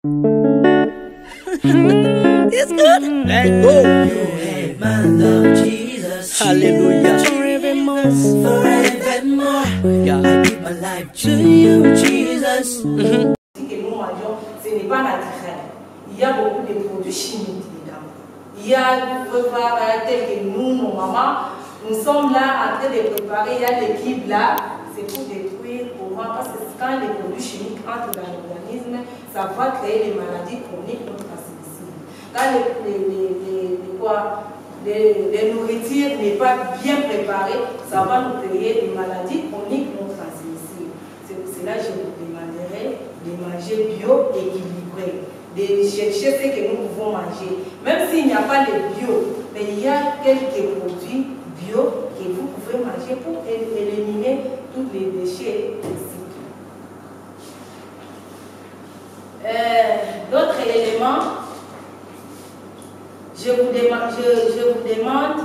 It's good. Let go. You had my love, Jesus. Hallelujah. Forevermore. Yeah. I give my life to you, Jesus. Que nous mangeons, ce n'est pas naturel. Il y a beaucoup de produits chimiques dedans. Il y a, vous pouvez voir, tel que nous, nos mamans, nous sommes là en train de préparer. Il y a l'équipe là, c'est pour détruire, pour voir, parce que quand les produits chimiques entrent dans l'organisme, ça va créer des maladies chroniques non transmissibles. Quand les nourritures n'est pas bien préparées, ça va nous créer des maladies chroniques non transmissibles. C'est pour cela que je vous demanderai de manger bio équilibré, de chercher ce que nous pouvons manger. Même s'il n'y a pas de bio, mais il y a quelques produits bio que vous pouvez manger pour éliminer tous les déchets toxiques. D'autres éléments, je vous demande,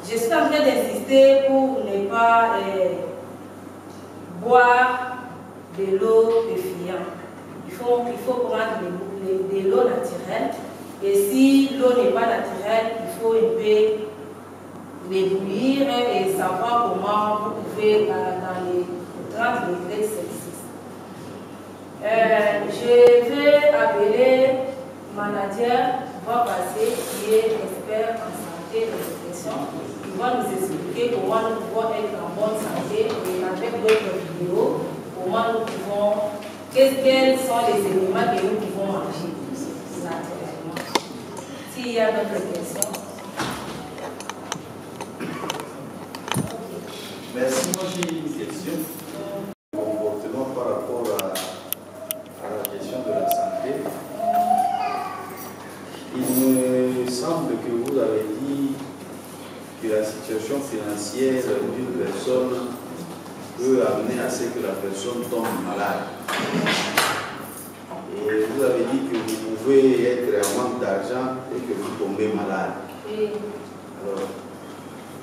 je suis en train d'insister pour ne pas boire de l'eau pétillante. Il faut prendre de l'eau naturelle. Et si l'eau n'est pas naturelle, il faut un peu l'ébouillir et savoir comment vous pouvez dans les 30 degrés Celsius. Je vais appeler manager va passer, qui est expert en santé et nutrition. Il va nous expliquer comment nous pouvons être en bonne santé et avec d'autres vidéos, comment nous pouvons, quels sont les éléments que nous pouvons manger naturellement. S'il y a d'autres questions. Merci. Moi j'ai une question. Comportement par rapport à la question de la santé. Il me semble que vous avez dit que la situation financière d'une personne peut amener à ce que la personne tombe malade. Et vous avez dit que vous pouvez être en manque d'argent et que vous tombez malade. Alors,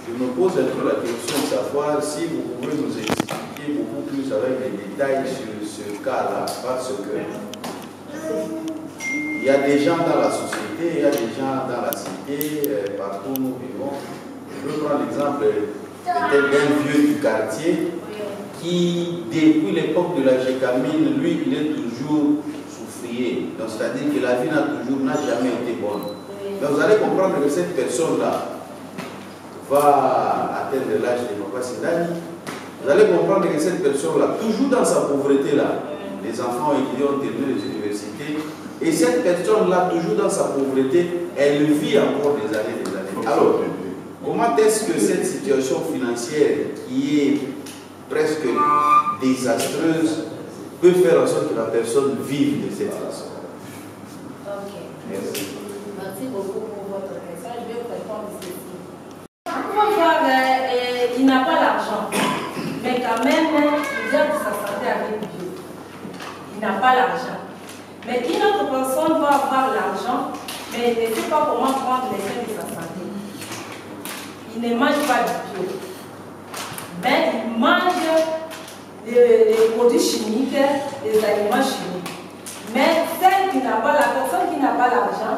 je me pose un peu la question de savoir si vous pouvez nous expliquer beaucoup plus avec les détails sur ce cas-là, parce que il y a des gens dans la société, il y a des gens dans la cité, partout où nous vivons. Je peux prendre l'exemple d'un vieux du quartier qui, depuis l'époque de la gécamine, lui, il est toujours souffrier. Donc, c'est-à-dire que la vie n'a jamais été bonne. Donc, vous allez comprendre que cette personne-là va atteindre l'âge de Papa Sidani. Vous allez comprendre que cette personne-là, toujours dans sa pauvreté-là, les enfants étudiants ont terminé les universités, et cette personne-là, toujours dans sa pauvreté, elle vit encore des années. Alors, comment est-ce que cette situation financière qui est presque désastreuse peut faire en sorte que la personne vive de cette façon? Ok. Merci. Merci beaucoup pour votre question. Je vais vous répondre ceci. On va voir, il n'a pas l'argent, mais quand même, il vient de sa santé avec Dieu. Il n'a pas l'argent. Mais une autre personne va avoir l'argent, mais il ne sait pas comment prendre les soins de sa santé. Il ne mange pas du bio. Mais il mange des produits chimiques, des aliments chimiques. Mais celle qui n'a pas, la personne qui n'a pas l'argent,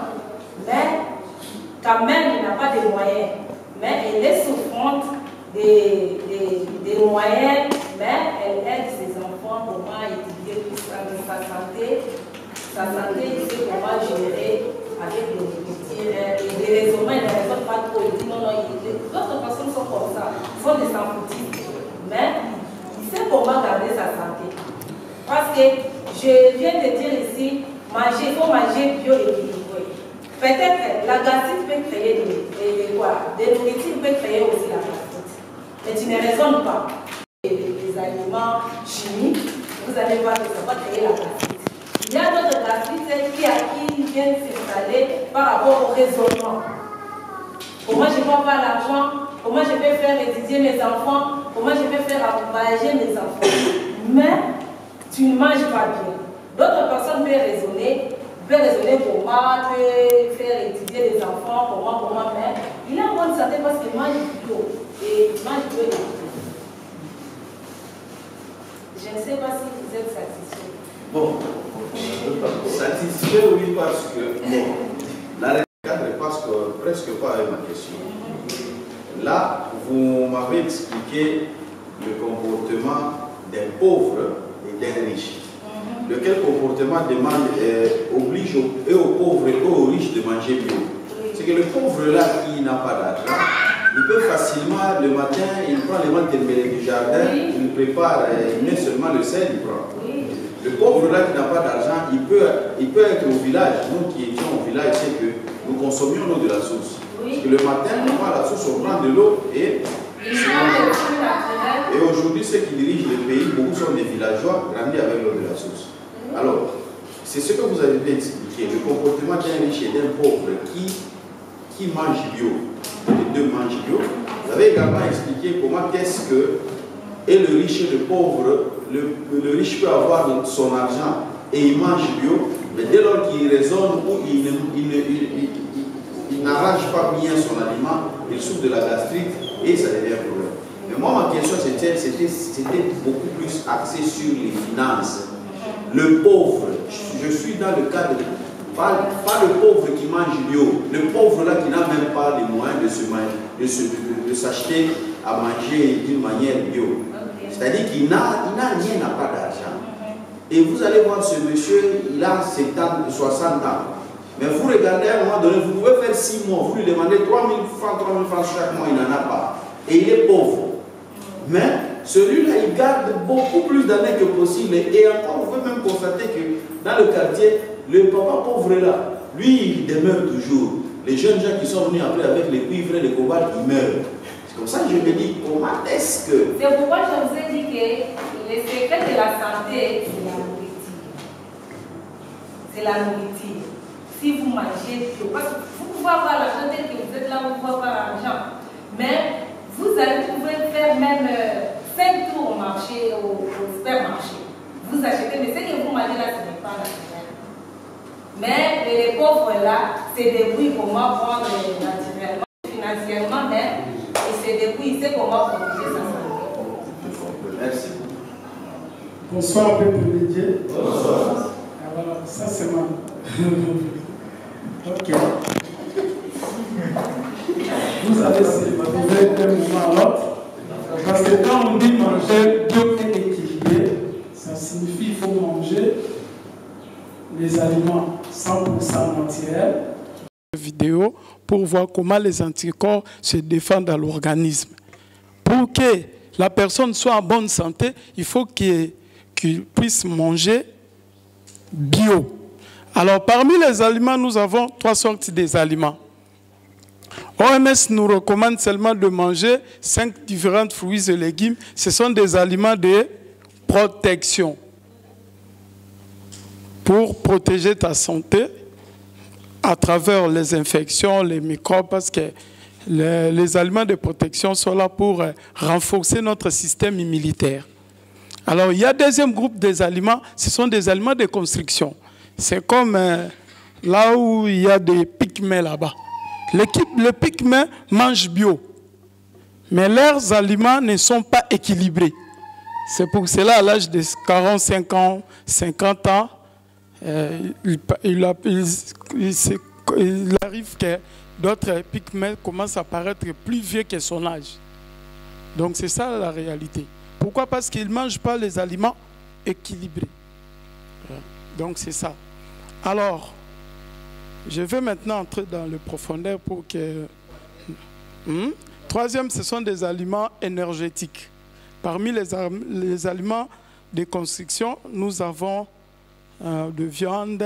mais quand même il n'a pas de moyens. Mais elle est souffrante des moyens, mais elle aide ses enfants comment étudier tout ça, de sa santé. Sa santé, il sait comment gérer avec les petits raisonnements, il ne raisonne pas trop. Il dit non, d'autres personnes sont comme ça, ils sont des sans-foutistes. Mais il sait comment garder sa santé. Parce que je viens de dire ici, il faut manger bio équilibré. Peut-être la gastrite peut créer des nourritures peut créer aussi la gastrite. Mais tu ne raisonnes pas. Les aliments chimiques, vous allez voir que ça va créer la gastrite. Il y a d'autres gastrites qui viennent s'installer par rapport au raisonnement. Comment je peux avoir l'argent? Comment je peux faire étudier mes enfants? Comment je peux faire voyager mes enfants? Mais tu ne manges pas bien. D'autres personnes peuvent raisonner comment, peut faire étudier les enfants, comment, mais il est en bonne santé parce qu'il mange bio. Et il mange bio. Je ne sais pas si vous êtes satisfait. Bon, ça satisfait, oui, parce que, bon, la réponse ne passe presque pas avec ma question. Là, vous m'avez expliqué le comportement des pauvres et des riches. Lequel comportement demande, oblige aux pauvres et aux riches de manger bio. C'est que le pauvre là qui n'a pas d'argent, il peut facilement, le matin, il prend les manteaux du jardin, il prépare, il met seulement le sel, il prend. Le pauvre là qui n'a pas d'argent, il peut être au village. Nous qui étions au village, c'est que nous consommions l'eau de la source. Parce que le matin, on prend la source, on prend de l'eau et aujourd'hui, ceux qui dirigent le pays, beaucoup sont des villageois grandis avec l'eau de la source. Alors, c'est ce que vous avez bien expliqué, le comportement d'un riche et d'un pauvre qui mange bio, les deux mangent bio. Vous avez également expliqué comment est-ce que et le riche et le pauvre, le riche peut avoir son argent et il mange bio, mais dès lors qu'il raisonne ou il n'arrange pas bien son aliment, il souffre de la gastrite et ça devient un problème. Mais moi, ma question, c'était beaucoup plus axé sur les finances. Le pauvre, je suis dans le cadre, pas le pauvre qui mange bio, le pauvre là qui n'a même pas les moyens de s'acheter à manger d'une manière bio. C'est-à-dire qu'il n'a rien, n'a pas d'argent. Et vous allez voir ce monsieur, il a 60 ans. Mais vous regardez à un moment donné, vous pouvez faire 6 mois, vous lui demandez 3 000 francs chaque mois, il n'en a pas. Et il est pauvre. Mais celui-là, il garde beaucoup plus d'années que possible. Et encore, vous pouvez même constater que dans le quartier, le papa pauvre là, lui, il demeure toujours. Les jeunes gens qui sont venus après avec les cuivres et les cobalt, ils meurent. C'est comme ça que je me dis, comment est-ce que... C'est pourquoi je vous ai dit que le secret de la santé, c'est la nourriture. C'est la nourriture. Si vous mangez bio, parce que vous pouvez avoir l'argent tel que vous êtes là, vous pouvez avoir l'argent. Mais vous allez pouvoir faire même 5 tours au marché, au supermarché. Vous achetez, mais ce que vous mangez là, ce n'est pas naturel. Mais les pauvres là, c'est des bruits comment prendre naturellement, financièrement même, et c'est des bruits, c'est comment protéger sa santé. Merci. Bonsoir, peuple de Dieu. Bonsoir. Alors, ça c'est moi. Ok. Vous allez se motiver d'un moment à l'autre. Parce que quand on dit manger bio et équilibré, ça signifie qu'il faut manger les aliments 100% naturels. Vidéo pour voir comment les anticorps se défendent dans l'organisme. Pour que la personne soit en bonne santé, il faut qu'il puisse manger bio. Alors, parmi les aliments, nous avons 3 sortes d'aliments. OMS nous recommande seulement de manger 5 différents fruits et légumes. Ce sont des aliments de protection. Pour protéger ta santé à travers les infections, les microbes, parce que les aliments de protection sont là pour renforcer notre système immunitaire. Alors, il y a un deuxième groupe des aliments, ce sont des aliments de construction. C'est comme là où il y a des pygmées là-bas. Les pygmées mangent bio, mais leurs aliments ne sont pas équilibrés. C'est pour cela, à l'âge de 45 ans, 50 ans, il arrive que d'autres pygmées commencent à paraître plus vieux que son âge. Donc c'est ça la réalité. Pourquoi? Parce qu'ils ne mangent pas les aliments équilibrés. Donc c'est ça. Alors, je vais maintenant entrer dans le profondeur pour que... Troisième, ce sont des aliments énergétiques. Parmi les aliments de construction, nous avons de viande,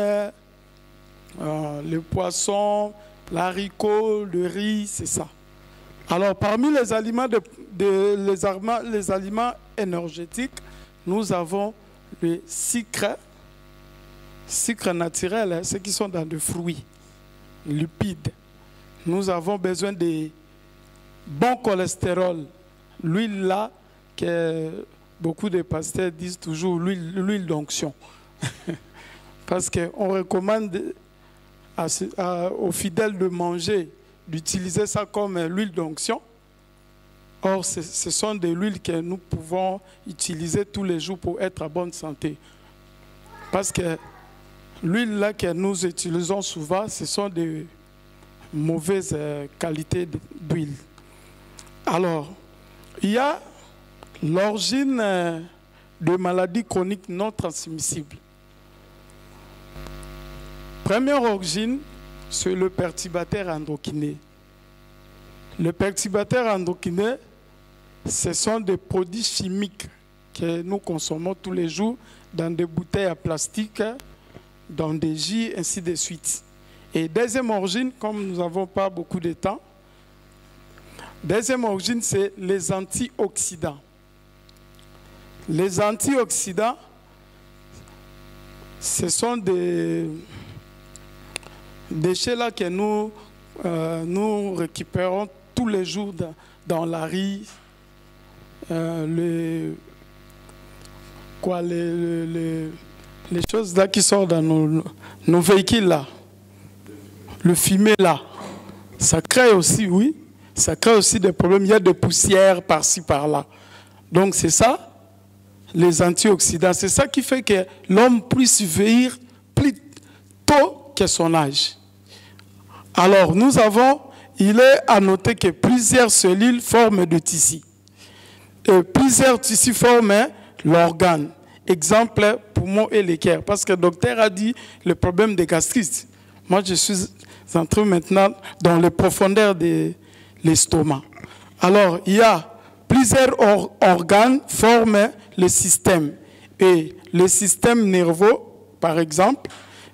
le poisson, l'haricot, le riz, c'est ça. Alors, parmi les aliments, les aliments énergétiques, nous avons le sucre naturel, hein, ceux qui sont dans des fruits, lipides. Nous avons besoin de bon cholestérol, l'huile là, que beaucoup de pasteurs disent toujours l'huile d'onction. Parce qu'on recommande aux fidèles de manger, d'utiliser ça comme l'huile d'onction. Or, ce sont des huiles que nous pouvons utiliser tous les jours pour être en bonne santé. Parce que l'huile là que nous utilisons souvent, ce sont des mauvaises qualités d'huile. Alors, il y a l'origine de maladies chroniques non transmissibles. Première origine, c'est le perturbateur endocrinien. Le perturbateur endocrinien, ce sont des produits chimiques que nous consommons tous les jours dans des bouteilles en plastique, dans des jus, ainsi de suite. Et deuxième origine, comme nous n'avons pas beaucoup de temps, deuxième origine, c'est les antioxydants. Les antioxydants, ce sont des déchets là que nous récupérons tous les jours dans la riz, les choses là qui sortent dans nos véhicules là, le fumier là, ça crée aussi, oui, ça crée aussi des problèmes. Il y a des poussières par-ci par-là. Donc c'est ça, les antioxydants. C'est ça qui fait que l'homme puisse vieillir plus tôt que son âge. Alors il est à noter que plusieurs cellules forment des tissus. Et plusieurs tissus forment l'organe. Exemple, poumon et les cœurs. Parce que le docteur a dit le problème des gastrites. Moi, je suis entré maintenant dans les profondeurs de l'estomac. Alors, il y a plusieurs organes qui forment le système. Et le système nerveux, par exemple,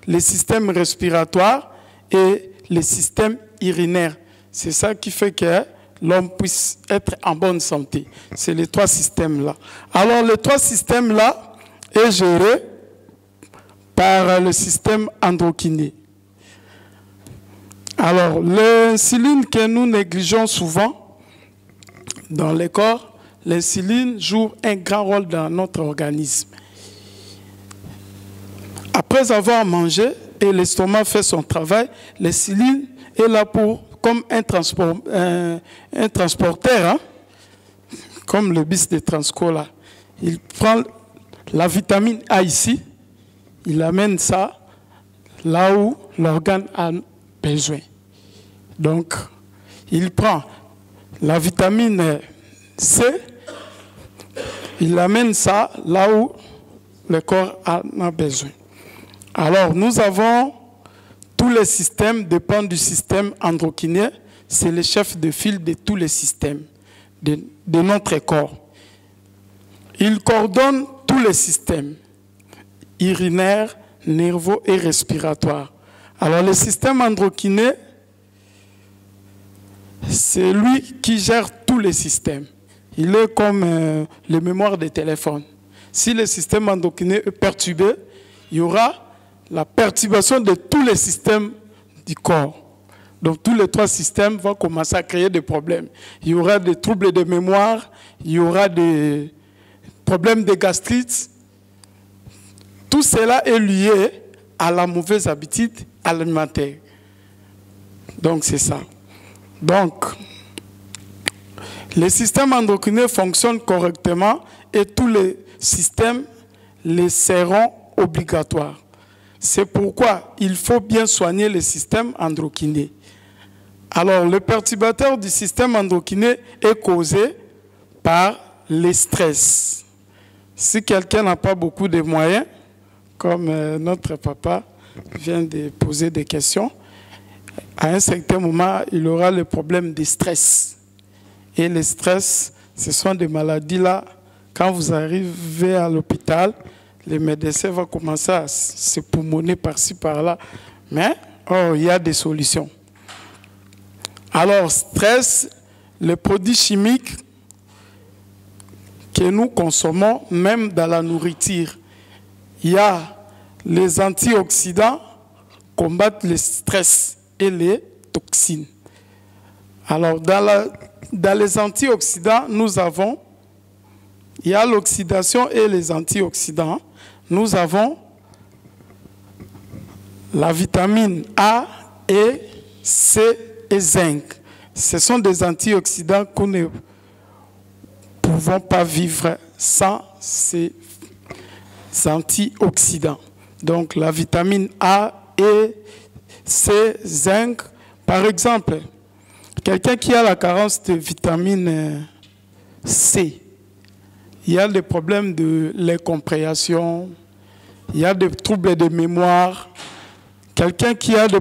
le système respiratoire et le système urinaire. C'est ça qui fait que l'homme puisse être en bonne santé. C'est les trois systèmes-là. Alors, les trois systèmes-là est géré par le système endocrinien. Alors, l'insuline que nous négligeons souvent dans le corps, l'insuline joue un grand rôle dans notre organisme. Après avoir mangé et l'estomac fait son travail, l'insuline est là comme un transporteur, hein? Comme le bus de Transco là. Il prend la vitamine A ici, il amène ça là où l'organe a besoin. Donc, il prend la vitamine C, il amène ça là où le corps en a besoin. Alors, nous avons tous les systèmes dépendent du système endocrinien. C'est le chef de file de tous les systèmes de notre corps. Il coordonne tous les systèmes urinaires, nerveux et respiratoires. Alors, le système endocrinien, c'est lui qui gère tous les systèmes. Il est comme les mémoires des téléphones. Si le système endocrinien est perturbé, il y aura la perturbation de tous les systèmes du corps. Donc tous les trois systèmes vont commencer à créer des problèmes. Il y aura des troubles de mémoire, il y aura des problèmes de gastrite. Tout cela est lié à la mauvaise habitude alimentaire. Donc c'est ça. Donc, les systèmes endocriniens fonctionnent correctement et tous les systèmes les seront obligatoires. C'est pourquoi il faut bien soigner le système endocrinien. Alors, le perturbateur du système endocrinien est causé par le stress. Si quelqu'un n'a pas beaucoup de moyens, comme notre papa vient de poser des questions, à un certain moment, il aura le problème de stress. Et le stress, ce sont des maladies là, quand vous arrivez à l'hôpital, les médecins vont commencer à se poumonner par-ci, par-là. Mais, il y a des solutions. Alors, stress, les produits chimiques que nous consommons, même dans la nourriture, il y a les antioxydants combattent le stress et les toxines. Alors, dans les antioxydants, il y a l'oxydation et les antioxydants. Nous avons la vitamine A, E, C et zinc. Ce sont des antioxydants que nous ne pouvons pas vivre sans ces antioxydants. Donc la vitamine A et C, zinc. Par exemple, quelqu'un qui a la carence de vitamine C, il y a des problèmes de l'incompréhension, il y a des troubles de mémoire. Quelqu'un qui a des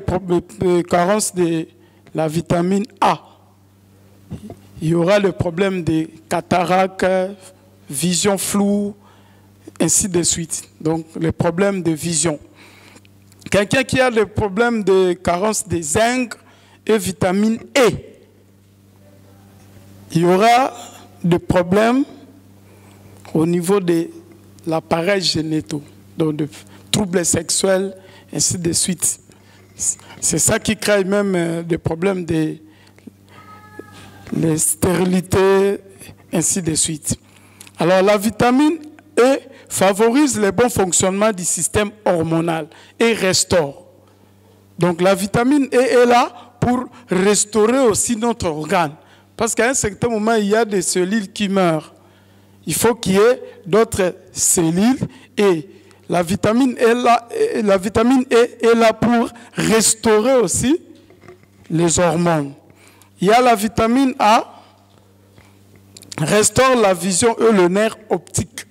carences de la vitamine A, il y aura le problème de cataracte, vision floue, ainsi de suite. Donc, les problèmes de vision. Quelqu'un qui a des problèmes de carence de zinc et vitamine E, il y aura des problèmes au niveau de l'appareil génital, donc de troubles sexuels, ainsi de suite. C'est ça qui crée même des problèmes de stérilité, ainsi de suite. Alors la vitamine E favorise le bon fonctionnement du système hormonal et restaure. Donc la vitamine E est là pour restaurer aussi notre organe. Parce qu'à un certain moment, il y a des cellules qui meurent. Il faut qu'il y ait d'autres cellules et la vitamine E est là pour restaurer aussi les hormones. Il y a la vitamine A, restaure la vision et le nerf optique.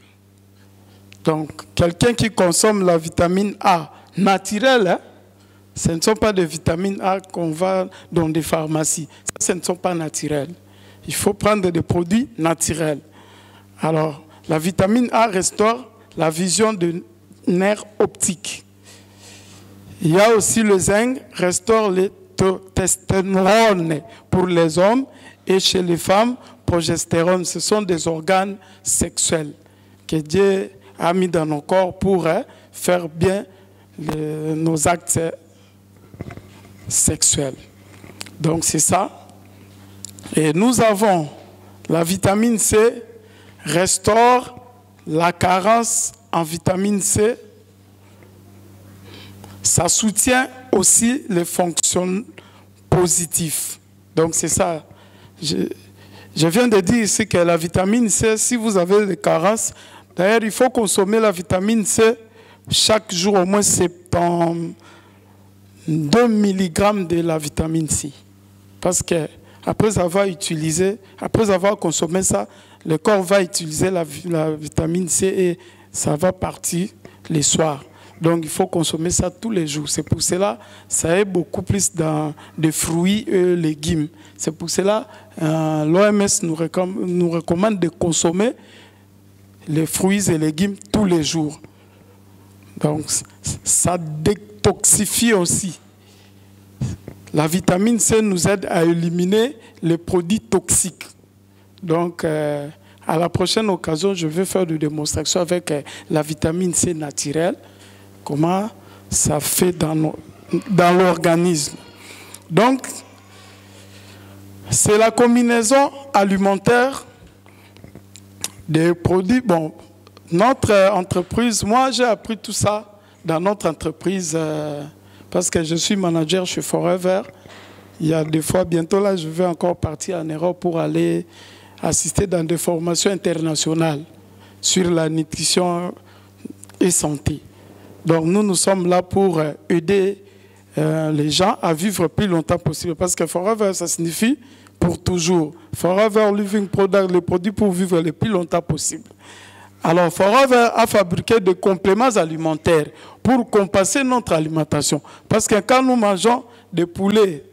Donc, quelqu'un qui consomme la vitamine A naturelle, hein, ce ne sont pas des vitamines A qu'on va dans des pharmacies. Ça, ce ne sont pas naturels. Il faut prendre des produits naturels. Alors, la vitamine A restaure la vision de nerf optique. Il y a aussi le zinc, restaure les testostérone pour les hommes et chez les femmes, progestérone. Ce sont des organes sexuels que Dieu a mis dans nos corps pour faire bien nos actes sexuels. Donc c'est ça. Et nous avons la vitamine C, restaure la carence en vitamine C. Ça soutient aussi les fonctions positives. Donc c'est ça. Je viens de dire ici que la vitamine C, si vous avez des carences, d'ailleurs il faut consommer la vitamine C chaque jour au moins 72 mg de la vitamine C. Parce que après avoir consommé ça, le corps va utiliser la vitamine C et ça va partir les soirs. Donc il faut consommer ça tous les jours. C'est pour cela que ça est beaucoup plus dans des fruits et légumes. C'est pour cela que l'OMS nous recommande de consommer les fruits et légumes tous les jours. Donc ça détoxifie aussi. La vitamine C nous aide à éliminer les produits toxiques. Donc à la prochaine occasion, je vais faire des démonstrations avec la vitamine C naturelle. Comment ça fait dans l'organisme. Donc, c'est la combinaison alimentaire des produits. Bon, notre entreprise, moi j'ai appris tout ça dans notre entreprise parce que je suis manager chez Forever. Il y a des fois, bientôt là, je vais encore partir en Europe pour aller assister dans des formations internationales sur la nutrition et santé. Donc nous sommes là pour aider les gens à vivre plus longtemps possible. Parce que Forever, ça signifie pour toujours. Forever Living Product, les produits pour vivre le plus longtemps possible. Alors Forever a fabriqué des compléments alimentaires pour compenser notre alimentation. Parce que quand nous mangeons des poulets,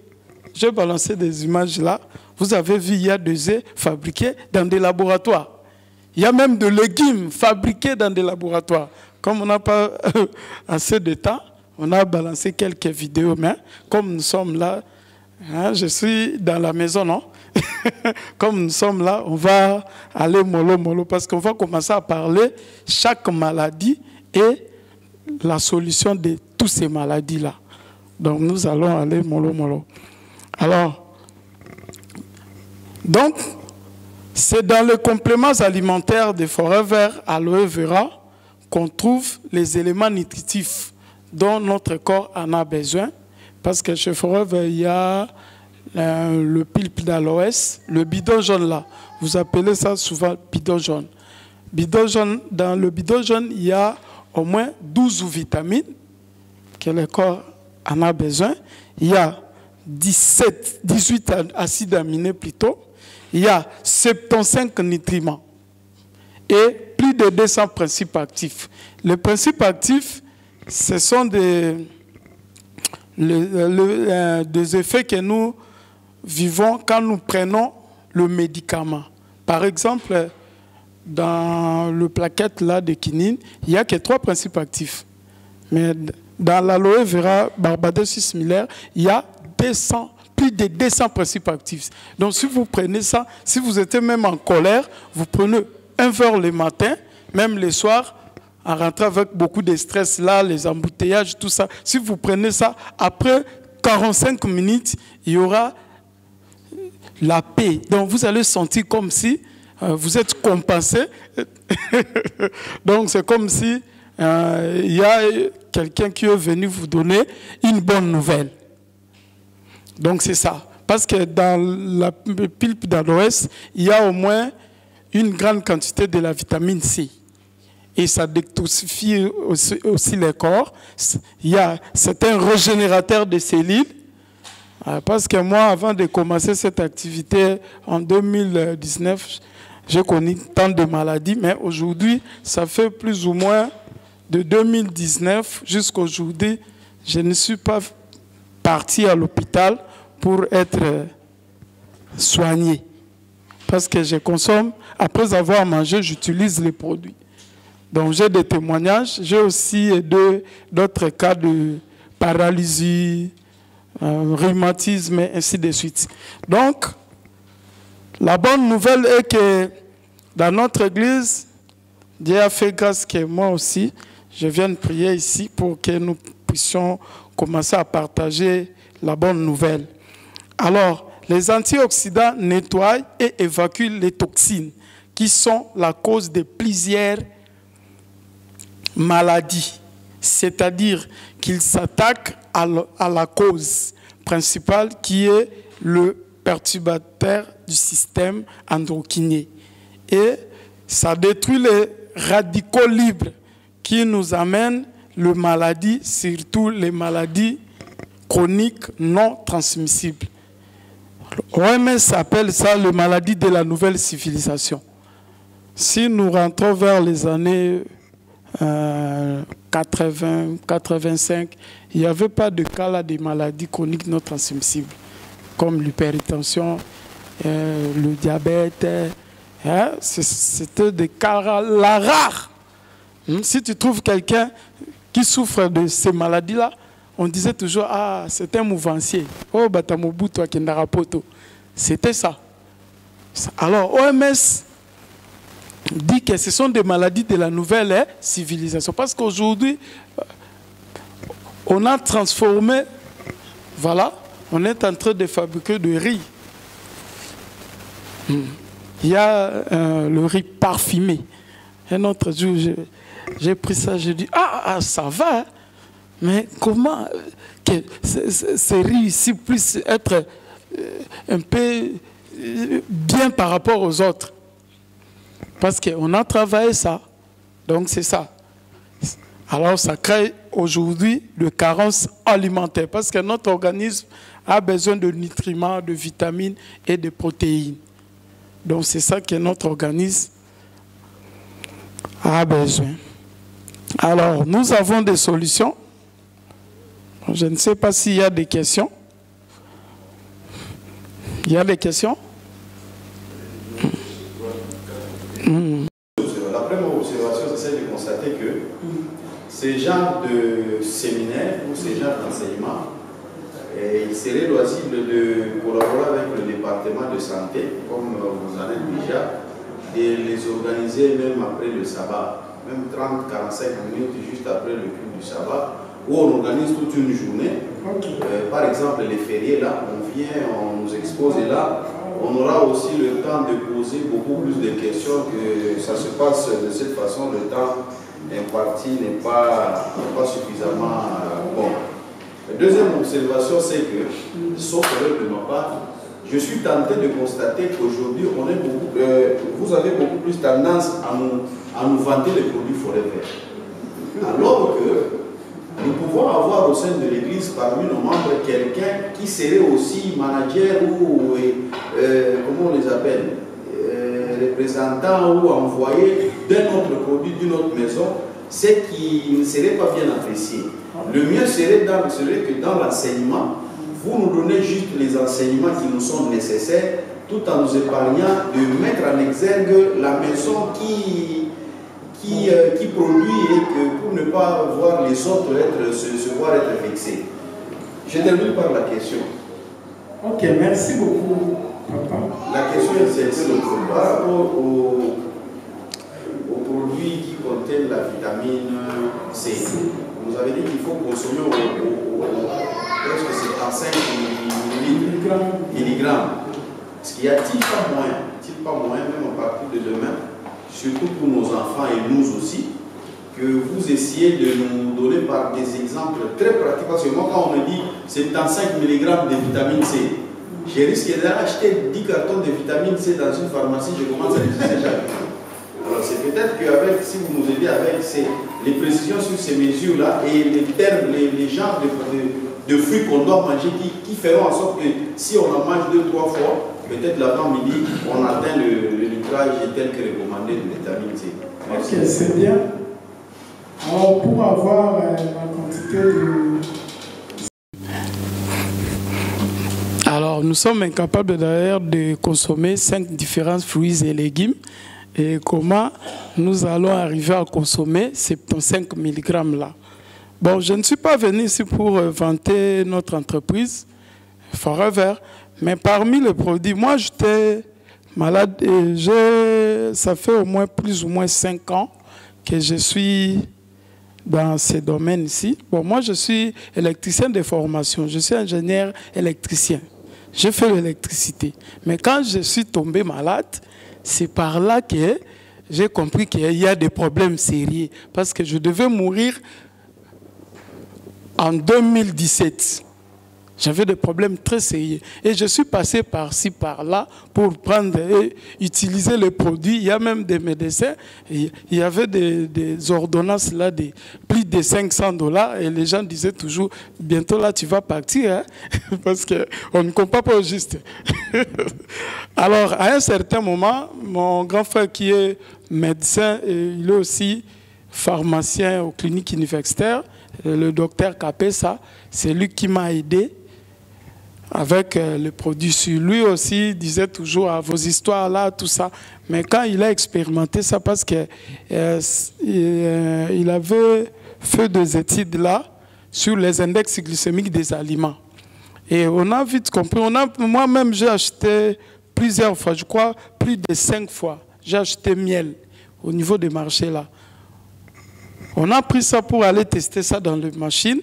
j'ai balancé des images là, vous avez vu, il y a des œufs fabriqués dans des laboratoires. Il y a même des légumes fabriqués dans des laboratoires. Comme on n'a pas assez de temps, on a balancé quelques vidéos, mais comme nous sommes là, hein, je suis dans la maison, non? Comme nous sommes là, on va aller mollo, parce qu'on va commencer à parler chaque maladie et la solution de toutes ces maladies-là. Donc nous allons aller mollo. Alors, donc, c'est dans les compléments alimentaires de Forever Aloe Vera qu'on trouve les éléments nutritifs dont notre corps en a besoin. Parce que chez Forever, il y a le pulpe d'aloès, le bidon jaune là. Vous appelez ça souvent bidon jaune. Bidon jaune. Dans le bidon jaune, il y a au moins 12 vitamines que le corps en a besoin. Il y a 18 acides aminés plutôt. Il y a 75 nutriments et plus de 200 principes actifs. Les principes actifs, ce sont des effets que nous vivons quand nous prenons le médicament. Par exemple, dans le plaquette là de quinine, il n'y a que 3 principes actifs. Mais dans l'aloe vera barbadosis similaire, il y a plus de 200 principes actifs. Donc si vous prenez ça, si vous êtes même en colère, vous prenez un verre le matin, même le soir, en rentrant avec beaucoup de stress là, les embouteillages, tout ça. Si vous prenez ça, après 45 minutes, il y aura la paix. Donc vous allez sentir comme si vous êtes compensé. Donc c'est comme si il y a quelqu'un qui est venu vous donner une bonne nouvelle. Donc c'est ça. Parce que dans la pulpe d'aloès, il y a au moins une grande quantité de la vitamine C. Et ça détoxifie aussi le corps. C'est un régénérateur de cellules. Parce que moi, avant de commencer cette activité en 2019, j'ai connu tant de maladies. Mais aujourd'hui, ça fait plus ou moins de 2019 jusqu'à aujourd'hui, je ne suis pas parti à l'hôpital pour être soigné. Parce que je consomme, après avoir mangé, j'utilise les produits. Donc j'ai des témoignages, j'ai aussi d'autres cas de paralysie, rhumatisme, et ainsi de suite. Donc, la bonne nouvelle est que dans notre église, Dieu a fait grâce que moi aussi, je viens de prier ici pour que nous puissions commencer à partager la bonne nouvelle. Alors, les antioxydants nettoient et évacuent les toxines qui sont la cause de plusieurs maladies. C'est-à-dire qu'ils s'attaquent à la cause principale qui est le perturbateur du système endocrinien. Et ça détruit les radicaux libres qui nous amènent les maladies, surtout les maladies chroniques non transmissibles. L'OMS appelle ça les maladies de la nouvelle civilisation. Si nous rentrons vers les années 80, 85, il n'y avait pas de cas là de maladies chroniques non transmissibles, comme l'hypertension, le diabète. C'était des cas rares. Si tu trouves quelqu'un qui souffre de ces maladies-là, on disait toujours, ah, c'est un mouvancier. Oh, batamobu, toi, kendarapoto. C'était ça. Alors, OMS dit que ce sont des maladies de la nouvelle civilisation. Parce qu'aujourd'hui, on a transformé, voilà, on est en train de fabriquer du riz. Il y a le riz parfumé. Un autre jour, j'ai pris ça, j'ai dit, ah, ça va, hein? Mais comment que ces riz ici puissent être un peu bien par rapport aux autres? Parce qu'on a travaillé ça, donc c'est ça. Alors ça crée aujourd'hui de carences alimentaires, parce que notre organisme a besoin de nutriments, de vitamines et de protéines. Donc c'est ça que notre organisme a besoin. Alors nous avons des solutions. Je ne sais pas s'il y a des questions. Il y a des questions? La première observation, c'est de constater que ces genres de séminaires ou ces genres d'enseignements, il serait loisible de collaborer avec le département de santé, comme vous en êtes déjà, de les organiser même après le sabbat, même 30-45 minutes juste après le culte du sabbat, où on organise toute une journée. Par exemple, les fériés, là, on vient, on nous expose et là, on aura aussi le temps de poser beaucoup plus de questions, que ça se passe de cette façon, le temps imparti n'est pas suffisamment bon. La deuxième observation, c'est que, sauf erreur de ma part, je suis tenté de constater qu'aujourd'hui, vous avez beaucoup plus tendance à nous vanter les produits forêt verts. Alors que nous pouvons avoir au sein de l'Église parmi nos membres quelqu'un qui serait aussi manager ou, comment on les appelle, représentant ou envoyé d'un autre produit, d'une autre maison, ce qui ne serait pas bien apprécié. Le mieux serait que dans l'enseignement, vous nous donnez juste les enseignements qui nous sont nécessaires, tout en nous épargnant de mettre en exergue la maison qui produit et que pour ne pas voir les autres se voir être vexés. Je termine par la question. Ok, merci beaucoup, papa. La question est celle-ci, par rapport aux produits qui contiennent la vitamine C. Vous avez dit qu'il faut consommer presque 75 mg. Est-ce qu'il y a-t-il pas moyen, même à partir de demain, surtout pour nos enfants et nous aussi, que vous essayez de nous donner par des exemples très pratiques? Parce que moi, quand on me dit 75 mg de vitamine C, je risque d'acheter 10 cartons de vitamine C dans une pharmacie, je commence à utiliser chaque jour. Alors c'est peut-être qu'avec, si vous nous aidez avec les précisions sur ces mesures-là et les termes, les genres de fruits qu'on doit manger qui feront en sorte que si on en mange 2-3 fois, peut-être l'avant-midi, on atteint le litrage tel que recommandé de vitamine C. Merci. Ok, c'est bien. Alors pour avoir la quantité de... Alors nous sommes incapables d'ailleurs de consommer 5 différents fruits et légumes. Et comment nous allons arriver à consommer ces 75 mg là? Bon, je ne suis pas venu ici pour vanter notre entreprise, Forever, mais parmi les produits, moi j'étais malade et ça fait au moins plus ou moins 5 ans que je suis dans ces domaines ici. Bon, moi je suis électricien de formation, je suis ingénieur électricien. Je fais l'électricité. Mais quand je suis tombé malade, c'est par là que j'ai compris qu'il y a des problèmes sérieux. Parce que je devais mourir en 2017. J'avais des problèmes très sérieux. Et je suis passé par-ci, par-là pour prendre et utiliser les produits. Il y a même des médecins. Il y avait des ordonnances là de plus de 500 $. Et les gens disaient toujours, bientôt là tu vas partir. Hein? Parce qu'on ne compte pas au juste. Alors à un certain moment, mon grand frère qui est médecin, il est aussi pharmacien aux cliniques universitaires, le docteur Capessa, c'est lui qui m'a aidé avec les produits sur lui aussi. Il disait toujours vos histoires là, tout ça. Mais quand il a expérimenté ça, parce qu'il avait fait des études là sur les index glycémiques des aliments. Et on a vite compris. Moi-même, j'ai acheté plusieurs fois, je crois plus de 5 fois. J'ai acheté miel au niveau des marchés là. On a pris ça pour aller tester ça dans les machines.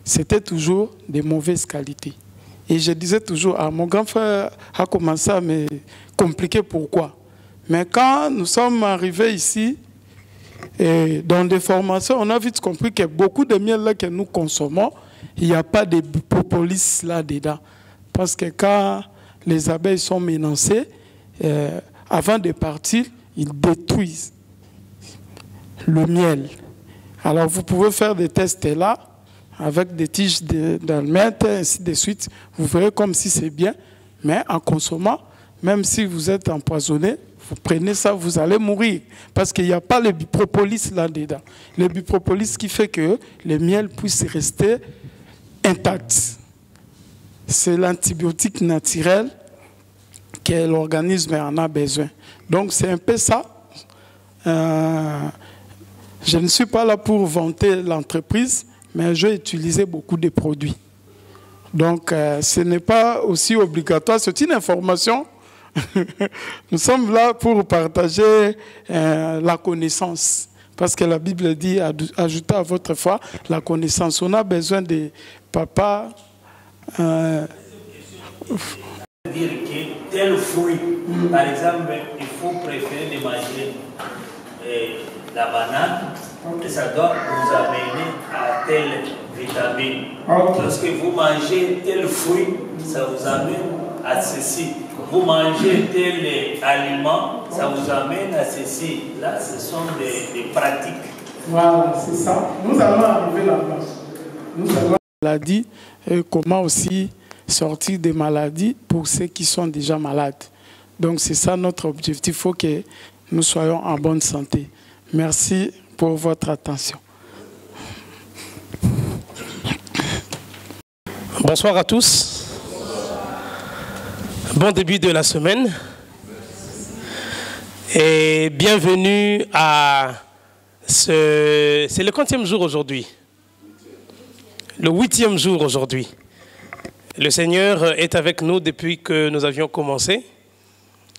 C'était toujours de mauvaise qualité. Et je disais toujours, mon grand frère a commencé à me compliquer pourquoi. Mais quand nous sommes arrivés ici, et dans des formations, on a vite compris que beaucoup de miel là que nous consommons, il n'y a pas de propolis là-dedans. Parce que quand les abeilles sont menacées, avant de partir, ils détruisent le miel. Alors vous pouvez faire des tests là, avec des tiges d'almette, ainsi de suite. Vous verrez comme si c'est bien, mais en consommant, même si vous êtes empoisonné, vous prenez ça, vous allez mourir. Parce qu'il n'y a pas le bipropolis là-dedans. Le bipropolis qui fait que le miel puisse rester intact. C'est l'antibiotique naturel que l'organisme en a besoin. Donc c'est un peu ça. Je ne suis pas là pour vanter l'entreprise, mais j'ai utilisé beaucoup de produits. Donc, ce n'est pas aussi obligatoire. C'est une information. Nous sommes là pour partager la connaissance. Parce que la Bible dit, ajoutez à votre foi la connaissance. On a besoin de papa. Dire que tel fruit, par exemple, il faut préférer de manger la banane, et ça doit vous amener à telle vitamine. Okay. Lorsque vous mangez tel fruit, ça vous amène à ceci. Vous mangez tel aliment, ça vous amène à ceci. Là, ce sont des pratiques. Voilà, c'est ça. Nous allons arriver là-bas. Nous allons maladie et comment aussi sortir des maladies pour ceux qui sont déjà malades. Donc c'est ça notre objectif. Il faut que nous soyons en bonne santé. Merci pour votre attention. Bonsoir à tous. Bon début de la semaine. Et bienvenue à c'est le 40e jour aujourd'hui. Le 8e jour aujourd'hui. Le Seigneur est avec nous depuis que nous avions commencé.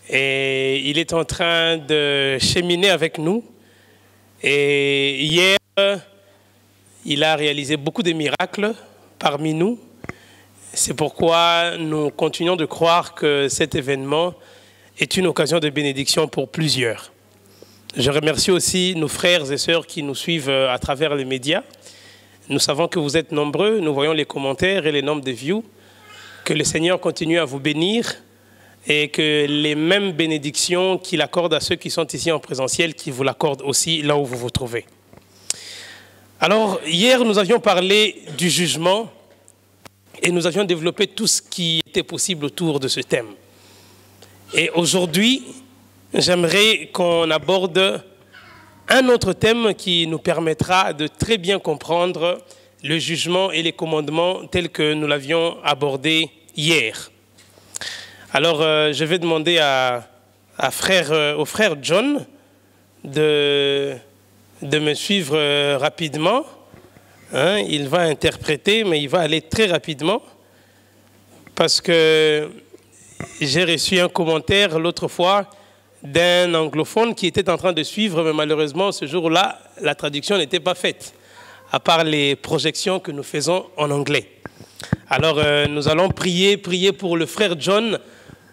Et il est en train de cheminer avec nous. Et hier, il a réalisé beaucoup de miracles parmi nous. C'est pourquoi nous continuons de croire que cet événement est une occasion de bénédiction pour plusieurs. Je remercie aussi nos frères et sœurs qui nous suivent à travers les médias. Nous savons que vous êtes nombreux, nous voyons les commentaires et les nombres de views. Que le Seigneur continue à vous bénir et que les mêmes bénédictions qu'il accorde à ceux qui sont ici en présentiel, qu'il vous l'accorde aussi là où vous vous trouvez. Alors, hier, nous avions parlé du jugement et nous avions développé tout ce qui était possible autour de ce thème. Et aujourd'hui, j'aimerais qu'on aborde un autre thème qui nous permettra de très bien comprendre le jugement et les commandements tels que nous l'avions abordé hier. Alors, je vais demander au frère John de me suivre rapidement. Hein, il va interpréter, mais il va aller très rapidement parce que j'ai reçu un commentaire l'autre fois d'un anglophone qui était en train de suivre, mais malheureusement, ce jour-là, la traduction n'était pas faite, à part les projections que nous faisons en anglais. Alors, nous allons prier pour le frère John,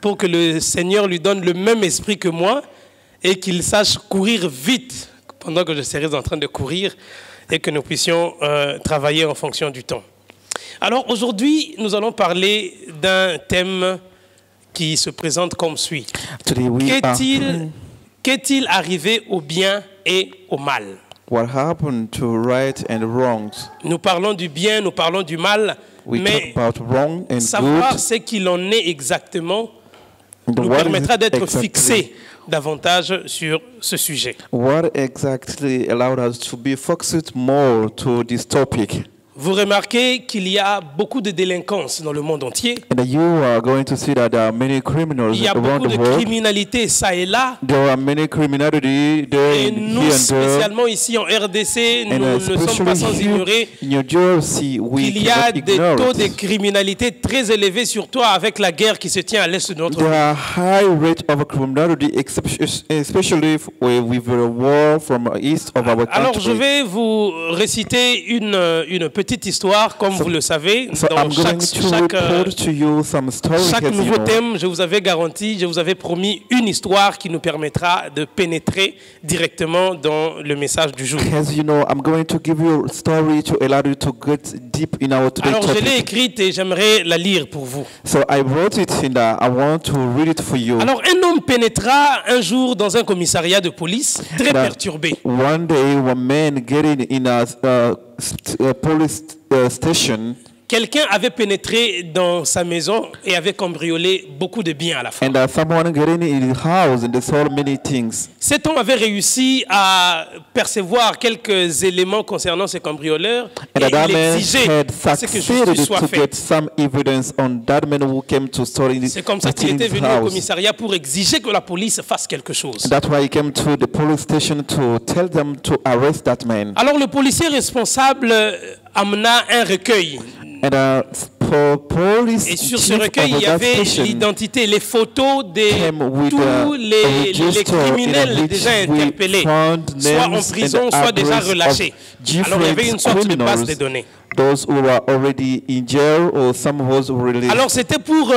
pour que le Seigneur lui donne le même esprit que moi et qu'il sache courir vite pendant que je serai en train de courir et que nous puissions travailler en fonction du temps. Alors, aujourd'hui, nous allons parler d'un thème qui se présente comme suit. Qu'est-il arrivé au bien et au mal? What happened to right and wrongs? Nous parlons du bien, nous parlons du mal, mais wrong and savoir good, ce qu'il en est exactement nous permettra d'être fixés davantage sur ce sujet. What exactly allowed us to be focused more to this topic? Vous remarquez qu'il y a beaucoup de délinquance dans le monde entier. And you are going to see that there are many criminals Il y a around beaucoup the de world. criminalité ça et là. There are many criminality there Et and nous, here and there. spécialement ici en RDC, And nous ne sommes pas sans ignorer in New Jersey, we qu'il y a cannot des ignore taux de it. criminalité très élevés, surtout avec la guerre qui se tient à l'est de notre There pays. are high rate of criminality, especially with the war from east of our Alors, je country. vais vous réciter une petite histoire, comme vous le savez. So Dans I'm going to report to you some stories. chaque as you nouveau know. thème, je vous avais garanti, je vous avais promis une histoire qui nous permettra de pénétrer directement dans le message du jour. As you know, I'm going to give you a story to allow you to get deep in our today's Alors, je l'ai topic. écrite et j'aimerais la lire pour vous. So I wrote it in that I want to read it for you. Alors, un homme pénétra un jour dans un commissariat de police très That perturbé. One day, one man getting in a police station, Quelqu'un avait pénétré dans sa maison et avait cambriolé beaucoup de biens à la fois. and someone getting in his house and they stole many things. Cet homme avait réussi à percevoir quelques éléments concernant ce cambrioleur et And that il man exigeait had à ce que justice succeeded soit to faite. get some evidence on that man who came to steal in C'est comme ça qu'il était his venu au house. commissariat pour exiger que la police fasse quelque chose. That's why he came to the police station to tell them to arrest that man. Alors le policier responsable amena un recueil. And police Et sur ce chief recueil, of il y that avait station l'identité, les photos de came with tous a les register in criminels which déjà we interpellés, found soit en names prison, and soit déjà address relâchés. of Alors il y avait une sorte de base de criminals, données. those who were already in jail or some was released. Alors c'était pour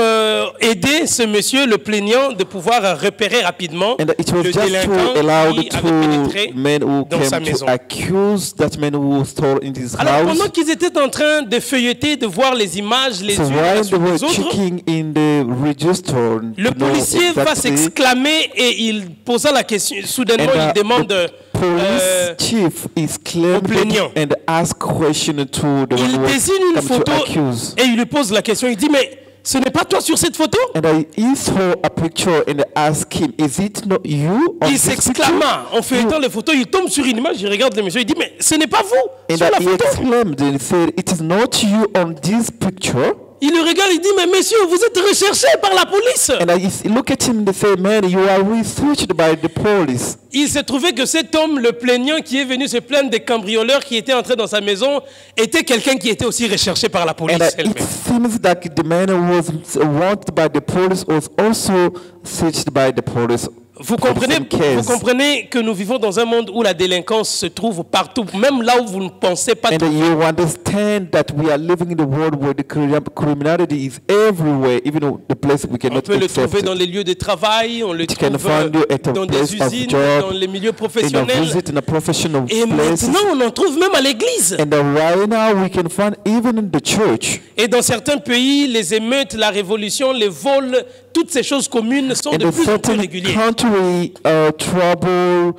aider ce monsieur, le plaignant, de pouvoir repérer rapidement And it was le just to délinquant allow qui the avait pénétré two men who dans sa came maison. to accuse that man who stole in his Alors house. pendant qu'ils étaient en train de feuilleter, de voir les images les So unes while sur they were les autres, checking in the register le to know policier va exactly, s'exclamer et il posa la question. Soudainement, And, il demande the police chief is claimed plaignant. and ask question to the one Il who désigne une come to photo accuse. et il lui pose la question. Il dit, mais ce n'est pas toi sur cette photo? And he saw a picture and ask him, is it not you on Il this picture? s'exclama en feuilletant les photos. Il tombe sur une image, il regarde le monsieur. Il dit, mais ce n'est pas vous And sur la he photo. exclaimed and said, it is not you on this picture. Il le regarde, il dit, mais monsieur, vous êtes recherché par la police. And I look at him and say, man, you are researched by the police. Il s'est trouvé que cet homme, le plaignant qui est venu se plaindre des cambrioleurs qui étaient entrés dans sa maison, était quelqu'un qui était aussi recherché par la police And it elle-même. seems that the man who was wanted by the police was also searched by the police. Vous for the comprenez, same case. vous comprenez que nous vivons dans un monde où la délinquance se trouve partout, même là où vous ne pensez pas. And you understand that we are living in a world where the criminality is everywhere, even though the place we On cannot peut le accept trouver it. dans les lieux de travail, on le You can trouve find it at a dans place des of usines, job, dans les milieux in a professionnels. visit in a professional Et places. maintenant, on en trouve même à l'église. And right now we can find even in the church. Et dans certains pays, les émeutes, la révolution, les vols, toutes ces choses communes sont In de a plus en plus certain régulières. country, trouble,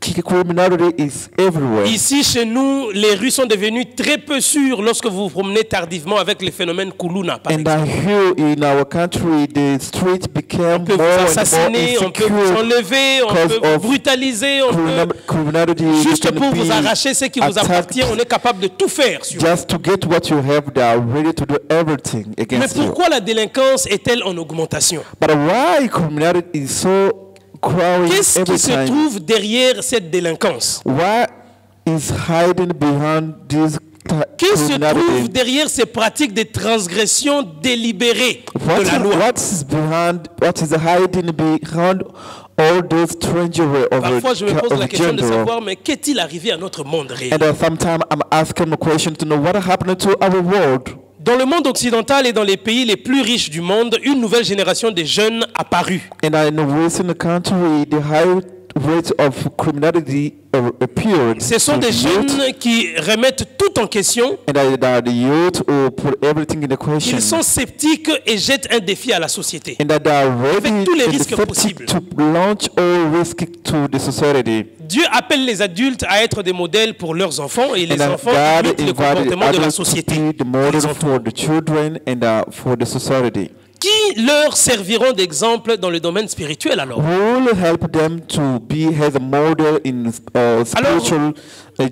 criminality is everywhere. Ici, chez nous, les rues sont devenues très peu sûres lorsque vous vous promenez tardivement avec les phénomènes Kuluna, par And exemple. here in our country, the street became On peut more vous and more assassiner, on peut vous insecure. enlever, on because peut vous of brutaliser, on peut... Criminality Juste can pour be vous arracher ce qui vous attacked. appartient, on est capable de tout faire sur vous. Just to get what you have, they are ready to do everything Mais against you. pourquoi la délinquance est-elle en augmentation? But why criminality is so growing Qu'est-ce every qui se time? trouve derrière cette délinquance? What is hiding behind this Qu'est-ce qui se trouve criminality? derrière ces pratiques de transgression délibérée de la loi? What is hiding behind all those strange way Parfois, je me pose la of question de gender? savoir, mais qu'est-il arrivé à notre monde réel? And sometimes I'm asking a question to know what happened to our world. Dans le monde occidental et dans les pays les plus riches du monde, une nouvelle génération de jeunes a paru. And in the Western country, the high rate of criminality appeared. Ce sont des jeunes qui remettent tout en question. And the youth who put everything in the question. Ils sont sceptiques et jettent un défi à la société. And that they are ready Avec tous les and risques possibles. to launch all risk to the society. Dieu appelle les adultes à être des modèles pour leurs enfants et les And that enfants God imitent le invited comportement de la adults to société. be the model for the children and for the society. Qui leur serviront d'exemple dans le domaine spirituel alors? Who will help them to be as a model in spiritual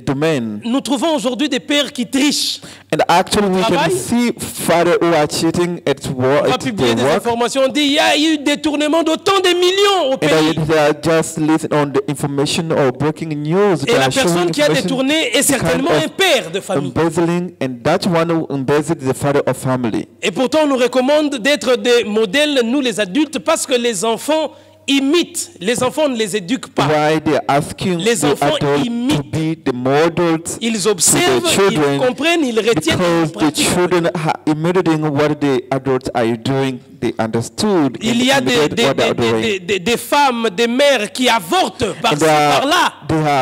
domain? Nous trouvons aujourd'hui des pères qui trichent. And actually, we Travail. can see fathers who are cheating at On va work. publier des informations, on dit il y a eu détournement d'autant de millions au pays. And they are just listening on the information or breaking news. Et They la are showing personne qui a information détourné est certainement kind un père de famille. embezzling, and that one who embezzled is the father of family. Et pourtant, on nous recommande d'être des modèles, nous les adultes, parce que les enfants imitent. Les enfants ne les éduquent pas. Why they are asking Les the enfants adults to imitent. be the models Ils observent, children, ils comprennent, ils retiennent. because ils the pratiquent. children are imitating what the adults are doing. They understood. Il y a and imitate what they are doing. des femmes, des mères qui avortent And par-ci, there par-là.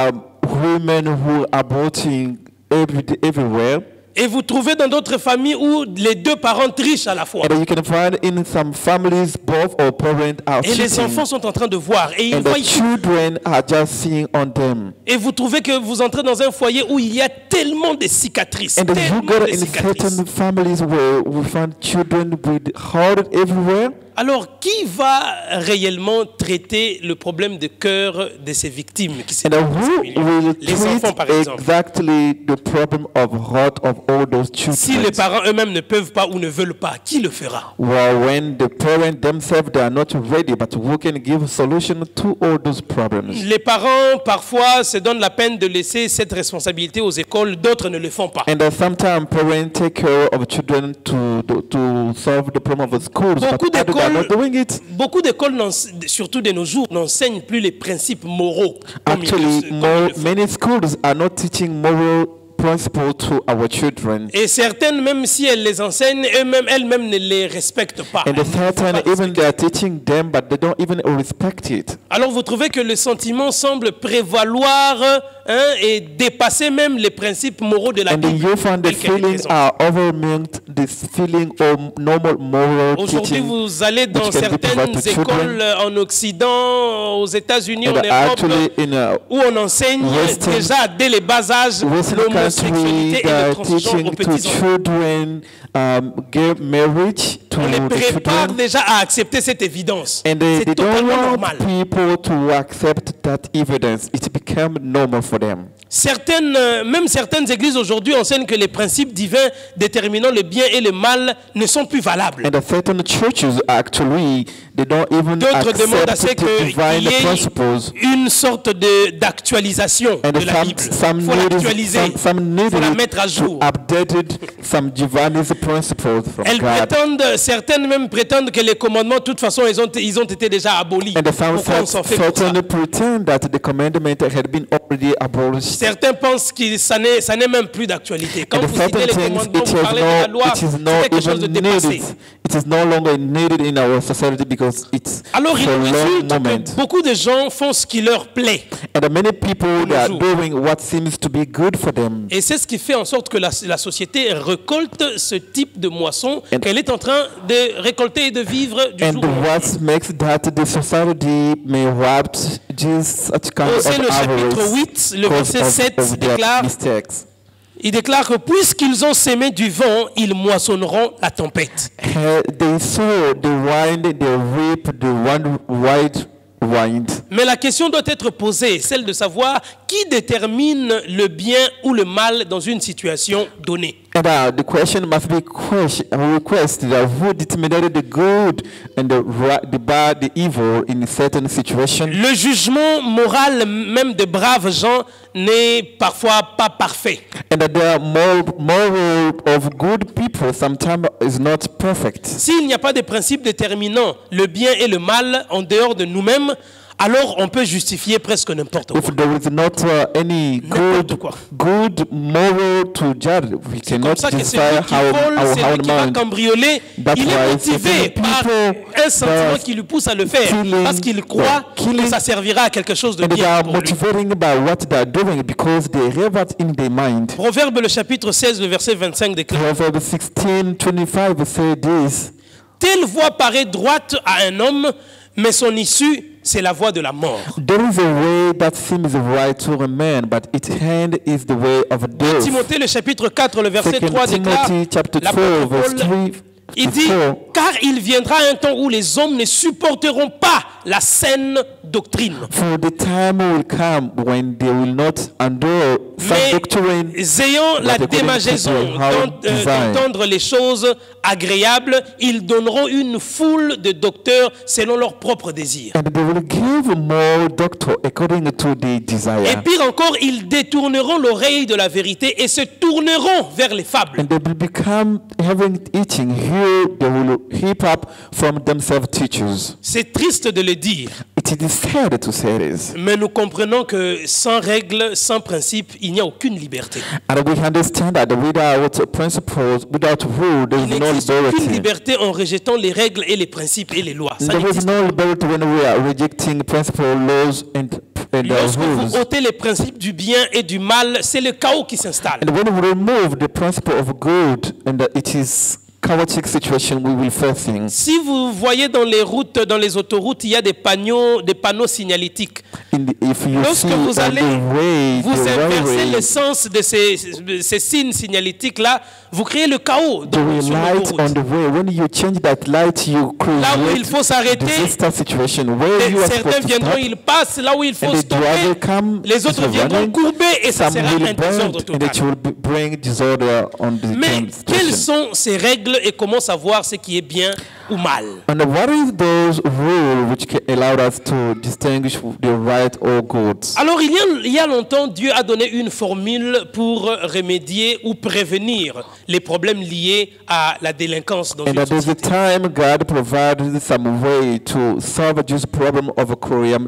are women who are aborting everywhere. Et vous trouvez dans d'autres familles où les deux parents trichent à la fois. And you can find in some families both or parents are Et les cheating. enfants sont en train de voir. Et ils And voient. the children are just seeing on them. Et vous trouvez que vous entrez dans un foyer où il y a tellement de cicatrices. And you Tellement go de in cicatrices. certain families where we find children with hurt everywhere. Alors, qui va réellement traiter le problème de cœur de ces victimes qui se And trouvent dans ces who milieux? will Les enfants, treat par exemple. exactly the problem of heart of all those Si les children? parents eux-mêmes ne peuvent pas ou ne veulent pas, qui le fera? Well, when the parents themselves they are not ready, but who can give a solution to all those problems? Les parents, parfois, se donnent la peine de laisser cette responsabilité aux écoles, d'autres ne le font pas. And sometimes parents take care of children to solve the problem of the schools, Beaucoup but others are not doing it. Beaucoup d'écoles, surtout de nos jours, n'enseignent plus les principes moraux. comme Actually, ils le font. many schools are not teaching moral principles to our children. Et certaines, même si elles les enseignent, elles-mêmes ne les respectent pas. And certain, even they are teaching them, but they don't even respect it. Alors vous trouvez que le sentiment semble prévaloir et dépasser même les principes moraux de la And the Bible. youth and the tels qu'elle les feeling présente. are overwhelmed this feeling of normal moral Aujourd'hui, teaching. vous allez dans which can be provided to certaines écoles en Occident, aux États-Unis, en And Europe, actually in a où on enseigne Western- déjà dès les bas âges Western country, l'homosexualité et they le are transgenre teaching aux to petits enfants. children gay marriage to On les the prépare children. déjà à accepter cette évidence. And they C'est don't totalement want normal. people to accept that evidence. It became normal for them. Même certaines églises aujourd'hui enseignent que les principes divins déterminant le bien et le mal ne sont plus valables. And the certain churches actually, they don't even D'autres demandent à ce accept the qu'il divine y ait principles. une sorte d'actualisation And de la Bible. some Il faut l'actualiser, some il faut la needed mettre à to jour. updated some divinist principles from God. Certaines même prétendent que les commandements, de toute façon, ils ont été déjà abolis. And some Pourquoi on s'en fait pour ça? certainly pretend that the commandment had been already abolished. Certains pensent que ça n'est même plus d'actualité. Quand And the vous citez certain les things, commandements, vous parlez de la loi, it is c'est not quelque chose de even dépassé. needed. It is no longer needed in our society because it's Alors il for a long résulte moment. que beaucoup de gens font ce qui leur plaît. And many people they are jours. doing what seems to be good for them. Et c'est ce qui fait en sorte que la société récolte ce type de moisson And- qu'elle est en train de récolter et de vivre du And jour au lendemain. what makes that the society may wrap just such kind of Osée, le chapitre avarice 8, le because verset 7 of their déclare, mistakes. il déclare que puisqu'ils ont sémé du vent, ils moissonneront la tempête. They sow the wind, they reap the white wind. Mais la question doit être posée, celle de savoir qui détermine le bien ou le mal dans une situation donnée. And the question must be requested who determined the good and the bad, the evil in a certain situation. Le jugement moral même de braves gens n'est parfois pas parfait. And that the moral of good people sometimes is not perfect. S'il n'y a pas de principe déterminant le bien et le mal en dehors de nous-mêmes, alors on peut justifier presque n'importe quoi. If there is not any N'importe quoi. good moral to judge, we C'est comme cannot ça que justify celui qui vole, our celui qui va mind. cambrioler, That's il est why motivé certain par people un sentiment that qui lui pousse à le faire, killing- parce qu'il croit killing- que ça servira à quelque chose de And they bien are pour lui. motivating by what they are doing because they have it in their mind. Proverbe le chapitre 16, le verset 25 déclare: Proverbs 16:25 say this. Telle voie paraît droite à un homme, mais son issue, c'est la voie de la mort. There is a way that seems right to a man, but its end is the way of death. Timothée le chapitre 4, le verset 3 Second déclare, Timothy chapter 4 l'apôtre verse Paul, 3 il dit, car il viendra un temps où les hommes ne supporteront pas la saine doctrine, For the time will come when they will not endure some mais doctrine, ayant la according to démangeaison their design. d'entendre les choses agréables, ils donneront une foule de docteurs selon leurs propres désirs. and they will give more doctor according to their Et desire. pire encore, ils détourneront l'oreille de la vérité et se tourneront vers les fables. And they will become having eating here, they will heap up from themselves teachers. C'est triste de le dire, It is sad to say this. mais nous comprenons que sans règles, sans principes, il n'y a aucune liberté. And we understand that without principles, without rule, there Il is no n'existe aucune liberty. liberté en rejetant les règles et les principes et les lois. Ça There is n'existe no liberty when we are rejecting principles, laws, and Lorsque rules. vous ôtez les principes du bien et du mal, c'est le chaos qui s'installe. And when we remove the principle of good, and it is chaotic situation we will facing. Si vous voyez dans les routes, dans les autoroutes, il y a des panneaux signalétiques. If you Lorsque see vous on allez, the way, vous the inversez railway, le sens de ces signes signalétiques-là, vous créez le chaos the sur light l'autoroute. on the way, when you change that light, you Là où il create faut s'arrêter, disaster situation where you are certains supposed to viendront, stop. ils passent. Là où il faut And the driver stopper, come, les autres is viendront running, courber et ça some sera will un burn, désordre and it total. will bring disorder on the Mais quelles situation. sont ces règles et comment savoir ce qui est bien ou mal? And what is those rules which can allow us to distinguish the right or good? Alors, il y a longtemps, Dieu a donné une formule pour remédier ou prévenir les problèmes liés à la délinquance dans And une at the société. time, God provided some way to solve this problem of Et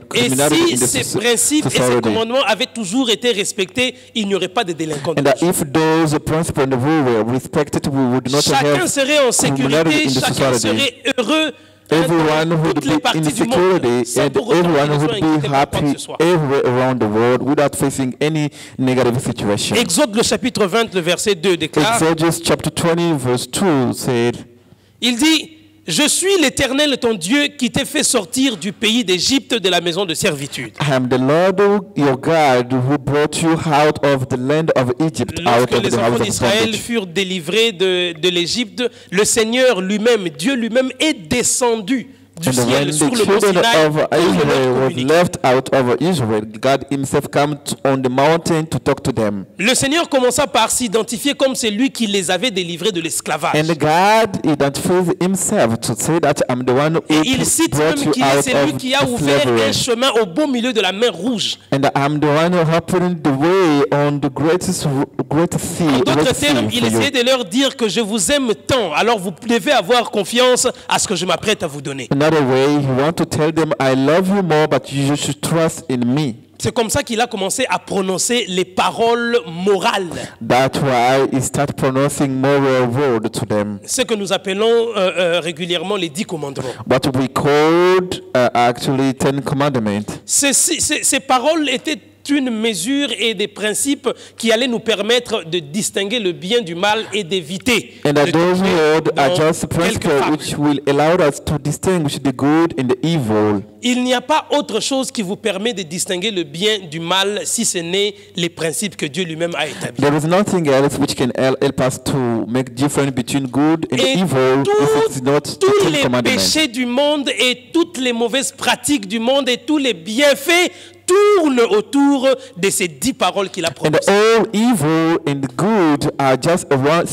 criminality in si the ces principes et ces society. commandements avaient toujours été respectés, il n'y aurait pas de délinquants. And that if those principles and rules were respected, we would not Chacun have serait en sécurité, criminality in the chacun society. serait heureux, everyone would toutes les be in parties du monde, security, sans and pour autant everyone qu'ils soient would inquiétés be par quoi que happy ce soit. everywhere around the world without facing any negative situation. Exode le chapitre 20, le verset 2 déclare, Exodus chapter 20 verse 2 said, il dit, je suis l'Éternel ton Dieu qui t'ai fait sortir du pays d'Égypte de la maison de servitude. I am the Lord your God who brought you out of the land of Egypt, out Lorsque of les the enfants house of d'Israël bondage. furent délivrés de l'Égypte, le Seigneur lui-même, Dieu lui-même est descendu du And when ciel the sur le mont children Sinaï of pour leur Israel was communiquer. left out of Israel, God himself came on the mountain to talk to them. Le Seigneur commença par s'identifier comme celui qui les avait délivrés de l'esclavage. And God identifies himself to say that I'm the one who Et il cite brought même you qu'il est out celui of qui a ouvert slavery. un chemin au beau milieu de la mer Rouge. And I'm the one who opened the way on the greatest sea. En d'autres Red Sea termes, il for you. essayait de leur dire que je vous aime tant, alors vous devez avoir confiance à ce que je m'apprête à vous donner. Another way, he wants to tell them, I love you more, but you should trust in me. C'est comme ça qu'il a commencé à prononcer les paroles morales. That's why he started pronouncing moral word to them. Ce que nous appelons régulièrement les 10 commandements. What we called actually 10 Commandments. Ces paroles étaient une mesure et des principes qui allaient nous permettre de distinguer le bien du mal et d'éviter And de that those tomber words are dans just quelques principles fables. which will allow us to distinguish the good and the evil. Il n'y a pas autre chose qui vous permet de distinguer le bien du mal si ce n'est les principes que Dieu lui-même a établis. There is nothing else which can help us to make difference between good and Et evil if it's not the tous 10 les Commandments. péchés du monde et toutes les mauvaises pratiques du monde et tous les bienfaits tournent autour de ces 10 paroles qu'il a And prononcées. all evil and good are just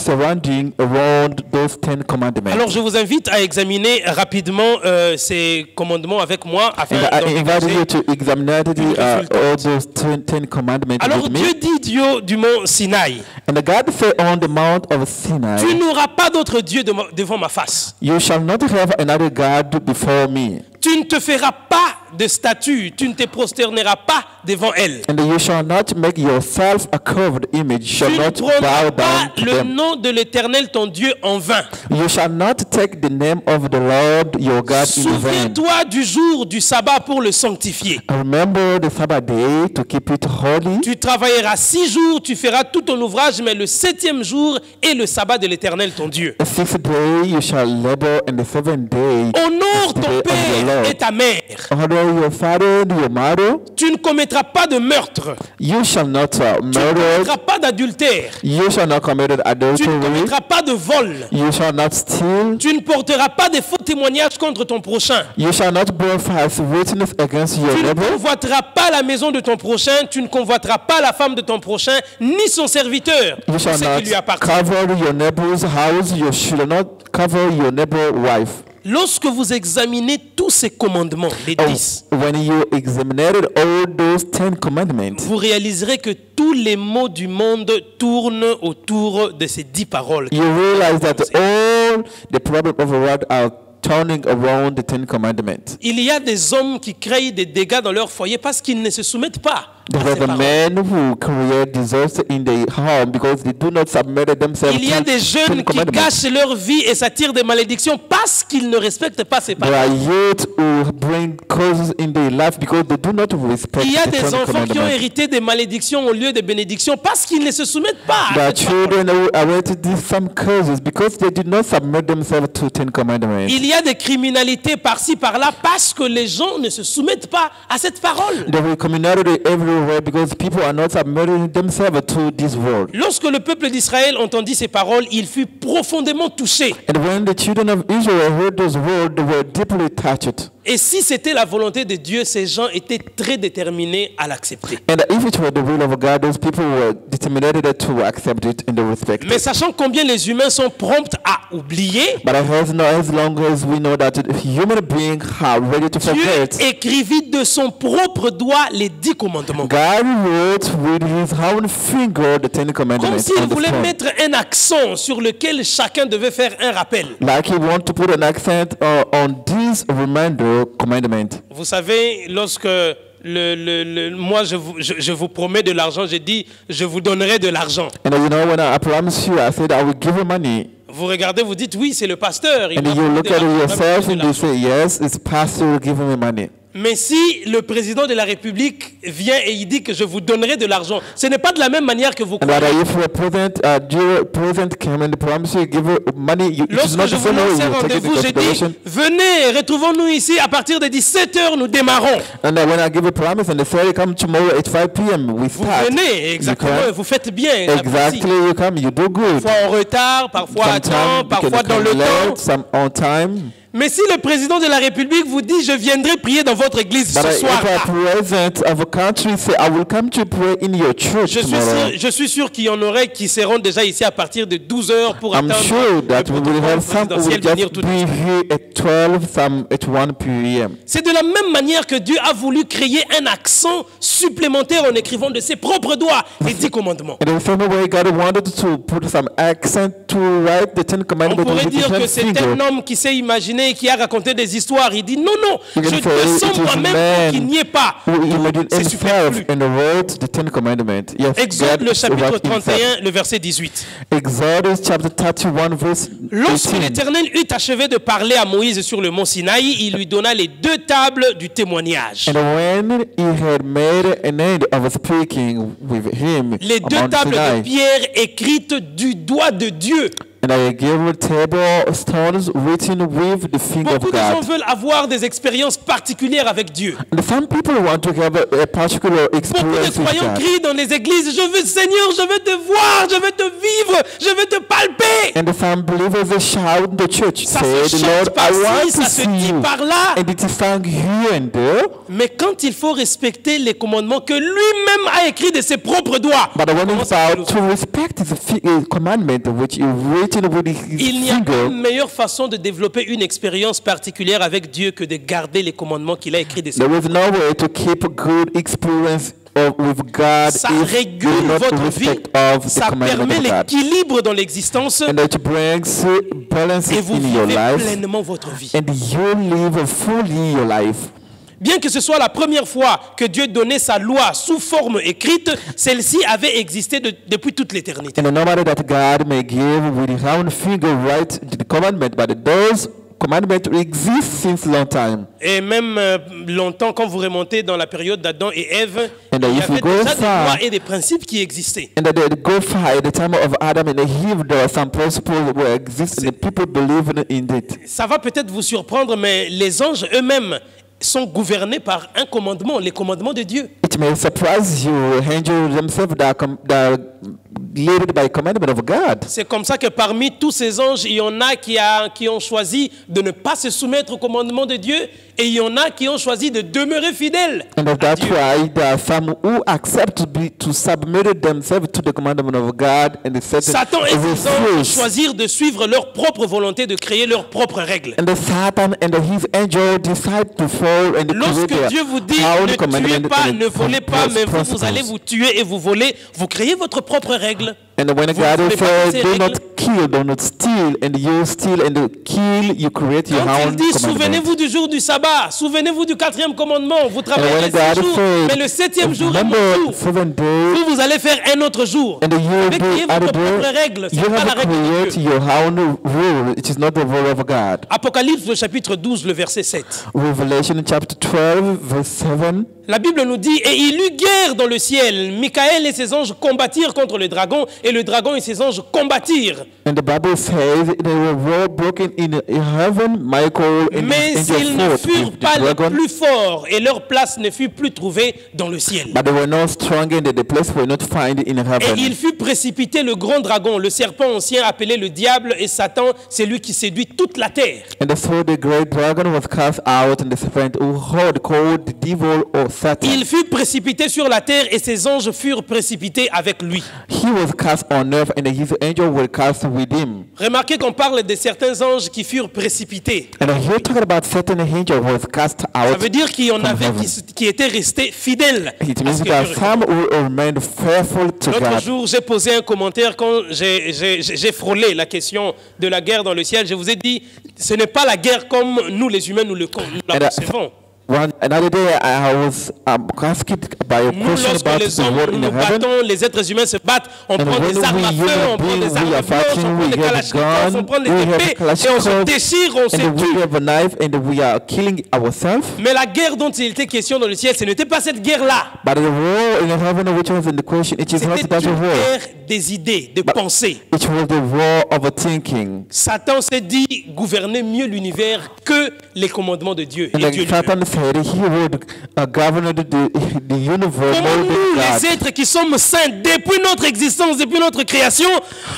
surrounding around those 10 Commandments. Alors je vous invite à examiner rapidement ces commandements avec moi afin And I invite d'en you to examine all résultante. those 10 Commandments Alors with me. Dieu dit du mont Sinaï, And God said on the Mount of Sinai, tu n'auras pas d'autre Dieu devant ma face. you shall not have another God before me. Tu ne te feras pas de statue, tu ne te prosterneras pas devant elle. And you shall not make yourself a carved image, you shall Tu ne not prendras bow pas down to le them. nom de l'Éternel ton Dieu en vain. You shall not take the name of the Lord your God in vain. Souviens-toi du jour du sabbat pour le sanctifier. Remember the Sabbath day to keep it holy. Tu travailleras 6 jours, tu feras tout ton ouvrage, mais le 7e jour est le sabbat de l'Éternel ton Dieu. The 6th day you shall labor, and the 7th day Honore is the ton day of the père et Lord. ta mère. Honor your father and your mother. Tu ne commettras pas de meurtre. You shall not Tu ne murder. commettras pas d'adultère. You shall not commit Tu ne adultery. commettras pas de vol. You shall not steal. Tu ne porteras pas de faux témoignages contre ton prochain. You shall not bear false witness against your Tu ne neighbor. convoiteras pas la maison de ton prochain. Tu ne convoiteras pas la femme de ton prochain, ni son serviteur, You shall ce qui lui not appartient. cover your neighbor's house. You shall not cover your neighbor's wife. Lorsque vous examinez tous ces commandements, les 10, When you examined all those 10 commandments, vous réaliserez que tous les maux du monde tournent autour de ces 10 paroles. you realize that all the problem of the world are turning around the 10 commandments. Il y a des hommes qui créent des dégâts dans leur foyer parce qu'ils ne se soumettent pas à There ces are the paroles. men who create disaster in their home because they do not submit themselves Il y a to des 10 jeunes qui commandments. gâchent leur vie et s'attirent des malédictions parce qu'ils ne respectent pas ces There paroles. are youth who bring causes in their life because they do not respect Il y a the des 10 enfants qui ont commandments. hérité des malédictions au lieu des bénédictions parce qu'ils ne se soumettent pas There à are cette parole. children who inherited some curses because they did not submit themselves to 10 commandments. Il y a des criminalités par-ci par-là parce que les gens ne se soumettent pas à cette parole. There is communality everywhere because people are not submitting themselves to this world. Lorsque le peuple d'Israël entendit ces paroles, il fut profondément touché. And when the children of Israel heard those words, they were deeply touched. Et si c'était la volonté de Dieu, ces gens étaient très déterminés à l'accepter. And if it were the will of God, those people were determined to accept it and to respect Mais it. sachant combien les humains sont prompts à oublier, But as long as we know that human beings are ready to Dieu forget, écrivit de son propre doigt les 10 commandements. God wrote with his own finger the 10 Comme commandments s'il on the voulait stone. mettre un accent sur lequel chacun devait faire un rappel. Like he want to put an accent on this reminder commandment. Vous savez, lorsque moi je vous promets de l'argent, j'ai dit je vous donnerai de l'argent. And you know, when I promise you, I said I will give you money. Vous regardez, vous dites, oui, c'est le pasteur. Il And m'a you donné look de at l'argent, yourself il m'a and donné you de say, l'argent. yes, it's pastor giving me money. Mais si le président de la République vient et il dit que je vous donnerai de l'argent, ce n'est pas de la même manière que vous And that croyez. if a president came and promised you give her money, it is Lorsque not je the vous same way lance un you take it rendez-vous, into j'ai dit, consideration. venez, retrouvons-nous ici à partir de 17h, nous démarrons. And then when I give a promise and they say come tomorrow at 5 p.m. we Vous start. venez, exactement, You et vous faites bien. come. j'apprécie. Exactly, you come, you do good. Parfois en retard, parfois à temps, Sometimes you parfois can dans le come temps. late, some on time. Mais si le président de la République vous dit, je viendrai prier dans votre église But ce if soir, a president of a country say, I will come to pray in your church tomorrow, je suis sûr qu'il y en aurait qui seront déjà ici à partir de 12h pour I'm attendre sure le that we will protocole have some who will présidentiel venir just tout be de suite. here at 12, some at 1 p.m. C'est de la même manière que Dieu a voulu créer un accent supplémentaire en écrivant de ses propres doigts les 10 commandements. And in the same way, God wanted to put some accent to write the Ten On Commandments pourrait with dire the que ten c'est finger. un homme qui s'est imaginé et qui a raconté des histoires. Il dit non, non, You je can say descends it is moi-même man pour qu'il n'y ait pas. who imagined C'est himself superflu. and wrote the Ten Commandments. Yes, Exode God le chapitre wrote himself. 31, le verset 18. Exodus chapter 31 verse Lorsque 18. l'Éternel eut achevé de parler à Moïse sur le mont Sinaï, il lui donna les 2 tables du témoignage. And when he had made an end of speaking with him Les 2 on tables de Sinai, pierre écrites du doigt de Dieu. and I gave a table of stones written with the finger of Beaucoup de gens God. veulent avoir des expériences particulières avec Dieu. And some people want to have a particular Beaucoup de experience with croyants God. crient dans les églises, je veux Seigneur, je veux te voir, je veux te vivre, je veux te palper. And some believers they shout in the church, Ça say, se the chante Lord, I par-ci, want ça to se see dit you. par-là. And it is sung here and there. Mais quand il faut respecter les commandements que lui-même a écrits de ses propres doigts, But when comment it's ça about nous- to respect his commandment, which is written with his il n'y a pas finger, une meilleure façon de développer une expérience particulière avec Dieu que de garder les commandements qu'il a écrits de ses there is no way to keep a good experience with God Ça if you régule do not votre vie, respect of the ça commandment permet of God. l'équilibre dans l'existence And it brings balance et vous in your vivez life, pleinement votre vie. and you live fully your life. Bien que ce soit la première fois que Dieu donnait sa loi sous forme écrite, celle-ci avait existé depuis toute l'éternité. And no matter that God may give with his own finger write the commandment, but those commandments exist since long time. Et même longtemps, quand vous remontez dans la période d'Adam et Ève, And il y if you avait go déjà des far- lois et des principes qui existaient. And that they go far at the time of Adam and Eve, there are some principles that exist, and the people believe in it. Ça va peut-être vous surprendre, mais les anges eux-mêmes sont gouvernés par un commandement, les commandements de Dieu. It may surprise you, angels themselves that are led by commandment of God. C'est comme ça que parmi tous ces anges, il y en a qui ont choisi de ne pas se soumettre au commandement de Dieu et il y en a qui ont choisi de demeurer fidèles. And that's why there are some who accept to submit themselves to the commandment of God, and the Satan et ses anges refuse. choisirent de suivre leur propre volonté, de créer leurs propres règles. And the Satan and his angel decide to fall and Lorsque create Dieu vous dit their own ne tuez commandment pas, and ne volez pas, mais vous principles. allez vous tuer et vous voler, vous créez votre propre règle. And when Vous God ne voulez pas says, ces do règles. not kill, do not steal, and you steal and kill, you create your Quand il own dit commandment. souvenez-vous du jour du sabbat, souvenez-vous du 4e commandement, vous And travaillez when 6 God jours, mais le 7e says, jour est mon remember jour. 7 days, Vous allez faire un autre jour. and Vous you avez créé do votre other propre day, règle, you c'est pas la have règle de create Dieu. your own rule. It is not the rule of God. Apocalypse, le chapitre 12, le verset 7. Revelation chapter 12, verse 7. La Bible nous dit, et il eut guerre dans le ciel. Michael et ses anges combattirent contre le dragon, et le dragon et ses anges combattirent. And the Bible says they were war broken in heaven, Michael and Mais his ils angel ne fought furent with pas the les dragon. plus forts, et leur place ne fut plus trouvée dans le ciel. But they were not strong and the place were not found in Et heaven. il fut précipité le grand dragon, le serpent ancien appelé le diable et Satan, c'est lui qui séduit toute la terre. And so the great dragon was cast out, and the serpent who had called the devil or Satan. Il fut précipité sur la terre et ses anges furent précipités avec lui. He was cast on earth, and his angel were cast with him. Remarquez qu'on parle de certains anges qui furent précipités. And here talking about certain angel was cast Ça out. veut dire qu'il y en from avait heaven. qui étaient restés fidèles. It à means ce que that Dieu some who remained faithful to L'autre God. jour, j'ai posé un commentaire quand j'ai frôlé la question de la guerre dans le ciel. Je vous ai dit, ce n'est pas la guerre comme nous les humains nous la concevons. Another day, I was asked by a Nous, question lorsque about les the hommes world in nous heaven. battons, les êtres humains se battent, on And prend when des armes à we feu, human on prend beings, des we armes are blanches, on fighting, prend we des have a kalachnikovs, on gun, prend des we have épées, a et on se kalashnikov, déchire, on se and we tue. have a knife, and we are killing ourselves. Mais la guerre dont il était question dans le ciel, ce n'était pas cette guerre-là. But the war in heaven, which was in the question, it is not C'était that une war. guerre des idées, de pensées. It was the war of thinking. Satan s'est dit gouverner mieux l'univers que les commandements de Dieu. And Et like Dieu lui-même. Satan said, he would govern the universe Comment more nous, than God. les êtres qui sommes saints, depuis notre existence, depuis notre création,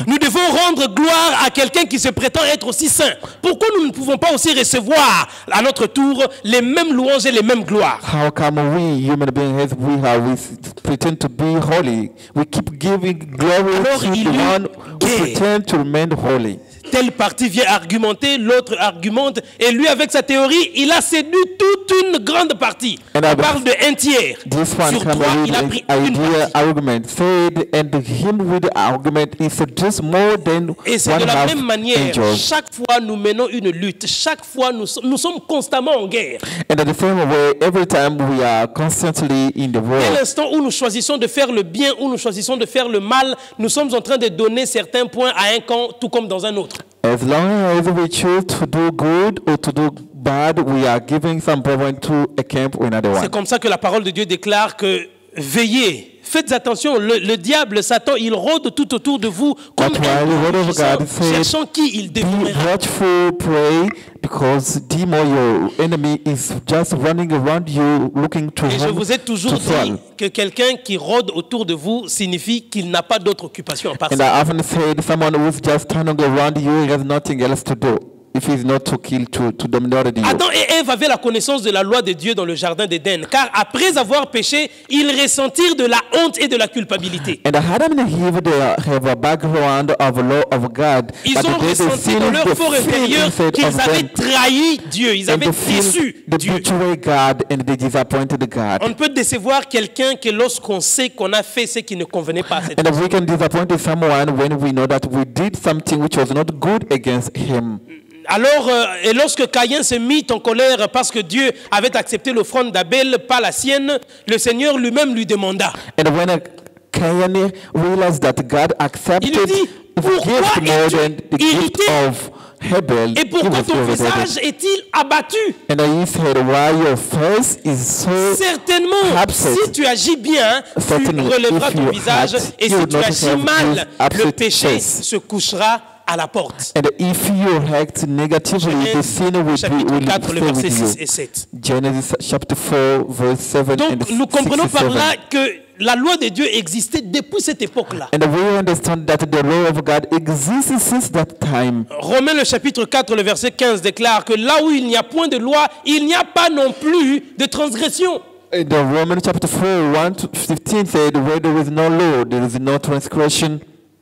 nous devons rendre gloire à quelqu'un qui se prétend être aussi saint? Pourquoi nous ne pouvons pas aussi recevoir à notre tour les mêmes louanges et les mêmes gloires? How come we human beings, as we pretend to be holy, we keep giving glory Alors, to il the y one who guerre. pretend to remain holy? Telle partie vient argumenter, l'autre argumente, et lui, avec sa théorie, il a séduit toute une grande partie. And On parle de un tiers. This one Sur come trois, il a with pris an une idea partie. argument said, and him with the argument is just more than Et c'est one de la half même manière, angels. chaque fois nous menons une lutte, chaque fois nous sommes constamment en guerre. And at the same way, every time we are constantly in the Dès war. l'instant où nous choisissons de faire le bien, où nous choisissons de faire le mal, nous sommes en train de donner certains points à un camp, tout comme dans un autre. As long as we choose to do good or to do bad, we are giving some power to a camp or another C'est one. comme ça que la parole de Dieu déclare que veillez, faites attention, le diable, Satan, il rôde tout autour de vous comme That's why the word of God said, cherchant qui il Be dévorera. watchful, pray, because demon, your enemy, is just running around you, looking to Et je whom vous ai toujours to dit fall. que quelqu'un qui rôde autour de vous signifie qu'il n'a pas d'autre occupation à part And ça. I often said, someone who's just turning around you, he has nothing else to do. If he's not to kill, to dominate you. Adam et Ève avaient la connaissance de la loi de Dieu dans le jardin d'Éden, car après avoir péché, ils ressentirent de la honte et de la culpabilité. And Adam and Eve, they have a background of law of God. Ils but ont they ressenti feel dans leur the fort fear intérieur inside qu'ils of avaient them. trahi Dieu, ils And avaient they feel déçu they Dieu. betray God and they disappointed God. On ne peut décevoir quelqu'un que lorsqu'on sait qu'on a fait ce qui ne convenait pas à cette And personne. we can disappoint someone when we know that we did something which was not good against him. Alors, et lorsque Caïn se mit en colère parce que Dieu avait accepté l'offrande d'Abel, pas la sienne, le Seigneur lui-même lui demanda. And when Cain realized that God accepted Il dit, the pourquoi gift more es-tu than the gift irrité? of Abel, Et he pourquoi was ton irritated. visage est-il abattu? And he said, why your face is so Certainement, upset. si tu agis bien, tu Certainly, relèveras if ton you visage, act, et you si will tu not agis have mal, this le upset péché face. se couchera à la porte. And if you act negatively, the sin will Chapitre 4, le stay verset with 6 you. et 7. Genesis chapter 4, verse 7 and Donc, nous comprenons 6 par and 7. là que la loi de Dieu existait depuis cette époque-là. And we understand that the law of God exists since that time. Romains le chapitre 4, le verset 15 déclare que là où il n'y a point de loi, il n'y a pas non plus de transgression. And the Romans chapter 4, 1 to 15 said, where there is no law, there is no transgression.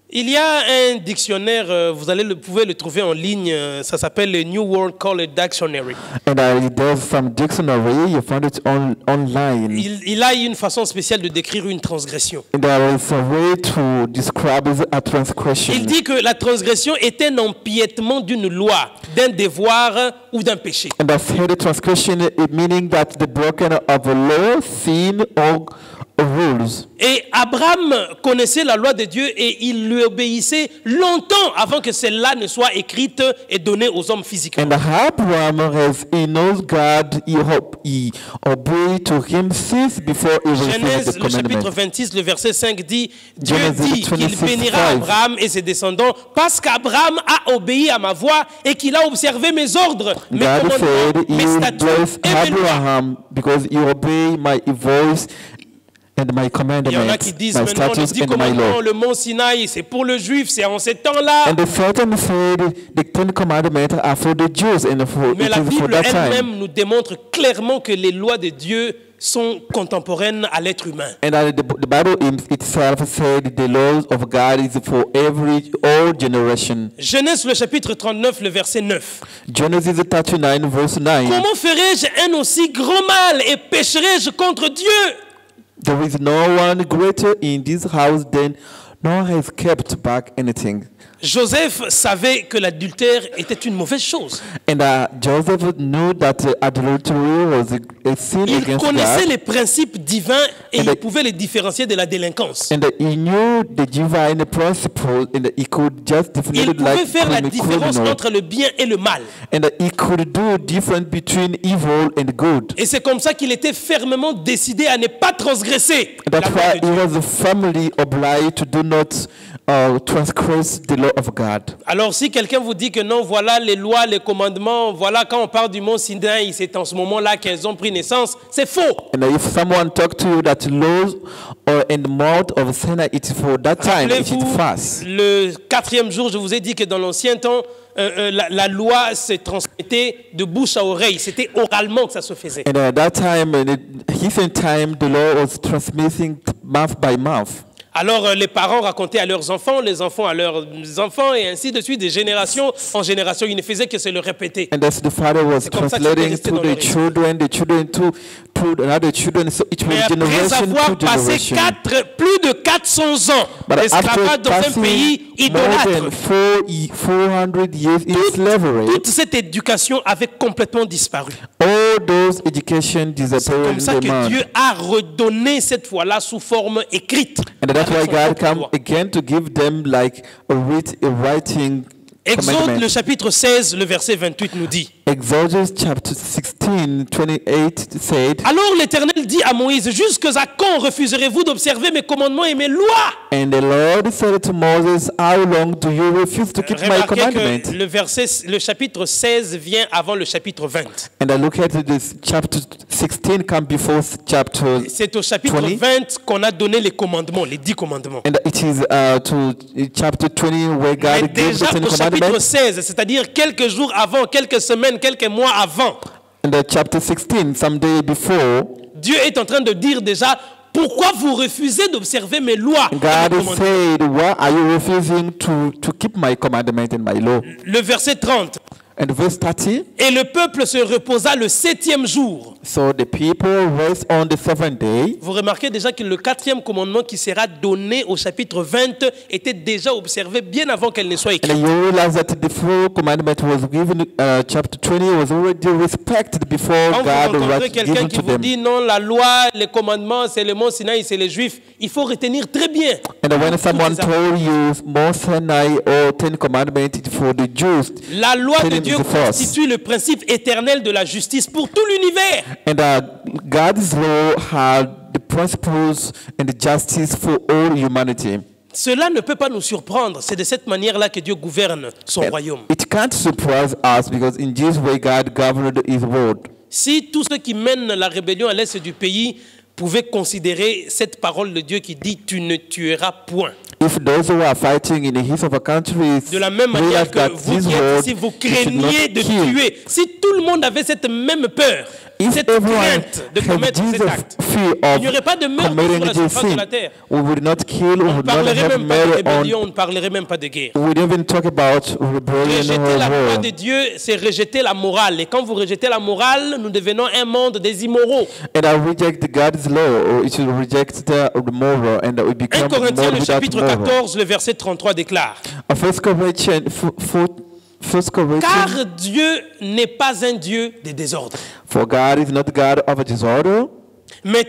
Il y a un dictionnaire, vous pouvez le trouver en ligne, ça s'appelle le New World College Dictionary. And there's some dictionary, you find it online. Il a une façon spéciale de décrire une transgression. And there is a way to describe a transgression. Il dit que la transgression est un empiètement d'une loi, d'un devoir ou d'un péché. And that's here the transgression, meaning that the broken of a law, sin, or rules. Et Abraham connaissait la loi de Dieu et il lui obéissait longtemps avant que celle-là ne soit écrite et donnée aux hommes physiquement. And Abraham he knows God, he obeyed to him since before he received Genèse, the le chapitre commandment. 26, le verset 5 dit, Dieu Genesis dit qu'il 26, bénira 5. Abraham et ses descendants parce qu'Abraham a obéi à ma voix et qu'il a observé mes ordres, mes God commandements, said, mes you statuts bless et mes lois. Abraham because you obey my voice and my Il y en a qui commandments, disent my maintenant les statutes 10 and my commandements, law. le mont Sinaï, c'est pour le juif, c'est en ces temps-là. And the certain said the Ten Commandments are for the Jews and for, Mais it la is for Bible that time. elle-même nous démontre clairement que les lois de Dieu sont contemporaines à l'être humain. And the Bible itself said the laws of God is for all generation. Genèse le chapitre 39, le verset 9. Genesis 39 verse 9. Comment ferais-je un aussi grand mal et pécherais-je contre Dieu? There is no one greater in this house than no one has kept back anything. Joseph savait que l'adultère était une mauvaise chose. And Joseph knew that adultery was a sin Il against connaissait God. les principes divins et And il the- pouvait les différencier de la délinquance. And he knew the divine principle, and he could just Il define it pouvait like faire la différence criminal. entre le bien et le mal. And he could do difference between evil and good. Et c'est comme ça qu'il était fermement décidé à ne pas transgresser And la that's loi why de he Dieu. was firmly obliged to do not transgress the law of God. Alors si quelqu'un vous dit que non, voilà les lois, les commandements, voilà quand on parle du mont Sinaï, c'est en ce moment-là qu'elles ont pris naissance, c'est faux. And if someone talk to you that laws or in the mouth of Sinai, it's for that time, it is Rappelez-vous, fast. le 4e jour, je vous ai dit que dans l'ancien temps, la loi se transmettait de bouche à oreille. C'était oralement que ça se faisait. And at that time, in his time, the law was transmitting month by month. Alors les parents racontaient à leurs enfants, les enfants à leurs enfants, et ainsi de suite, de génération en génération. Ils ne faisaient que se le répéter. And as the father was C'est comme ça qu'il est translating resté to dans leur the children to another children, so it was Mais après generation avoir to passé generation. plus de 400 ans But d'esclavage after dans un passing pays more idolâtre, than 400 years in slavery, toute cette éducation avait complètement disparu. all those education C'est disappeared comme in ça the que man. Dieu a redonné cette fois-là sous forme écrite. And that's why Avec son God propre come loi. again to give them like a writing Exode, le commandment. chapitre 16, le verset 28 nous dit. Exodus chapter 16, 28 said, Alors l'Éternel dit à Moïse, jusqu'à quand refuserez-vous d'observer mes commandements et mes lois? and the Lord said to Moses, how long do you refuse to keep my Remarquez commandment? que le chapitre 16 vient avant le chapitre 20. And I look at this chapter 16 come before chapter, C'est au chapitre 20. 20 qu'on a donné les commandements, les 10 commandements. and it is to chapter 20 where Mais God gives déjà the Ten au chapitre Commandments. 16, c'est-à-dire quelques jours avant, quelques semaines, quelques mois avant, And the chapter 16, some day before, Dieu est en train de dire déjà, pourquoi vous refusez d'observer mes lois et mes God commandements? said, why are you refusing to keep my commandment and my law? Le verset 30. And verse 30, Et le peuple se reposa le 7e jour. so the people rest on the seventh day. Vous remarquez déjà que le 4e commandement qui sera donné au chapitre 20 était déjà observé bien avant qu'elle ne soit And écrite. you realize that the full commandment was given, chapter 20 was already respected before Quand God vous rencontrez was quelqu'un given qui to vous them. dit non, la loi, les commandements, c'est le mont Sinaï, c'est les Juifs, il faut retenir très bien. And when someone Toutes les told you Mount Sinai or Ten Commandments is for the Jews, La loi tell de him Dieu the first. constitue le principe éternel de la justice pour tout l'univers. And God's law had the principles and the justice for all humanity. Cela ne peut pas nous surprendre. C'est de cette manière-là que Dieu gouverne son And royaume. it can't surprise us because in this way God governed His word. Si tous ceux qui mènent la rébellion à l'est du pays pouvaient considérer cette parole de Dieu qui dit « tu ne tueras point ». If those who are fighting in the east of a country De la même manière realize que that vous this qui êtes word ici, vous you should not craignez de kill. tuer. Si tout le monde avait cette même peur, If cette everyone crainte de had commettre cet this acte, fear il n'y aurait pas de of meurtre sur committing la this surface de sin, la terre. we would not kill, we On ne would not parlerait have même pas de murder rébellion, on. on ne parlerait même pas de guerre. We would even talk about rebellion Rejeter la or loi war. de Dieu, c'est rejeter la morale. Et quand vous rejetez la morale, nous devenons un monde des immoraux. And I reject God's law, or it should reject the moral, and we 1 become Corinthiens, more le without chapitre moral. 14, le verset 33 déclare. First Corinthians, Car Dieu n'est pas un Dieu de désordre, for God is not God of a disorder, mais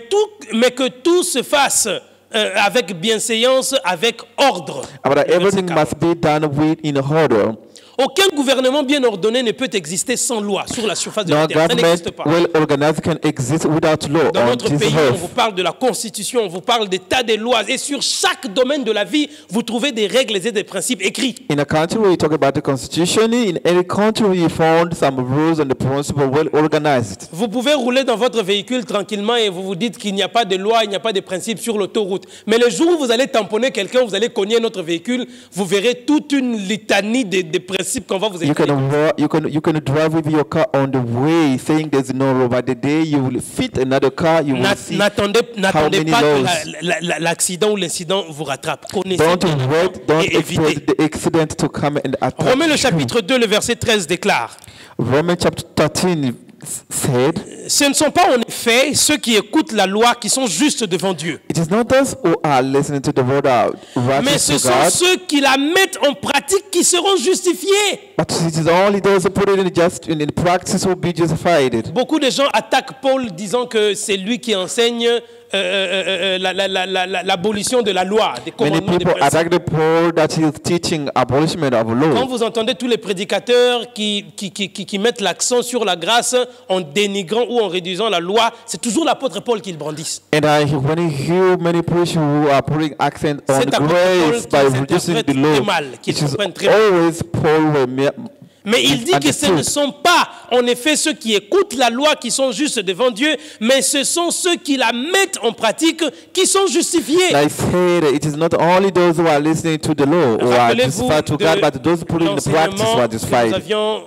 que tout se fasse avec bienséance, avec ordre. but that Le verset everything 40. must be done with in order. Aucun gouvernement bien ordonné ne peut exister sans loi sur la surface de No la terre. Ça government n'existe pas. well organized can exist without law Dans on notre this pays, on earth. vous parle de la constitution, on vous parle des tas de lois. Et sur chaque domaine de la vie, vous trouvez des règles et des principes écrits. In a country where you talk about the constitution, in any country you found some rules and the principle well organized. Vous pouvez rouler dans votre véhicule tranquillement et vous vous dites qu'il n'y a pas de loi, il n'y a pas de principes sur l'autoroute. Mais le jour où vous allez tamponner quelqu'un, vous allez cogner notre véhicule, vous verrez toute une litanie de principes qu'on va vous expliquer. You can drive with your car on the way, saying there's no law. But the day you will fit another car, you will see N'attendez how many pas laws. que l'accident ou l'incident vous rattrape. Connaissez Don't bien wait, don't et évitez. expect the accident to come and attack Romains le you. chapitre 2, le verset 13 déclare. Romans chapter 13 said, Ce ne sont pas en effet ceux qui écoutent la loi qui sont justes devant Dieu. It is not those who are listening to the word out Mais righteous ce to sont God, ceux qui la mettent en pratique qui seront justifiés. but it is only those who put it in practice who will be justified. Beaucoup de gens attaquent Paul disant que c'est lui qui enseigne l'abolition de la loi, des Many commandements, des people principes. attack the Paul that he is teaching abolishment of Quand law. vous entendez tous les prédicateurs qui mettent l'accent sur la grâce en dénigrant ou en réduisant la loi, c'est toujours l'apôtre Paul qu'ils brandissent. And when you hear many preachers who are putting accent on C'est apôtre grace Paul by qui reducing s'interprète the law, très mal, qu'ils it is comprennent très mal. always Paul Mais il dit que ce ne sont pas, en effet, ceux qui écoutent la loi qui sont justes devant Dieu, mais ce sont ceux qui la mettent en pratique qui sont justifiés. I said it is not only those who are listening to the law who are Rappelez-vous justified to God, but those who put it in practice who are que nous justified. avions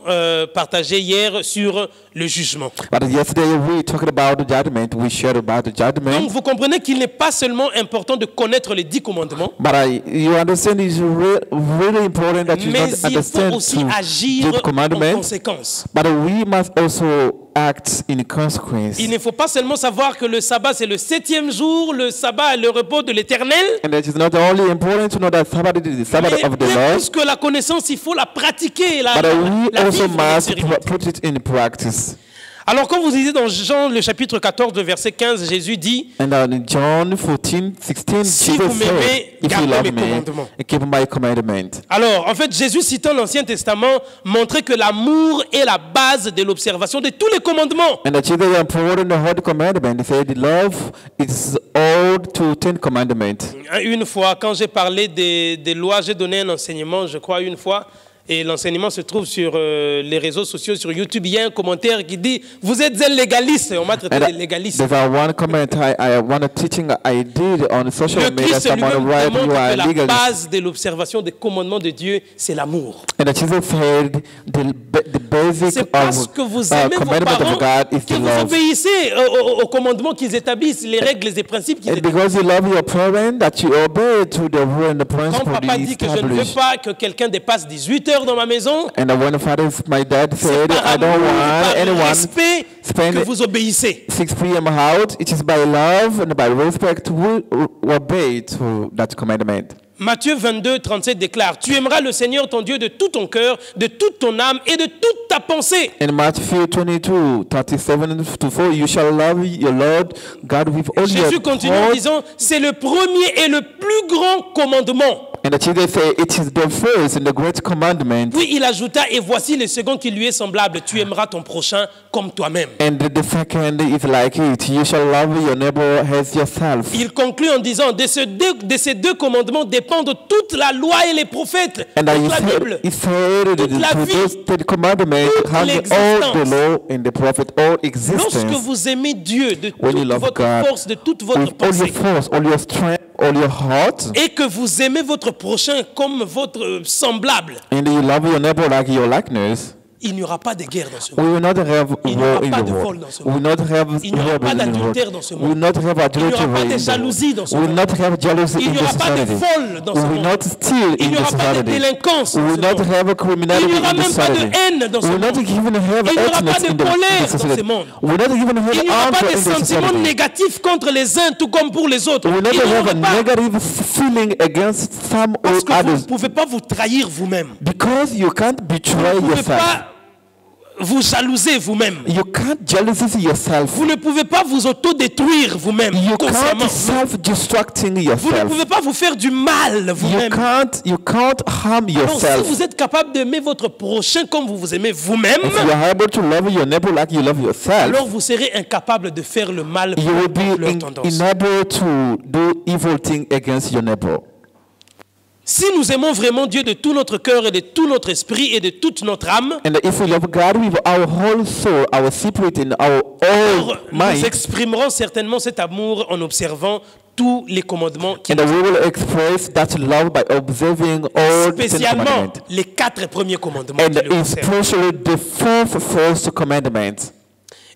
partagé hier sur le jugement. But yesterday we talked about the judgment. We shared about the Donc judgment. vous comprenez qu'il n'est pas seulement important de connaître les 10 commandements, But you understand it's really important that you mais don't il faut understand aussi to agir keep en commandments. conséquence. But we must also act in consequence. Il ne faut pas seulement savoir que le sabbat c'est le 7e jour, le sabbat est le repos de l'Éternel, And it is not only important to know that Sabbath is the Sabbath mais of the bien Lord, plus que la connaissance, il faut la pratiquer, la but we also vivre, must l'expérimenter. put it in practice. Alors quand vous lisez dans Jean le chapitre 14, le verset 15, Jésus dit And in John 14, 16, Si Jesus vous m'aimez, said, if you gardez love mes me, commandements. keep my commandment. Alors, en fait, Jésus, citant l'Ancien Testament, montrait que l'amour est la base de l'observation de tous les commandements. And the Jesus important the whole commandment. He said, love is all to 10 commandments. Une fois, quand j'ai parlé des lois, j'ai donné un enseignement, je crois, une fois, et l'enseignement se trouve sur les réseaux sociaux, sur YouTube. Il y a un commentaire qui dit « Vous êtes un légaliste ». On m'a traité de légaliste. There's one comment one teaching I did on social Le media. Christ Someone lui-même write démontre you are que la legalist. base de l'observation des commandements de Dieu, c'est l'amour. And Jesus said the basic C'est parce of que vous aimez vos commandment parents of God is que to vous love. obéissez aux commandements qu'ils établissent, les règles et principes qu'ils And établissent. because you love your parents, that you obey to the rule and the Quand principle papa they dit que je ne veux established. pas que quelqu'un dépasse 18 heures dans ma maison, And when my dad c'est said, par I don't amour, want par anyone respect spend que vous obéissez. 6 p.m. out, it is by love and by respect we obey to that commandment. Matthieu 22, 37 déclare « Tu aimeras le Seigneur ton Dieu de tout ton cœur, de toute ton âme et de toute ta pensée. In Matthew 22, 37-4, you shall love your Lord God with all your Jésus continue en heart. disant « C'est le premier et le plus grand commandement. » And Jesus said, it is the first and the great commandment. Puis il ajouta « Et voici le second qui lui est semblable, tu aimeras ton prochain comme toi-même. » And the second is like it, you shall love your neighbor as yourself. Il conclut en disant « De ces deux commandements dépendent toute la loi et les prophètes, And toute la Bible. » he said toute la to vie, those 10 commandments toute hang all the l'existence. law and the prophet, all Lorsque existence. vous aimez Dieu de When you toute love votre God force, de toute votre with all your pensée, force, all your strength, all your heart, et que vous aimez votre prochain comme votre semblable, and you love your neighbor like your likeness, il n'y aura pas de guerre dans ce we monde. will not have Il n'y aura war in pas the de vol world. dans ce We will not have Il n'y aura pas rebel in the world. d'adultère dans ce We will monde. not have Il n'y aura adultery pas de in the jalousie world. dans ce We will monde. not have jealousy Il in n'y the aura pas de society. vol dans We ce will monde. not steal Il in n'y the aura pas de society. délinquance We dans will ce not monde. have a Il criminality n'y aura in the même pas de society. haine dans We ce will not monde. even have Il n'y aura pas ethnics de in the colère dans ce society. monde. We will not even have Il n'y aura pas anger de in the sentiments society. négatifs contre les uns tout comme pour les autres. We will not Il n'y have aura a pas. negative feeling against some or Parce que vous ne others. pouvez pas vous trahir vous-même. Because you can't betray Vous ne pouvez yourself. pas vous jalouser vous-même. You can't jealousy yourself. Vous ne pouvez pas vous autodétruire vous-même You consciemment. can't self-destructing Vous ne yourself. pouvez pas vous faire du mal vous-même. You can't harm Alors, si yourself. vous êtes capable d'aimer votre prochain comme vous vous aimez vous-même, If you are able to love your neighbor like you love yourself, alors vous serez incapable de faire le mal you will pour leur be tendance. unable to do evil thing against your neighbor. Si nous aimons vraiment Dieu de tout notre cœur et de tout notre esprit et de toute notre âme, And if we love God with our whole soul, our spirit, and our alors whole nous mind, exprimerons certainement cet amour en observant tous les commandements qui and we will express that love by observing all the 10 spécialement commandments, les 4 premiers commandements and qui le concernent. especially the first commandment.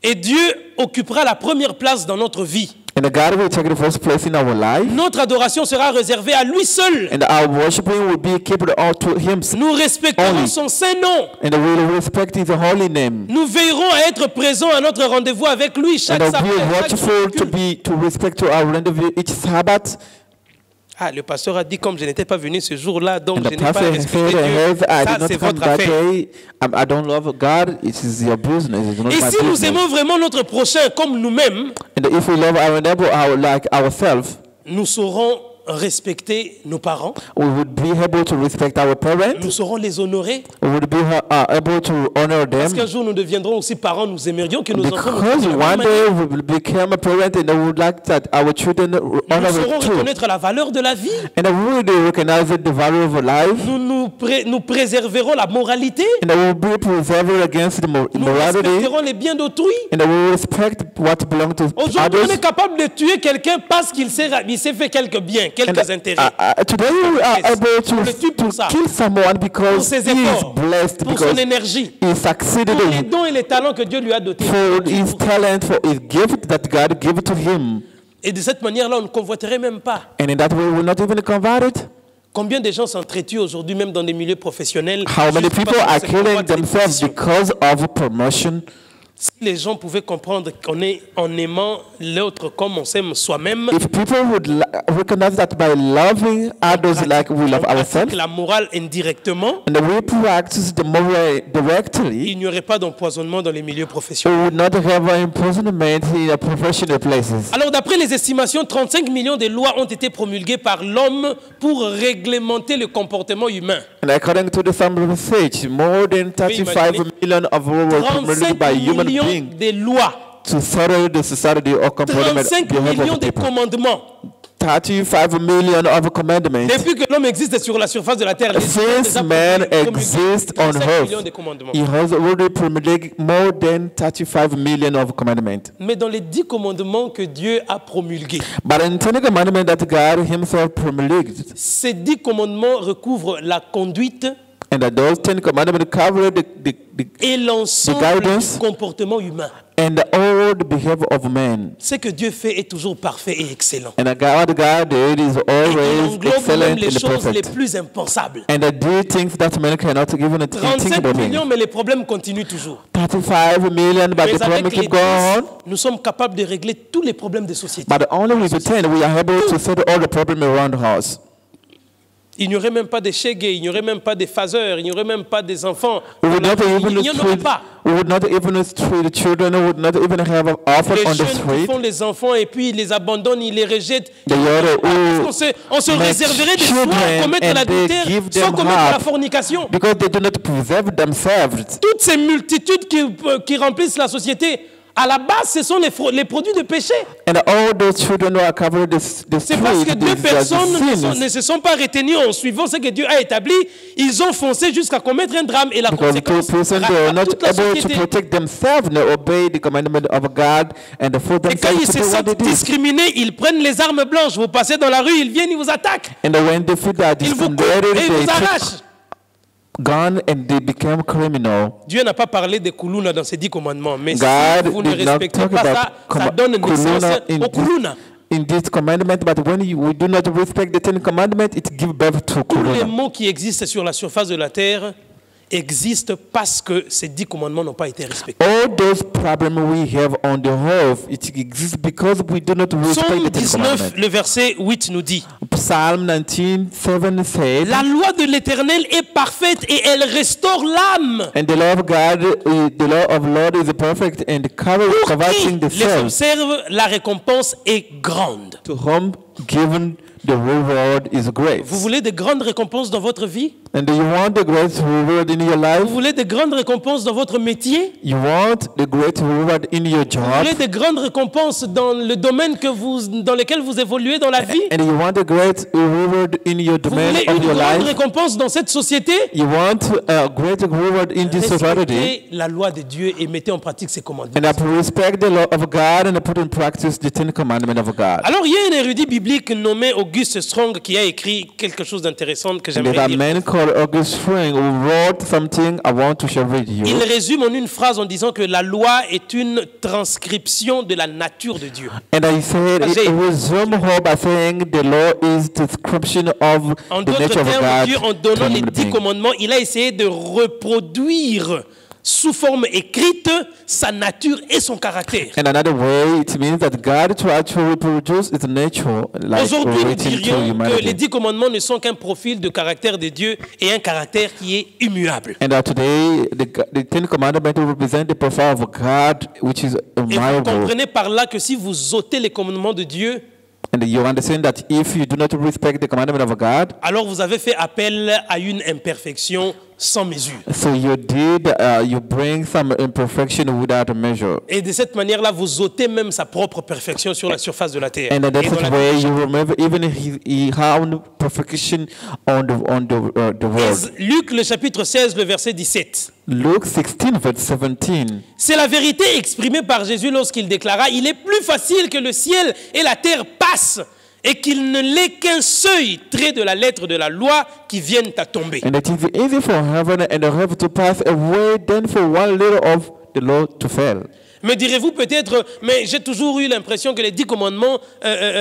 Et Dieu occupera la première place dans notre vie. And God will take the first place in our life. Notre adoration sera réservée à lui seul. And our worshiping will be kept all to Him. Nous respecterons Only. son saint nom. And we will respect His holy name. Nous veillerons à être présents à notre rendez-vous avec lui chaque And we sabbat. will chaque watchful to culte. be to respect to our rendezvous each Sabbath. Ah, le pasteur a dit comme je n'étais pas venu ce jour-là, donc And je the n'ai pas pastor respecté said, Dieu. I Ça, did not c'est come votre that affaire. day. I don't love God. It is your business. It's not Et my si nous business. aimons vraiment notre prochain comme nous-mêmes, And if we love our neighbor like ourselves, nous saurons respecter nos parents, we would be able to respect our parents. nous saurons les honorer. We would be able to honor Parce them. qu'un jour nous deviendrons aussi parents, nous aimerions que nos enfants nous Because traitent de la même one manière. day we will become a parent and we would like that our children Nous honor saurons it too. reconnaître la valeur de la vie. And we will recognize the value of life. Nous préserverons la moralité. And we will be preserved against the Nous immorality. respecterons les biens d'autrui. And we will respect what belongs to Aujourd'hui, on others. est capable de tuer quelqu'un parce qu'il s'est fait quelques biens, quelques intérêts. Today we are able On le tue pour ça. to kill someone Pour because ses he is efforts, blessed, pour because son énergie, he succeeded pour les in dons et les talents que Dieu lui a dotés. for his talent, for his gift that God gave to him. Et de cette manière-là, on ne convoiterait même pas. And in that way, we're not even converted. Combien de gens s'entretuent aujourd'hui, même dans des milieux professionnels? How many juste people parce are qu'on se killing convoite des themselves positions. because of promotion? Si les gens pouvaient comprendre qu'on est en aimant l'autre comme on s'aime soi-même, If people would recognize that by loving others like we love on pratique ourselves, la morale indirectement, and we practice the moral directly, il n'y aurait pas d'empoisonnement dans les milieux we professionnels. would not have an imprisonment in the professional places. Alors, d'après les estimations, 35 millions de lois ont été promulguées par l'homme pour réglementer le comportement humain. And according to the some research, more than 35 million of laws were 35 promulgated by human millions beings de lois, to settle the society or comportment 35 behavior millions of de people. commandements. 35 million of commandments. Depuis que l'homme existe sur la surface de la terre, les hommes Since déjà man promulgué exists on 35 millions de earth, commandements. he has already promulgated more than 35 million of commandments. Mais dans les 10 commandements que Dieu a promulgués, But in 10 commandments that God himself promulgated, ces 10 commandements recouvrent la conduite and that those 10 commandments cover et l'ensemble The guidance. du comportement humain. and all the behavior of man. Ce que Dieu fait est toujours parfait et excellent. And God did is Et il always englobe même excellent les and choses les perfect. plus impensables. And that do things that man cannot even think 35 about millions, him. mais les problèmes continuent toujours. 35 million, but the Mais problem avec keep l'Église, going on. nous sommes capables de régler tous les problèmes de société. But only with the 10, we are able to settle all the problems around us. Il n'y aurait même pas de shege, il n'y aurait même pas de phaseurs, il n'y aurait même pas des enfants. We would not even Il n'y en aurait treat, pas. we would not even treat the children, we would not even have an offer Les on the jeunes qui street. font les enfants et puis ils les abandonnent, ils les rejettent. The other On se make réserverait des soins children à commettre and they l'adultère give sans them commettre la up. fornication. Because they do not preserve themselves. Toutes ces multitudes qui remplissent la société, à la base, ce sont les produits de péché. And all those children who are covered the C'est parce que street, deux personnes sins. ne se sont pas retenues en suivant ce que Dieu a établi. Ils ont foncé jusqu'à commettre un drame et la Because two conséquence persons they are à not toute la able to société. protect themselves, they obey the commandment of God, and for Et quand ils themselves to se do what sentent they do. discriminés, ils prennent les armes blanches. Vous passez dans la rue, ils viennent, ils vous attaquent. And when they feel that Ils vous coupent discriminated, et ils they vous took arrachent. gun and they became criminal. Dieu n'a pas parlé de kuluna dans ses 10 commandements, mais God si vous ne did not respectez talk pas about ça, ça donne naissance au kuluna. in this commandment, but when we do not respect the 10 commandments, it gives birth to Tous les Kuruna. mots qui existent sur la surface de la terre existent parce que ces 10 commandements n'ont pas été respectés. All those problems we have on the earth, it exists because we do not respect Psaume the 10 19, commandments. le verset 8 nous dit: Psalm 19:7 said, La loi de l'Éternel est parfaite et elle restaure l'âme. and the law of God, the law of Lord is perfect and Pour qui converting the les souls. observe, la récompense est grande. To whom given the reward is great. Vous voulez de grandes récompenses dans votre vie? And do you want the great reward in your Vous life? voulez de grandes récompenses dans votre métier? You want the great reward in your Vous job? voulez de grandes récompenses dans le domaine dans lequel vous évoluez dans la vie? And you want the great reward in your Vous domain voulez of une your grande life? récompense dans cette société? You want a great reward in this society? Respectez la loi de Dieu et mettez en pratique ses commandements. And I respect the law of God and I put in practice the 10 commandments of God. Alors, il y a un érudit biblique nommé Auguste Auguste Strong qui a écrit quelque chose d'intéressant que And there's j'aimerais a dire. man called August Strong who wrote something I want to share with you. Il résume en une phrase en disant que la loi est une transcription de la nature de Dieu. And he said, it resumed all by saying the law is description of En the nature d'autres of termes, God. Dieu, en to donnant les human 10 being. commandements, il a essayé de reproduire sous forme écrite sa nature et son caractère. And another way, it means that God tried to reproduce its nature, like Aujourd'hui, nous written to dirions que les humanity. 10 commandements ne sont qu'un profil de caractère de Dieu et un caractère qui est immuable. And today, the Ten Commandments represent the profile of God, which is Et vous admirable. comprenez par là que si vous ôtez les commandements de Dieu, And you understand that if you do not respect the commandment of God, alors vous avez fait appel à une imperfection sans mesure. so you bring some imperfection without a measure. Et de cette manière-là, vous ôtez même sa propre perfection sur la surface de la terre. And Et that's dans la the way vie. you remember even he found perfection on the world. Luc, le chapitre 16, le verset 17. Luke 16, verse 17. C'est la vérité exprimée par Jésus lorsqu'il déclara « Il est plus facile que le ciel et la terre passent et qu'il ne l'est qu'un seuil trait de la lettre de la loi qui viennent à tomber. » And it is easy for heaven and the earth to pass away than for one little of the law to fail. Me direz-vous peut-être, mais j'ai toujours eu l'impression que les 10 commandements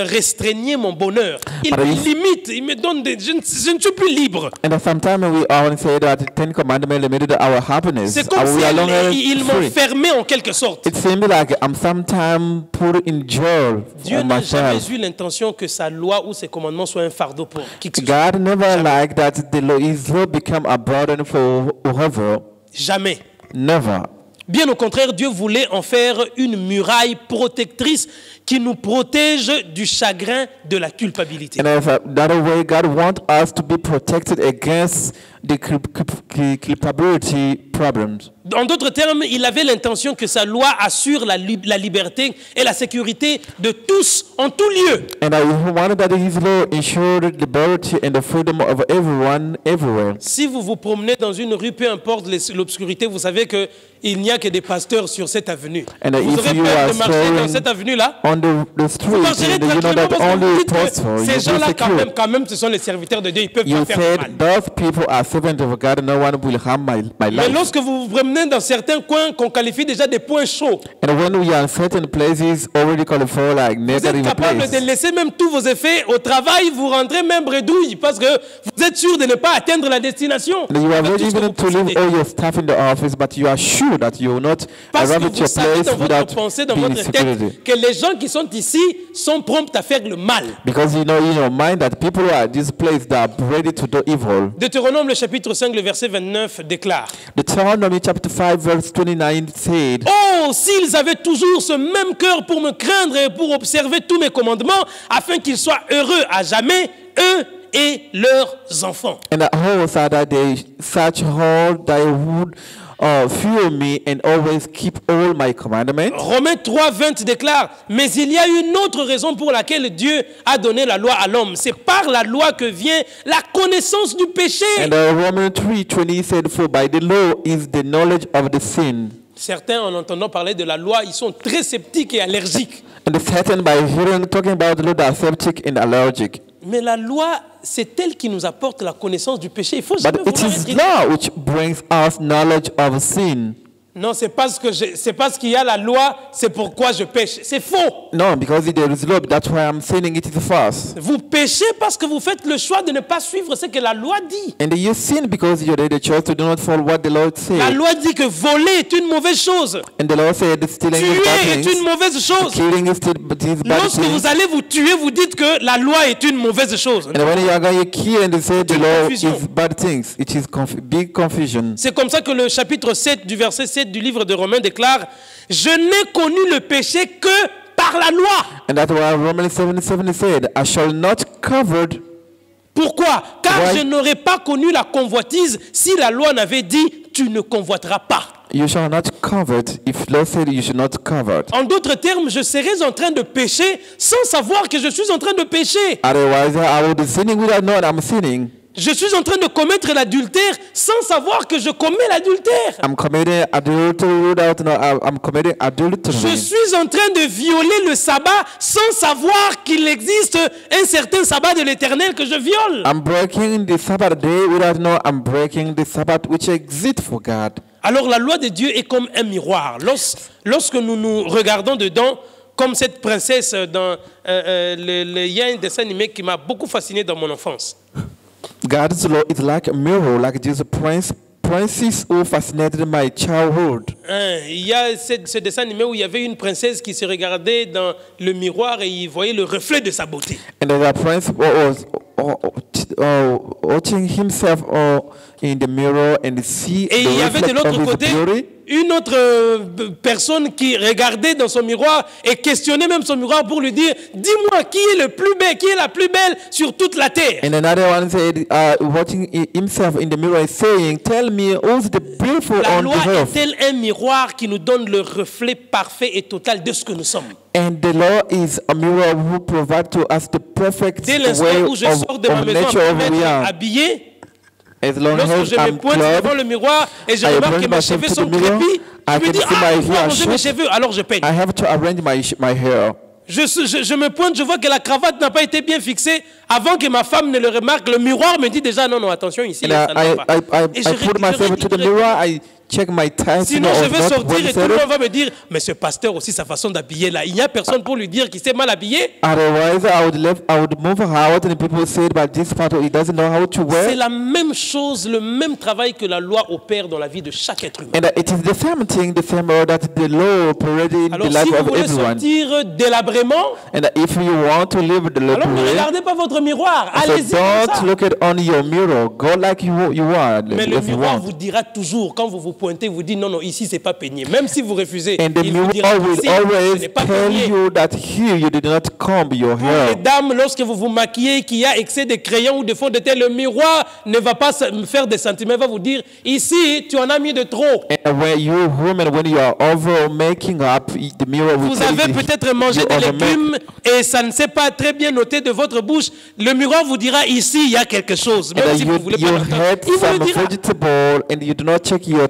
restreignaient mon bonheur. Ils me limitent, ils me donnent des... Je ne suis plus libre. And sometimes we often say that the Ten Commandments limited our happiness. C'est comme si We are no longer ils free. m'enfermaient en quelque sorte. It seems like I'm sometimes put in jail Dieu for n'a jamais myself. eu l'intention que sa loi ou ses commandements soient un fardeau pour qui que ce soit. God never liked that his law become a burden for whoever. Jamais. Never. Bien au contraire, Dieu voulait en faire une muraille protectrice qui nous protège du chagrin de la culpabilité. And that way, God wants us to be protected against the culpability problems. En d'autres termes, il avait l'intention que sa loi assure la liberté et la sécurité de tous en tout lieu. And he wanted that his law ensured the liberty and the freedom of everyone, everywhere. Si vous vous promenez dans une rue, peu importe l'obscurité, vous savez qu'il n'y a que des pasteurs sur cette avenue. And Vous if aurez you peur are de marcher dans strolling cette avenue-là. on the street, Vous marcherez and you know tranquillement that parce que vous only dites que pastor, ces you'll gens-là, be secure. quand même, ce sont les serviteurs de Dieu. Ils peuvent You pas faire de mal. said those people are servants of God, no one will harm my Mais life. lorsque vous vous promenez dans certains coins qu'on qualifie déjà des points chauds, And when we are in certain places already called for like vous êtes negative capable place, de laisser même tous vos effets au travail, vous rentrez même bredouille parce que vous êtes sûr de ne pas atteindre la destination. and you are Avec ready tout ce que even vous to leave possédez. all your stuff in the office, but you are sure that you will not Parce que arrive at vous your savez place dans votre without pensée, dans being votre security. tête, que les gens qui sont ici sont prompts à faire le mal. Because you know in your mind that people who are at this place that are ready to do evil. Deutéronome, le chapitre 5, le verset 29 déclare Deuteronomy chapter 5 verse 29 said, « Oh, s'ils avaient toujours ce même cœur pour me craindre et pour observer tous mes commandements, afin qu'ils soient heureux à jamais, eux et leurs enfants. » and the whole said that they such hold they would fear me and always keep all my commandments. Romains 3, 20 déclare « Mais il y a une autre raison pour laquelle Dieu a donné la loi à l'homme. C'est par la loi que vient la connaissance du péché. » And Romans 3:20 said, for by the law is the knowledge of the sin. Certains, en entendant parler de la loi, ils sont très sceptiques et allergiques. And Satan, by hearing talking about the law, they are septic and allergic. Mais la loi, c'est elle qui nous apporte la connaissance du péché. Il faut jamais But it vouloir is être... law which brings us knowledge of sin. Non, c'est parce qu'il y a la loi, c'est pourquoi je pêche. C'est faux. No, because there is law, that's why I'm saying it is false. Vous péchez parce que vous faites le choix de ne pas suivre ce que la loi dit. And you sin because you made the choice to do not follow what the Lord La said. loi dit que voler est une mauvaise chose. And the Lord said stealing is Tuer bad est things. une mauvaise chose. Killing is still but is bad Lorsque vous things. allez vous tuer, vous dites que la loi est une mauvaise chose. And when you are going to kill and they say the Une law confusion. is bad things, it is big confusion. C'est comme ça que le chapitre 7 du verset 7 du livre de Romains déclare « Je n'ai connu le péché que par la loi. And that's why Romans 7:7 said, I shall not cover. » Pourquoi? Car Ouais. je n'aurais pas connu la convoitise si la loi n'avait dit « Tu ne convoiteras pas ». You shall not covet if Lord said you should not covet. En d'autres termes, je serais en train de pécher sans savoir que je suis en train de pécher. Otherwise, I will be sinning without knowing I'm sinning. Je suis en train de commettre l'adultère sans savoir que je commets l'adultère. I'm committing adultery without I'm committing adultery. Je suis en train de violer le sabbat sans savoir qu'il existe un certain sabbat de l'Éternel que je viole. I'm breaking the Sabbath day without know I'm breaking the Sabbath which exists for God. Alors la loi de Dieu est comme un miroir. Lorsque nous nous regardons dedans, comme cette princesse dans il y a un dessin animé qui m'a beaucoup fasciné dans mon enfance. God's law is like a mirror, like this princess who fascinated my childhood. Il y a ce dessin animé où il y avait une princesse qui se regardait dans le miroir et il voyait le reflet de sa beauté. And the prince was watching himself in the mirror and see Et il y avait de l'autre côté une autre personne qui regardait dans son miroir et questionnait même son miroir pour lui dire « Dis-moi, qui est le plus bel, qui est la plus belle sur toute la terre ?» And another one said, watching himself in the mirror and saying, "Tell me who's the beautiful La on loi the earth." est-elle un miroir qui nous donne le reflet parfait et total de ce que nous sommes? And the law is a mirror who provides to us the perfect Dès l'instant way où je sors de ma of maison nature pour of we m'être are. habillé, As long lorsque as je me I'm pointe devant clothed, le miroir et je I remarque que bring mes myself cheveux to sont the mirror, crépus, I je me can dis see « my Ah, je dois hair arranger mes short. cheveux », alors je peigne. I have to arrange my hair. Je me pointe, je vois que la cravate n'a pas été bien fixée. Avant que ma femme ne le remarque, le miroir me dit déjà non, attention ici. And ça ne va pas. Et I put myself to the mirror, I check my ties. Sinon, je vais sortir et tout le monde va me dire, mais ce pasteur aussi, sa façon d'habiller là, il n'y a personne pour lui dire qu'il s'est mal habillé. Otherwise, I would move out and people say, but this part he doesn't know how to C'est wear. la même chose, le même travail que la loi opère dans la vie de chaque être humain. And it is the same thing, the same way that the law operated in Alors the si life vous of voulez everyone. sortir délabrement, And if you want to live the alors ne way, regardez pas votre miroir, so allez-y comme ça. don't look at on your mirror. Go like you want, Mais le if you miroir want. vous dira toujours, quand vous vous pointez, vous dit non, ici c'est pas peigné. Même si vous refusez, And the il vous dira mirror will ici, ce always n'est pas tell peigné. you that here you did not comb your Pour les hair. dames, lorsque vous vous maquillez, qu'il y a excès de crayons ou de fond de teint, le miroir ne va pas faire des sentiments, il va vous dire ici tu en as mis de trop. And when you women, when you are over making up, the mirror will Vous tell avez you peut-être mangé you des overmake. légumes et ça ne s'est pas très bien noté de votre bouche. Le miroir vous dira ici il y a quelque chose. Même And si you, vous voulez you pas l'entendre, had il vous some le dira. vegetable and you do not check your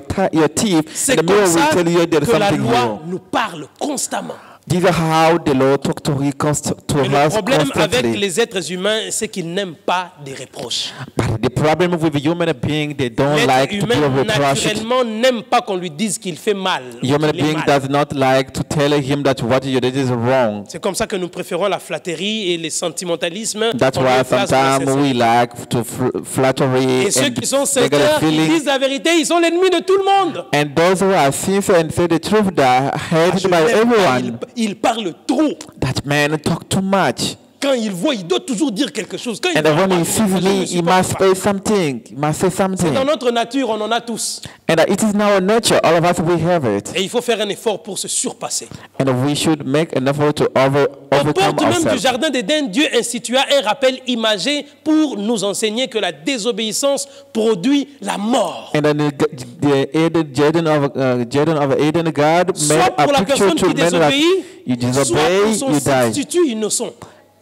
teeth. C'est The mirror comme will ça tell you there's que la something loi wrong. nous parle constamment. This is how the Lord talks to Mais le us problème avec constantly. les êtres humains, c'est qu'ils n'aiment pas des reproches. But the problem with human being, they don't L'être like to be humain reproached. naturellement n'aime pas qu'on lui dise qu'il fait mal. ou Human qu'il est being mal. does not like to tell him that what you did is wrong. C'est comme ça que nous préférons la flatterie et les sentimentalismes. That's On why les place sometimes pour we like to flattery Et ceux and qui sont they got a sincères, qui feeling. disent la vérité, ils sont l'ennemi de tout le monde. And those who are sincere and say the truth, they are hated Je by n'aime pas, everyone. il parle trop. That man talk too much. Quand il voit, il doit toujours dire quelque chose. Quand il And voit, when he je sees ne me, he supporte must pas. say something. He must say C'est something. dans notre nature, on en a tous. And it is in our nature. All of us, we have it. Et il faut faire un effort pour se surpasser. And we should make an effort to Aux overcome portes même du ourselves. jardin d'Éden, Dieu institua un rappel imagé pour nous enseigner que la désobéissance produit la mort. And then the Jordan of Eden, God Soit made a pour la picture personne to qui man that désobéit, you soit pour disobey, son you die. substitut innocent.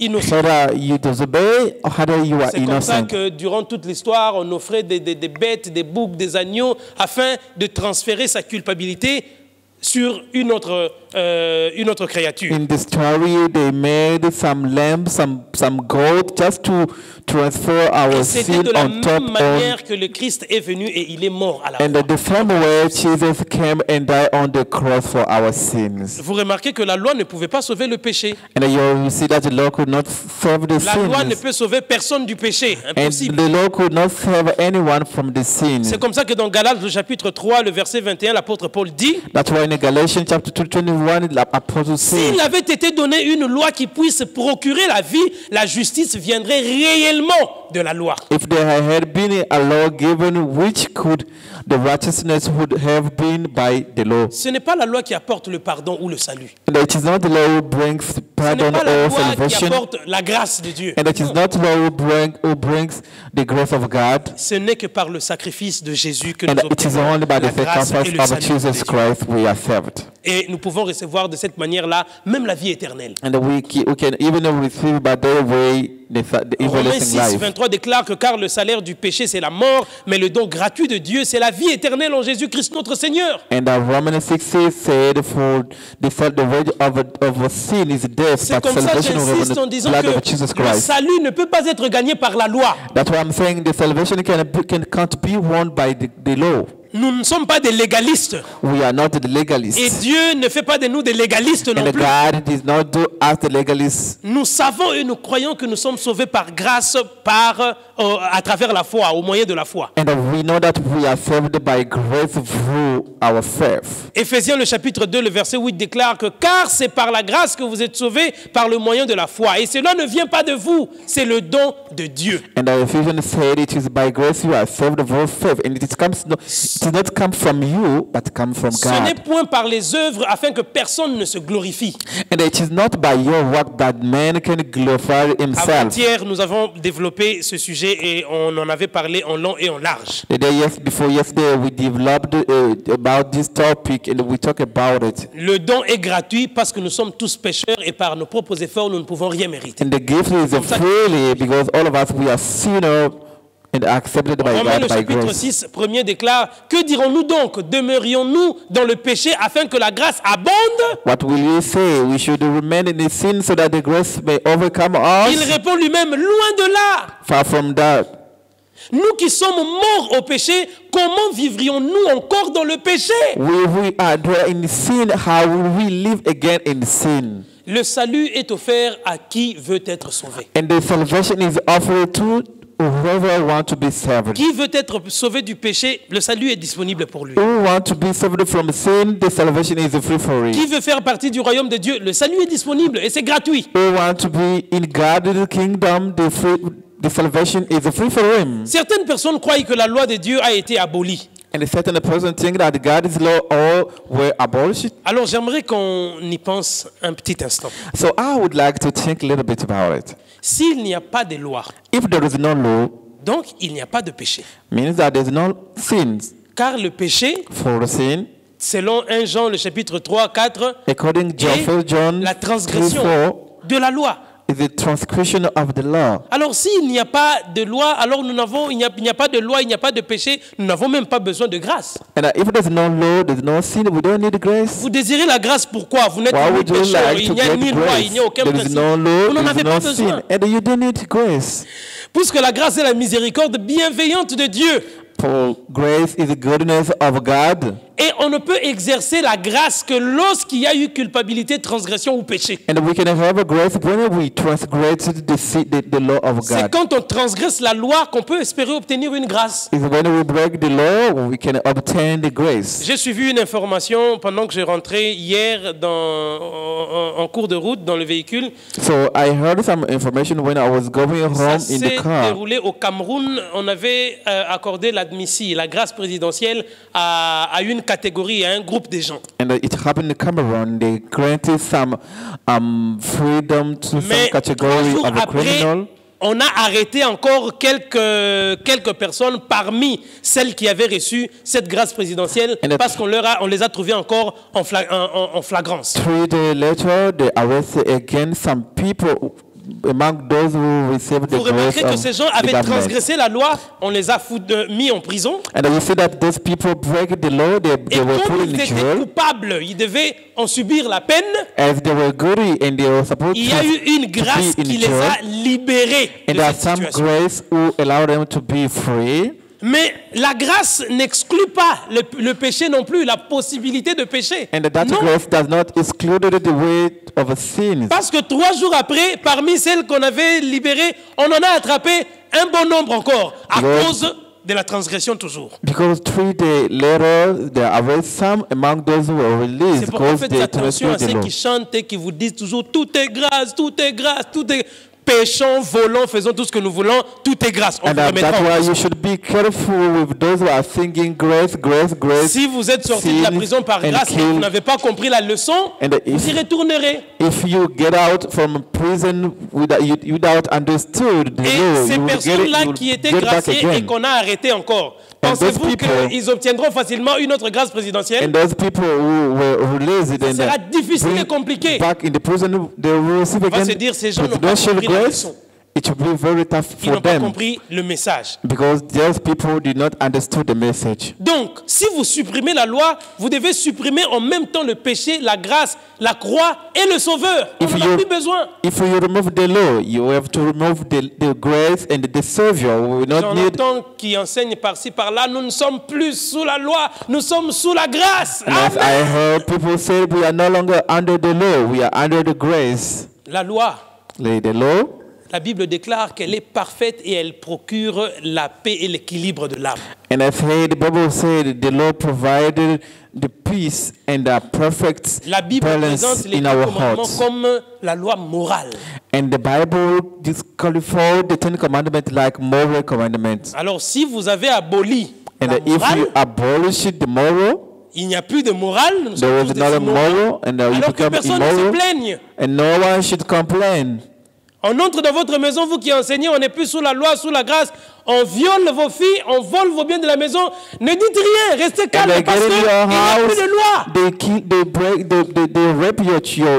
Whether you disobey or whether you are C'est comme ça innocent. que durant toute l'histoire, on offrait des bêtes, des boucs, des agneaux, afin de transférer sa culpabilité sur une autre créature. In the story, they made some lamb, some goat, just to transfer our Et c'était sin de la on top même on. manière que le Christ est venu et il est mort à la And croix. the same way Jesus came and died on the cross for our sins. Vous remarquez que la loi ne pouvait pas sauver le péché. And you see that the law could not save the La loi ne sins. peut sauver personne du péché. And Impossible. the law could not save anyone from the sin. C'est comme ça que dans Galates, le chapitre 3, le verset 21, l'apôtre Paul dit, That's why in Galatians chapter 2:21, the apostle says, s'il avait été donné une loi qui puisse procurer la vie, la justice viendrait réellement de la loi. if there had been a law given which could, the righteousness would have been by the law. Ce n'est pas la loi qui apporte le pardon ou le salut. And it is not the law who brings Ce n'est pardon pas la or loi qui salvation. apporte la grâce de Dieu. And it is not the law who brings the grace of God. Ce n'est que par le sacrifice de Jésus que nous And it is obtenons only by la the grâce et sacrifice le of salut de Jesus Dieu. Christ we are saved. Et nous pouvons recevoir de cette manière-là même la vie éternelle. And we can even receive by that way the Romains everlasting 6, life. 23 déclare que car le salaire du péché c'est la mort, mais le don gratuit de Dieu c'est la vie éternelle en Jésus-Christ notre Seigneur. And Romans 6 said, for the wage of sin is death, C'est but comme ça que salvation is j'insiste en in the disant blood que of Jesus le Christ. salut ne peut pas être gagné par la loi. That's why I'm saying the salvation can't be won by the law. Nous ne sommes pas des légalistes. We are not the legalists. Et Dieu ne fait pas de nous des légalistes non And plus. God does not do us the legalists. Nous savons et nous croyons que nous sommes sauvés par grâce, à travers la foi, au moyen de la foi. And we know that we are saved by grace through our faith. Éphésiens le chapitre 2, le verset 8 déclare que car c'est par la grâce que vous êtes sauvés par le moyen de la foi. Et cela ne vient pas de vous, c'est le don de Dieu. And Ephesians said it is by grace you are saved through faith. And it does not come from you, but come from Ce n'est God. point par les œuvres afin que personne ne se glorifie. And it is not by your work that man can glorify himself. Avant-hier, nous avons développé ce sujet et on en avait parlé en long et en large. The day before yesterday, we developed about this topic and we talked about it. Le don est gratuit parce que nous sommes tous pécheurs et par nos propres efforts, nous ne pouvons rien mériter. And the gift is freely because all of us, we are sinners and accepted by Romains le God by chapitre grace. 6, premier déclare, que dirons-nous donc? Demeurions-nous dans le péché afin que la grâce abonde? What will you say? We should remain in the sin so that the grace may overcome Il us? répond lui-même, loin de là. Far from that. Nous qui sommes morts au péché, comment vivrions-nous encore dans le péché? We are dwell in sin. How will we live again in sin? Le salut est offert à qui veut être sauvé. And the salvation is offered to whoever want to be saved. Qui veut être sauvé du péché, le salut est disponible pour lui. Who want to be saved from sin, the salvation is free for Qui it. veut faire partie du royaume de Dieu, le salut est disponible et c'est gratuit. Who want to be in God's kingdom, the salvation is free for him. Certaines personnes croient que la loi de Dieu a été abolie. And a certain person think that God's law all were abolished. Alors j'aimerais qu'on y pense un petit instant. So I would like to think a little bit about it. S'il n'y a pas de loi, If there is no law, donc il n'y a pas de péché. means that there is no sins. Car le péché, For sin, selon 1 Jean le chapitre 3, 4, according to est 1 John la 3, transgression 4, de la loi. is the transgression of the law. Alors s'il n'y a pas de loi, alors il n'y a pas de loi, il n'y a pas de péché, nous n'avons même pas besoin de grâce. And if there's no law, there's no sin, we don't need grace. Vous désirez la grâce pourquoi? Vous n'êtes Why ni would you pécheur, like il to n'y a get ni loi, grace? il n'y a aucun There is principe. no law, Vous n'en there avez is pas no besoin. sin, and you don't need grace. Puisque la grâce est la miséricorde bienveillante de Dieu. For grace is the goodness of God. Et on ne peut exercer la grâce que lorsqu'il y a eu culpabilité, transgression ou péché. And we can have a grace when we transgress the law of C'est God. quand on transgresse la loi qu'on peut espérer obtenir une grâce. It's when we break the law, we can obtain the grace. J'ai suivi une information pendant que je rentrais hier en cours de route dans le véhicule. So I heard some information when I was going Ça home in s'est the car. déroulé au Cameroun. On avait accordé l'admission, la grâce présidentielle à une catégorie, à un groupe de gens. And it happened in Cameroon. They granted some freedom to some Mais 3 category jours of a après, criminal. on a arrêté encore quelques personnes parmi celles qui avaient reçu cette grâce présidentielle And parce qu'on les a trouvées encore en flagrance. 3 days later, they arrested again some people among those who received the Vous grace remarquerez que of ces gens the avaient government. transgressé la loi, on les a mis en prison. And we see that those people break the law, Et they were comme put ils in étaient jail coupables, ils devaient en subir la peine. as they were guilty and they were supposed Il y a eu une grâce to be qui in les a jail. libérés And de there's cette some situation. grace who allow them to be free. Mais la grâce n'exclut pas le péché non plus, la possibilité de pécher. And that Non. grace does not exclude the weight of sin. Parce que 3 jours après, parmi celles qu'on avait libérées, on en a attrapé un bon nombre encore, à Yes. cause de la transgression toujours. Because 3 days later, there are some among those who were released C'est pourquoi because faites they attention à transgressed the ceux law. qui chantent et qui vous disent toujours tout est grâce, tout est grâce, tout est... Péchons, volons, faisons tout ce que nous voulons, tout est grâce. On And vous remettra that's en why prison. you should be careful with those who are singing grace, grace, grace. Si vous êtes sorti de la sin, prison par and grâce et que kill. vous n'avez pas compris la leçon, And vous y retournerez. If you get out from prison without understood the Et law, ces you will personnes-là you qui will étaient get back graciées et again. qu'on a arrêtées encore, And those pensez-vous people- qu'ils obtiendront facilement une autre grâce présidentielle? And those people who were released Ça and sera difficile et bring compliqué. back in the prison, they will receive On va again se dire, ces gens n'ont pas presidential compris la grace. leçon. it will be very tough Ils for n'ont pas them compris le message. because those people did not understand the message. Donc, si vous supprimez la loi, vous devez supprimer en même temps le péché, la grâce, la croix et le Sauveur. On n'en a plus besoin. If you remove the law, you have to remove the grace and the Savior. We will not J'en need. entends qui enseignent par-ci, par-là, nous ne sommes plus sous la loi, nous sommes sous la grâce. And as I Amen. heard people say, we are no longer under the law, we are under the grace. La loi, The law, la Bible déclare qu'elle est parfaite et elle procure la paix et l'équilibre de l'âme. and I've heard the Bible say that the law provided the peace and the perfect La Bible balance présente les in 10 our commandements hearts. comme la loi morale. And the Bible disqualified the Ten Commandments like moral commandments. Alors, si vous avez aboli And la if you morale, abolish the moral, il n'y a plus de morale, nous there sommes is tous des not a immoraux, moral, and you alors que become personne ne se immoral, plaigne. and no one should complain. On entre dans votre maison, vous qui enseignez, on n'est plus sous la loi, sous la grâce. On viole vos filles, on vole vos biens de la maison. Ne dites rien, restez And calme they parce get qu'il in n'y your a plus de loi. house, they kill, they break, they rape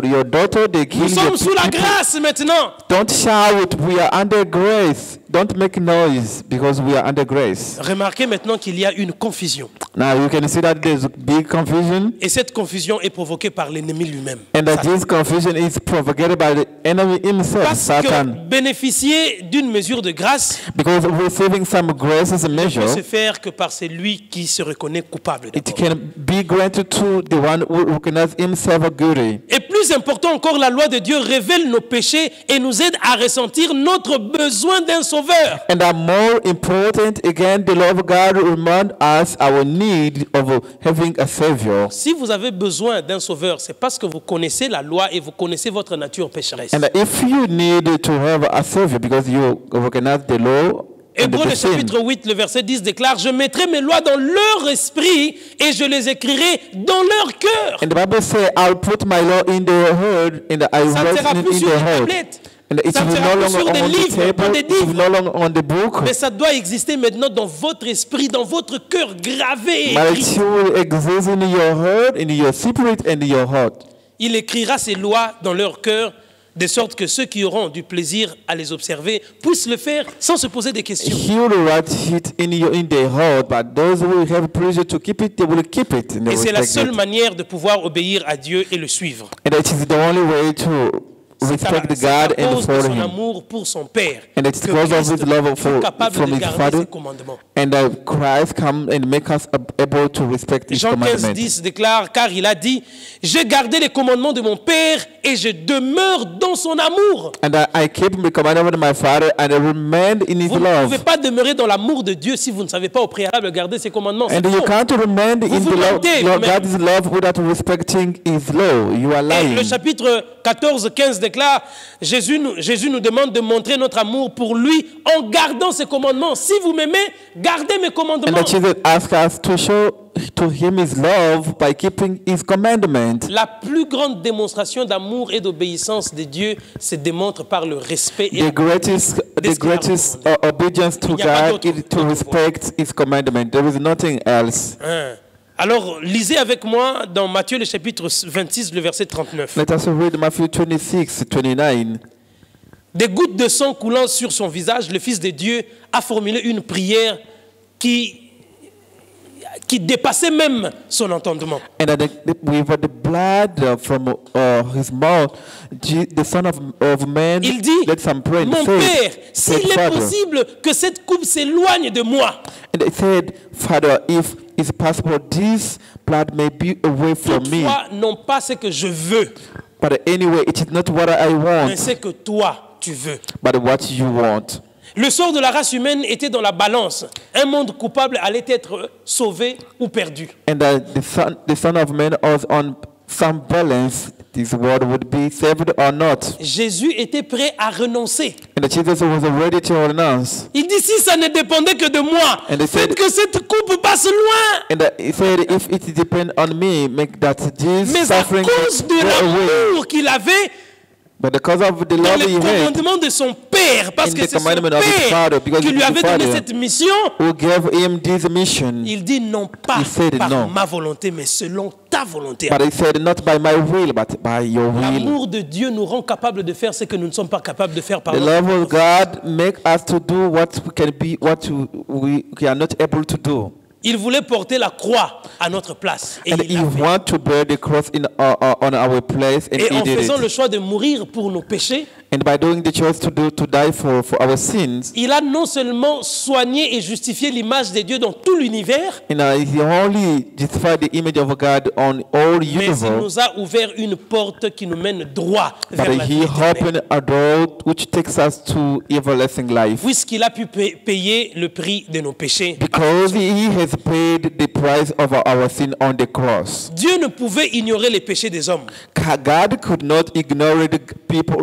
your daughter, they kill Nous your sommes sous la people. grâce maintenant. Don't shout, we are under grace. Don't make noise because we are under grace. Remarquez maintenant qu'il y a une confusion. Now you can see that there's a big confusion, Et cette confusion est provoquée par l'ennemi lui-même. and that this confusion is propagated by the enemy himself, Parce que Satan. bénéficier d'une mesure de grâce Because receiving some grace as a ne measure, peut se faire que par celui qui se reconnaît coupable. it d'abord. can be granted to the one who recognizes himself guilty. Et plus important encore, la loi de Dieu révèle nos péchés et nous aide à ressentir notre besoin d'un sauveur. And that more important, again, the love of God reminds us our need of having a Savior. Si vous avez besoin d'un sauveur, c'est parce que vous connaissez la loi et vous connaissez votre nature pécheresse. And if you need to have a Savior because you recognize the law and Hébreux, the le sin. chapitre 8, le verset 10 déclare « Je mettrai mes lois dans leur esprit et je les écrirai dans leur cœur. And the Bible says, I'll put my law in their heart and I » Ça ne write sera it plus in sur their des heart. tablettes. And it Ça ne will sera no plus sur longer des on the livres, pas table, des it will livres. no longer on the book. Mais ça doit exister maintenant dans votre esprit, dans votre cœur, gravé et But écrit. it will exist in your heart, in your spirit, and in your heart. Il écrira ces lois dans leur cœur, de sorte que ceux qui auront du plaisir à les observer puissent le faire sans se poser des questions. He will write it in their heart, but those who have pleasure to keep it, they will keep it. And they Et will c'est la respect seule it. manière de pouvoir obéir à Dieu et le suivre. And it is the only way to respect C'est à God and cause de follow son Him. amour pour son Père And it's que because of Christ His love fut capable from de His garder Father. ses commandements. And Christ come and make us able to respect His Jean 15, commandments. 10 déclare, car il a dit, j'ai gardé les commandements de mon Père et je demeure dans son amour. And I keep the commandment of my Father and I remain in His Vous ne pouvez love. pas demeurer dans l'amour de Dieu si vous ne savez pas au préalable garder ses commandements. C'est And you faux. can't remain in vous the love, mentez Lord vous-même. God's love without respecting His law. You are Et lying. le chapitre 14, 15 déclare, Jésus nous demande de montrer notre amour pour lui en gardant ses commandements. Si vous m'aimez, gardez mes And commandements. that Jesus asks us to show to Him His love by keeping His commandment. La plus grande démonstration d'amour et d'obéissance de Dieu se démontre par le respect et The greatest obedience to Il n'y a pas God d'autre- is to d'autre respect His commandment. There is nothing else. Hein. Alors, lisez avec moi dans Matthieu le chapitre 26, le verset 39. Let us read Matthew 26, 29. Des gouttes de sang coulant sur son visage, le Fils de Dieu a formulé une prière qui dépassait même son entendement. And with the blood from His mouth, the Son of Man Il dit, let some pray. mon Père, s'il est possible que cette coupe s'éloigne de moi. And they said, Father, if it's possible, this blood may be away from me. Toutefois, non pas ce que je veux, But anyway, it is not what I mais want, ce que toi, tu veux. but what you want. Le sort de la race humaine était dans la balance. Un monde coupable allait être sauvé ou perdu. And the son of Man was on some balance. This world would be saved or not. Jésus était prêt à renoncer. And Jesus was ready to renounce. Il dit, si ça ne dépendait que de moi, And they faites said- que cette coupe passe loin. And he said, if it depends on me, make that this Mais à suffering cause de go away. l'amour qu'il avait But because of the dans love les he had, commandements de son Père, parce In que the c'est son commandment of his Père father, because qui it lui is avait the donné father. cette mission, who gave him this mission, il dit non pas He said par no. ma volonté, mais selon ta volonté. But he said, not by my will, but by your will. L'amour de Dieu nous rend capables de faire ce que nous ne sommes pas capables de faire par The notre love of God make us to do what we can be, we are not able to do. Il voulait porter la croix à notre place. Et And il he l'a fait. want to bear the cross on our place, and Et he en did faisant le it. choix de mourir pour nos péchés, And by doing the choice to die for our sins, il a non seulement soigné et justifié l'image de Dieu dans tout l'univers, and he only justified the image of God on all mais il universe, nous a ouvert une porte qui nous mène droit vers but la he vie éternelle. opened a door which takes us to everlasting life. Puisqu'il a pu payer le prix de nos péchés. Because he has paid the price of our sin on the cross. Dieu ne pouvait ignorer les péchés des hommes. God could not ignore the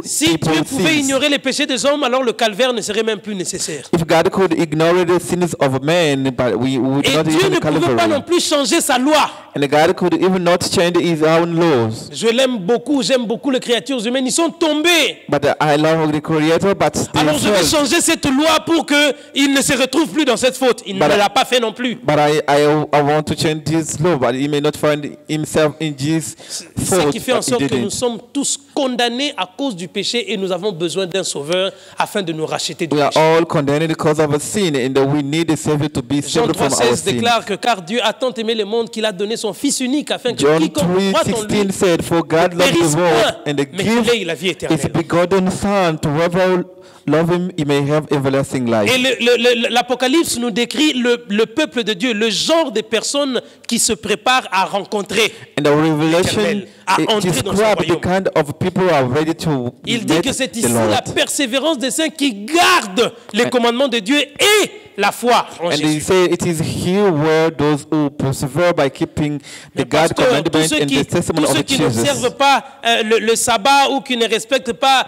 Si Dieu people's pouvait sins. ignorer les péchés des hommes, alors le calvaire ne serait même plus nécessaire. If God could ignore the sins of men, but we would Et not Dieu even ne pouvait pas non Calvary. plus changer sa loi. And God could even not change his own laws. Je l'aime beaucoup, j'aime beaucoup les créatures humaines. Ils sont tombés. But I love the Creator, but they Alors je vais fell. changer cette loi pour qu'il ne se retrouve plus dans cette faute. Il ne But- l'a pas fait non plus. But I want to change this law, but he may not find himself in this Ce fault. qui fait en but he sorte que didn't. nous sommes tous condamnés à cause du péché et nous avons besoin d'un sauveur afin de nous racheter du We are péché. all condemned because of a sin, and we need a Savior to be Jean saved from our 3,16 sin. déclare que car Dieu a tant aimé le monde qu'il a donné son Fils unique afin que John quiconque croit en lui 3:16 said, "For God ne loved périsse the world point, and mais qu'il ait la vie give His éternelle. begotten Son to whoever love Him, he may have everlasting life." Et l'Apocalypse nous décrit le peuple de Dieu, le genre de personnes qui se préparent à rencontrer. And the Revelation Éternel, à it entrer dans son describes the royaume. kind of people who are ready to Il dit meet que c'est the ici Lord. la persévérance des saints qui gardent les commandements de Dieu et la foi en And he Jésus. said, it is here where those who persevere by keeping the God Parce que tous commandment ceux and the testimony tous ceux of qui Jesus. n'observent pas le sabbat ou qui ne respectent pas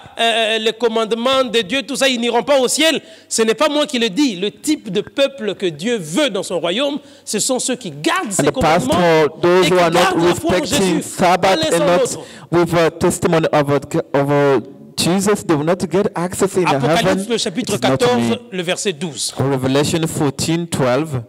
les commandements de Dieu, tout ça, ils n'iront pas au ciel. Ce n'est pas moi qui le dis. Le type de peuple que Dieu veut dans son royaume, ce sont ceux qui gardent And ses the commandements pastor, those et who qui are not gardent la foi en respecting Jésus, pas Sabbath l'un and sans not l'autre. with a testimony of Jesus, they will not get access in heaven. Apocalypse, le chapitre It is not 14, me. le verset 12. Revelation 14:12.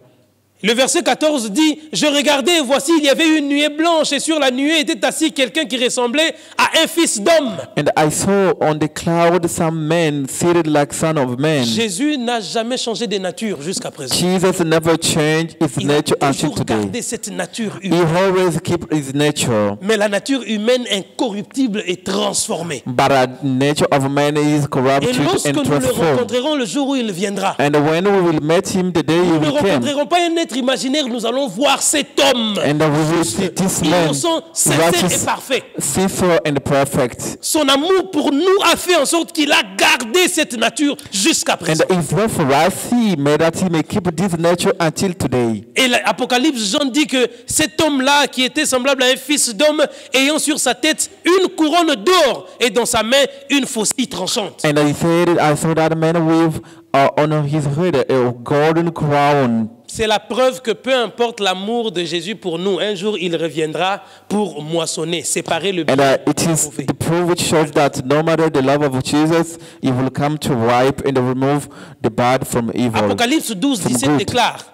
Le verset 14 dit, « Je regardais et voici, il y avait une nuée blanche et sur la nuée était assis quelqu'un qui ressemblait à un fils d'homme. » And I saw on the cloud some men seated like son of man. Jésus n'a jamais changé de nature jusqu'à présent. Jesus never changed his Il a nature until toujours today. gardé cette nature He humaine. always keep his nature. Mais la nature humaine incorruptible est transformée. But the nature of man is Et corrupted lorsque and nous le transformed. rencontrerons le jour où il viendra, And when we will meet him the day he nous ne will come, rencontrerons pas un être imaginaire, nous allons voir cet homme. and we will see this man, Innocent, sincère et righteous, parfait. sincere and perfect. Son amour pour nous a fait en sorte qu'il a gardé cette nature jusqu'à And présent. his love for us, he made that he may keep this nature until today. Et l'Apocalypse, Jean dit que cet homme-là, qui était semblable à un fils d'homme, ayant sur sa tête une couronne d'or et dans sa main une faucille tranchante. And he said, I saw that man with on his head a golden crown. C'est la preuve que peu importe l'amour de Jésus pour nous, un jour il reviendra pour moissonner, séparer le bien And it du is mauvais. the proof which shows that no matter the love of Jesus, he will come to wipe and remove the bad from evil. Apocalypse 12, From 17 good. déclare: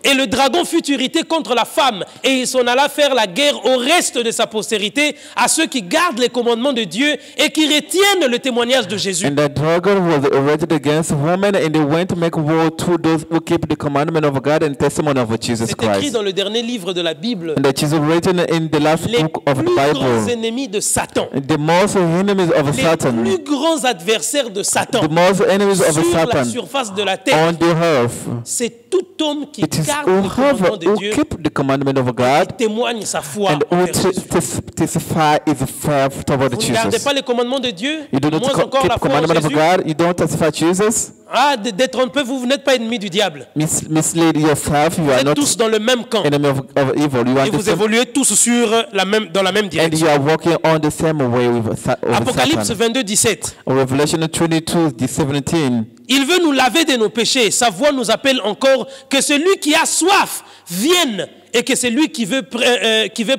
Et le dragon fut irrité contre la femme, et il s'en alla faire la guerre au reste de sa postérité, à ceux qui gardent les commandements de Dieu et qui retiennent le témoignage de Jésus. And the dragon was erected against women, and they went to make war to those who keep the commandment of God and testimony of Jesus C'est écrit Christ. dans le dernier livre de la Bible. And it is written in the last Les book of the plus grands Bible. ennemis de Satan, The most enemies of les Satan, plus grands adversaires de Satan the most enemies of sur la Satan surface de la terre, on the earth. c'est tout homme qui It is garde les commandements de who Dieu, keep the commandment of qui God témoigne sa foi and who envers Jésus. testify his faith toward Vous ne gardez Jesus. pas les commandements de Dieu, You do not moins encore keep la the foi en commandment of Jésus. God. You don't testify Jesus. Ah, détrompez, vous n'êtes pas ennemis du diable. Mislead yourself. You Vous are êtes not tous dans le même camp. enemy of evil. You are Et the vous same, évoluez tous dans la même and direction. you are walking on the same way with Apocalypse Satan. 22, 17. Revelation 22, 17. Il veut nous laver de nos péchés. Sa voix nous appelle encore que celui qui a soif vienne et que celui qui veut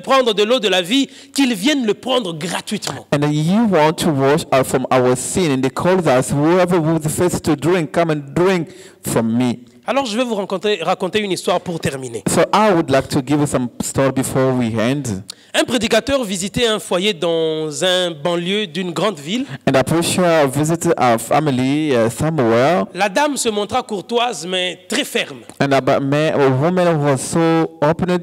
prendre de l'eau de la vie, qu'il vienne le prendre gratuitement. And you want to wash us from our sin, and he calls us, whoever who is thirsty to drink, come and drink from me. Alors je vais vous raconter une histoire pour terminer. So I would like to give you some story before we end. Un prédicateur visitait un foyer dans un banlieue d'une grande ville. And a preacher visited our family somewhere. La dame se montra courtoise mais très ferme. And a woman was so open,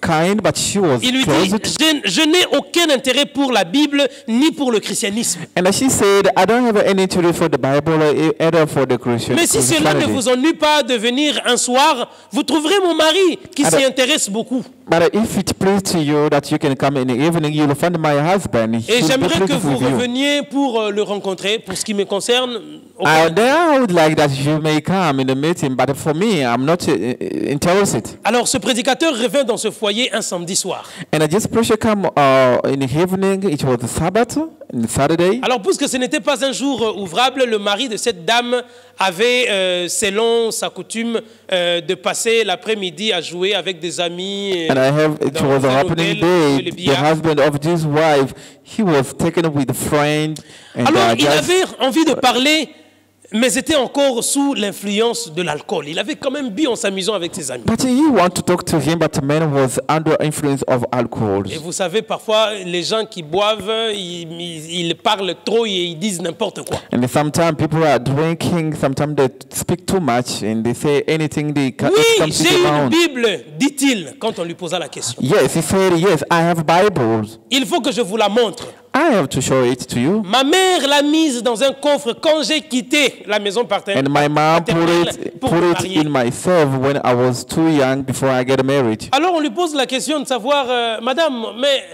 kind, but she was Il lui dit, closed. je n'ai aucun intérêt pour la Bible ni pour le christianisme. And she said, I don't have any interest for the Bible or either for the Christian. Mais si cela ne vous ennuie pas de venir un soir, vous trouverez mon mari qui s'y intéresse beaucoup. But if it pleases to you that you can come in the evening, you'll find my husband. Et j'aimerais que vous reveniez pour le rencontrer. Pour ce qui me concerne, I would like that you may come in the meeting, but for me, I'm not interested. Alors ce prédicateur revint dans ce foyer un samedi soir. And this preacher come in the evening. It was the Sabbath, Saturday. Alors puisque ce n'était pas un jour ouvrable, le mari de cette dame avait, selon sa coutume, de passer l'après-midi à jouer avec des amis. It was a happening day. The husband of this wife, he was taken with a friend. And alors il avait envie de parler, mais était encore sous l'influence de l'alcool. Il avait quand même bu en s'amusant avec ses amis. But he wanted to talk to him, but the man was under influence of alcohol. Et vous savez, parfois, les gens qui boivent, ils parlent trop et ils disent n'importe quoi. And sometimes people are drinking, sometimes they speak too much and they say anything they can. Oui, j'ai une Bible, dit-il, quand on lui posa la question. Yes, he said, yes, I have Bibles. Il faut que je vous la montre. I have to show it to you. Ma mère l'a mise dans un coffre quand j'ai quitté la maison paternelle. And my mom put it in myself when I was too young before I get married. Alors on lui pose la question de savoir, Madame, mais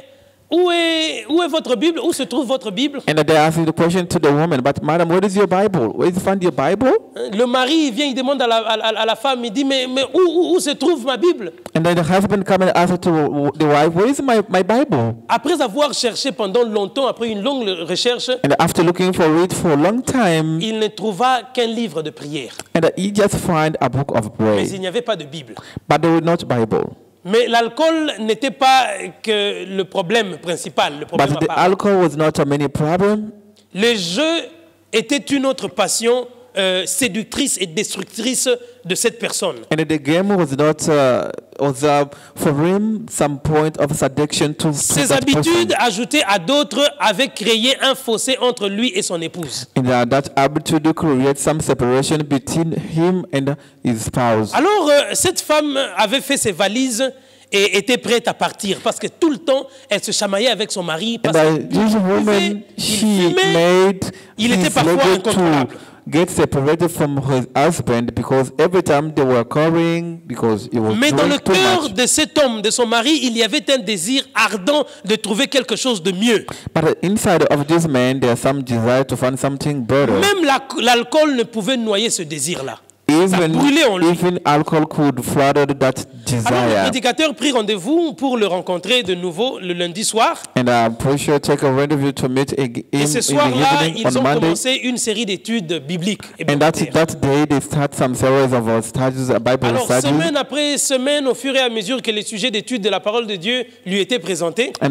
où est votre Bible? Où se trouve votre Bible? And they asked the question to the woman, but madam, where is your Bible? Where you find your Bible? Le mari vient, il demande à la femme, il dit, mais où se trouve ma Bible? And then the husband come and ask to the wife, where is my Bible? Après avoir cherché pendant longtemps, après une longue recherche, and after looking for it for a long time, il ne trouva qu'un livre de prière. And he just find a book of prayer. Mais il n'y avait pas de Bible. But there was not Bible. Mais l'alcool n'était pas que le problème principal. Le problème But the alcohol was not a main problem. Le jeu était une autre passion séductrice et destructrice de cette personne. And the game was not for him some point of seduction to Ses habitudes ajoutées à d'autres avaient créé un fossé entre lui et son épouse. And that attitude created some separation between him and his spouse. Alors cette femme avait fait ses valises et était prête à partir parce que tout le temps elle se chamaillait avec son mari parce il était parfois incontrôlable. Get separated from her husband because every time they were quarreling because it was. Mais dans le cœur de cet homme, de son mari, il y avait un désir ardent de trouver quelque chose de mieux. But inside of this man, there's some desire to find something better. Même l'alcool ne pouvait noyer ce désir-là. Even alcohol could flutter that desire. Alors le prédicateur prit rendez-vous pour le rencontrer de nouveau le lundi soir. And preacher take a rendezvous to meet him et ce soir-là, ils ont commencé une série d'études bibliques. And that day they start some series of studies, Bible alors, studies. Semaine après semaine, au fur et à mesure que les sujets d'études de la parole de Dieu lui étaient présentés, and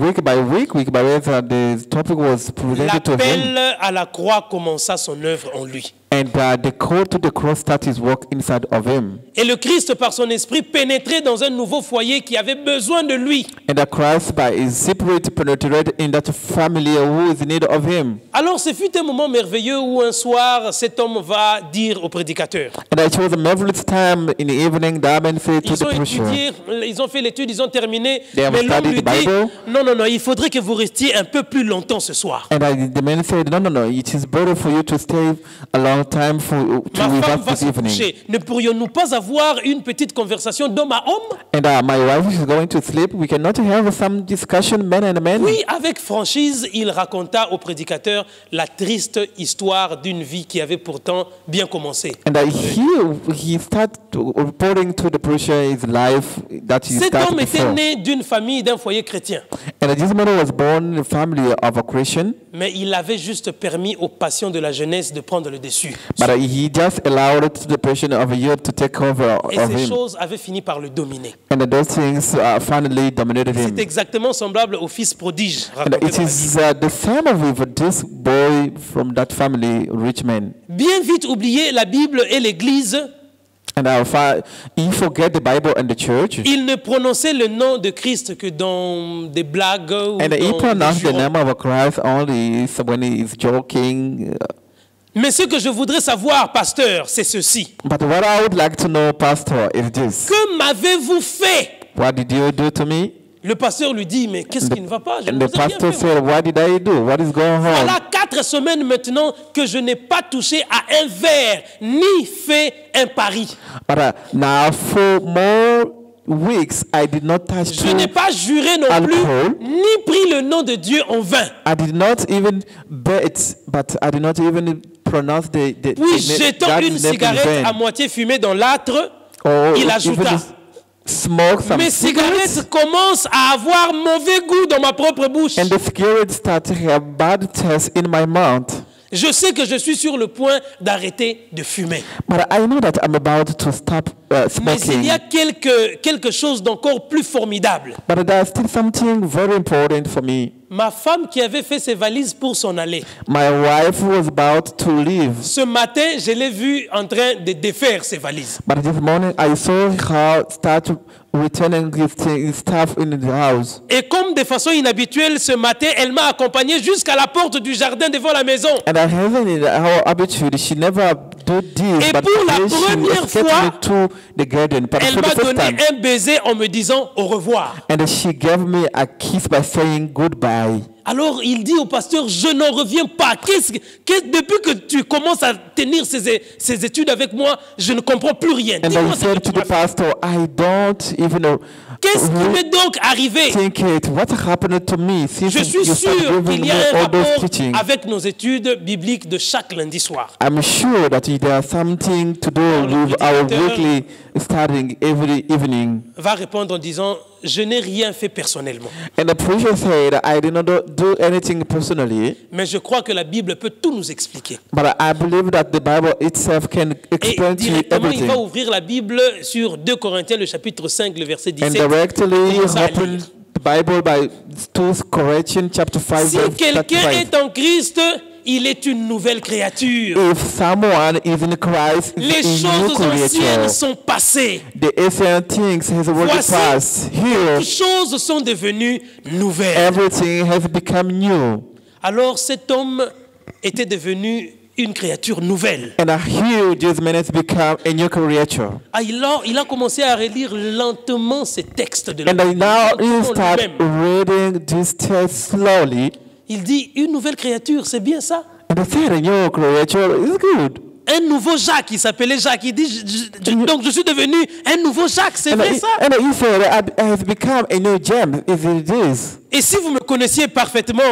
week by week, the topic was presented to him. L'appel à la croix commença son œuvre en lui. And the call to the cross started his work inside of him. Et le Christ, par son esprit, pénétrait dans un nouveau foyer qui avait besoin de lui. And the Christ, by his spirit, penetrated in that family who is in need of him. Alors, ce fut un moment merveilleux où un soir, cet homme va dire au prédicateur. And it was a marvelous time in the evening. The man said to the preacher. Ils ont fait l'étude, ils ont terminé. Mais l'homme lui dit, non, il faudrait que vous restiez un peu plus longtemps ce soir. And the man said, no, it is better for you to stay a long time to femme va se coucher. Ne pourrions-nous pas avoir une petite conversation d'homme à homme? And my wife is going to sleep. We cannot have some discussion man and man. Oui, avec franchise, il raconta au prédicateur la triste histoire d'une vie qui avait pourtant bien commencé. And he started reporting to the preacher his life that he Cet started homme était before. né d'une famille, d'un foyer chrétien. And this man was born in a family of a Christian. Mais il avait juste permis aux passions de la jeunesse de prendre le dessus. But he just allowed the passion of a youth to take over over Et of ces him. choses avaient fini par le dominer. And those things finally dominated him. C'est exactement semblable au fils prodige And raconté it dans la is Bible. the same with this boy from that family, rich man. Bien vite oublié la Bible et l'Église, And he forget the Bible and the church. il ne prononçait le nom de Christ que dans des blagues ou And he dans pronounced des the jurons. name of Christ only when he is joking. Mais ce que je voudrais savoir, pasteur, c'est ceci. But what I would like to know, Pastor, is this. Que m'avez-vous fait? What did you do to me? Le pasteur lui dit, mais qu'est-ce qui ne va pas? Je And ne the vous ai rien pastor fait, moi. said, what did I do? What is going on? Voilà 4 semaines maintenant que je n'ai pas touché à un verre, ni fait un pari. But now for more weeks, I did not touch Je n'ai pas juré non alcohol. plus, ni pris le nom de Dieu en vain. I did not even bet, but I did not even pronounce the Puis jetant God's une name in cigarette vain. à moitié fumée dans l'âtre, Or il even ajouta, smoke some mes cigarettes, cigarettes commencent à avoir mauvais goût dans ma propre bouche. and the cigarette started to have bad taste in my mouth. Je sais que je suis sur le point d'arrêter de fumer. But I know that I'm about to stop Mais smoking. il y a quelque chose d'encore plus formidable. But there's still something very important for me. Ma femme qui avait fait ses valises pour s'en aller. My wife was about to leave, Ce matin, je l'ai vue en train de défaire ses valises. but this morning I saw her start returning his stuff in the house. Et comme de façon inhabituelle, ce matin, elle m'a accompagné jusqu'à la porte du jardin devant la maison. And I haven't in our habitude. She never do this, Et but pour la today she première escaped fois, me to the garden. But Elle for the m'a first donné time, un baiser en me disant au revoir. and she gave me a kiss by saying goodbye. Alors il dit au pasteur, je n'en reviens pas. Depuis que tu commences à tenir ces études avec moi, je ne comprends plus rien. And Dis-moi I ce que said tu to the m'as fait. pastor, I don't even know. Qu'est-ce qui m'est donc arrivé? Think it. What happened to me since Je suis you started sûr giving qu'il y me a un all those rapport teachings? avec nos études bibliques de chaque lundi soir. I'm sure that there's something to do le with our prédicateur weekly studying every evening. Va répondre en disant, je n'ai rien fait personnellement. And the preacher said, I did not do anything personally, Mais je crois que la Bible peut tout nous expliquer. but I believe that the Bible itself can Et explain to you directement, il va everything. ouvrir la Bible sur 2 Corinthiens, le chapitre 5, le verset And 17. directly Commence à open lire. the Bible by 2 Corinthians chapter 5, Si verse quelqu'un 35. est en Christ, il est une nouvelle créature. If someone is in Christ, Les is a new choses anciennes creature. sont passées. The ancient things has already Voici, passed. Here, toutes choses sont devenues nouvelles. everything has become new. Alors cet homme était devenu une créature nouvelle. And here, this man has become a new creature. Il a commencé à relire lentement ces textes de la And Bible. now he start Lui-même. reading this text slowly. Il dit, une nouvelle créature, c'est bien ça? And he said, a new creature is good. Un nouveau Jacques, il s'appelait Jacques. Il dit, donc je suis devenu un nouveau Jacques, c'est vrai ça? And he said, I has become a new gem. Is it this? Et si vous me connaissiez parfaitement,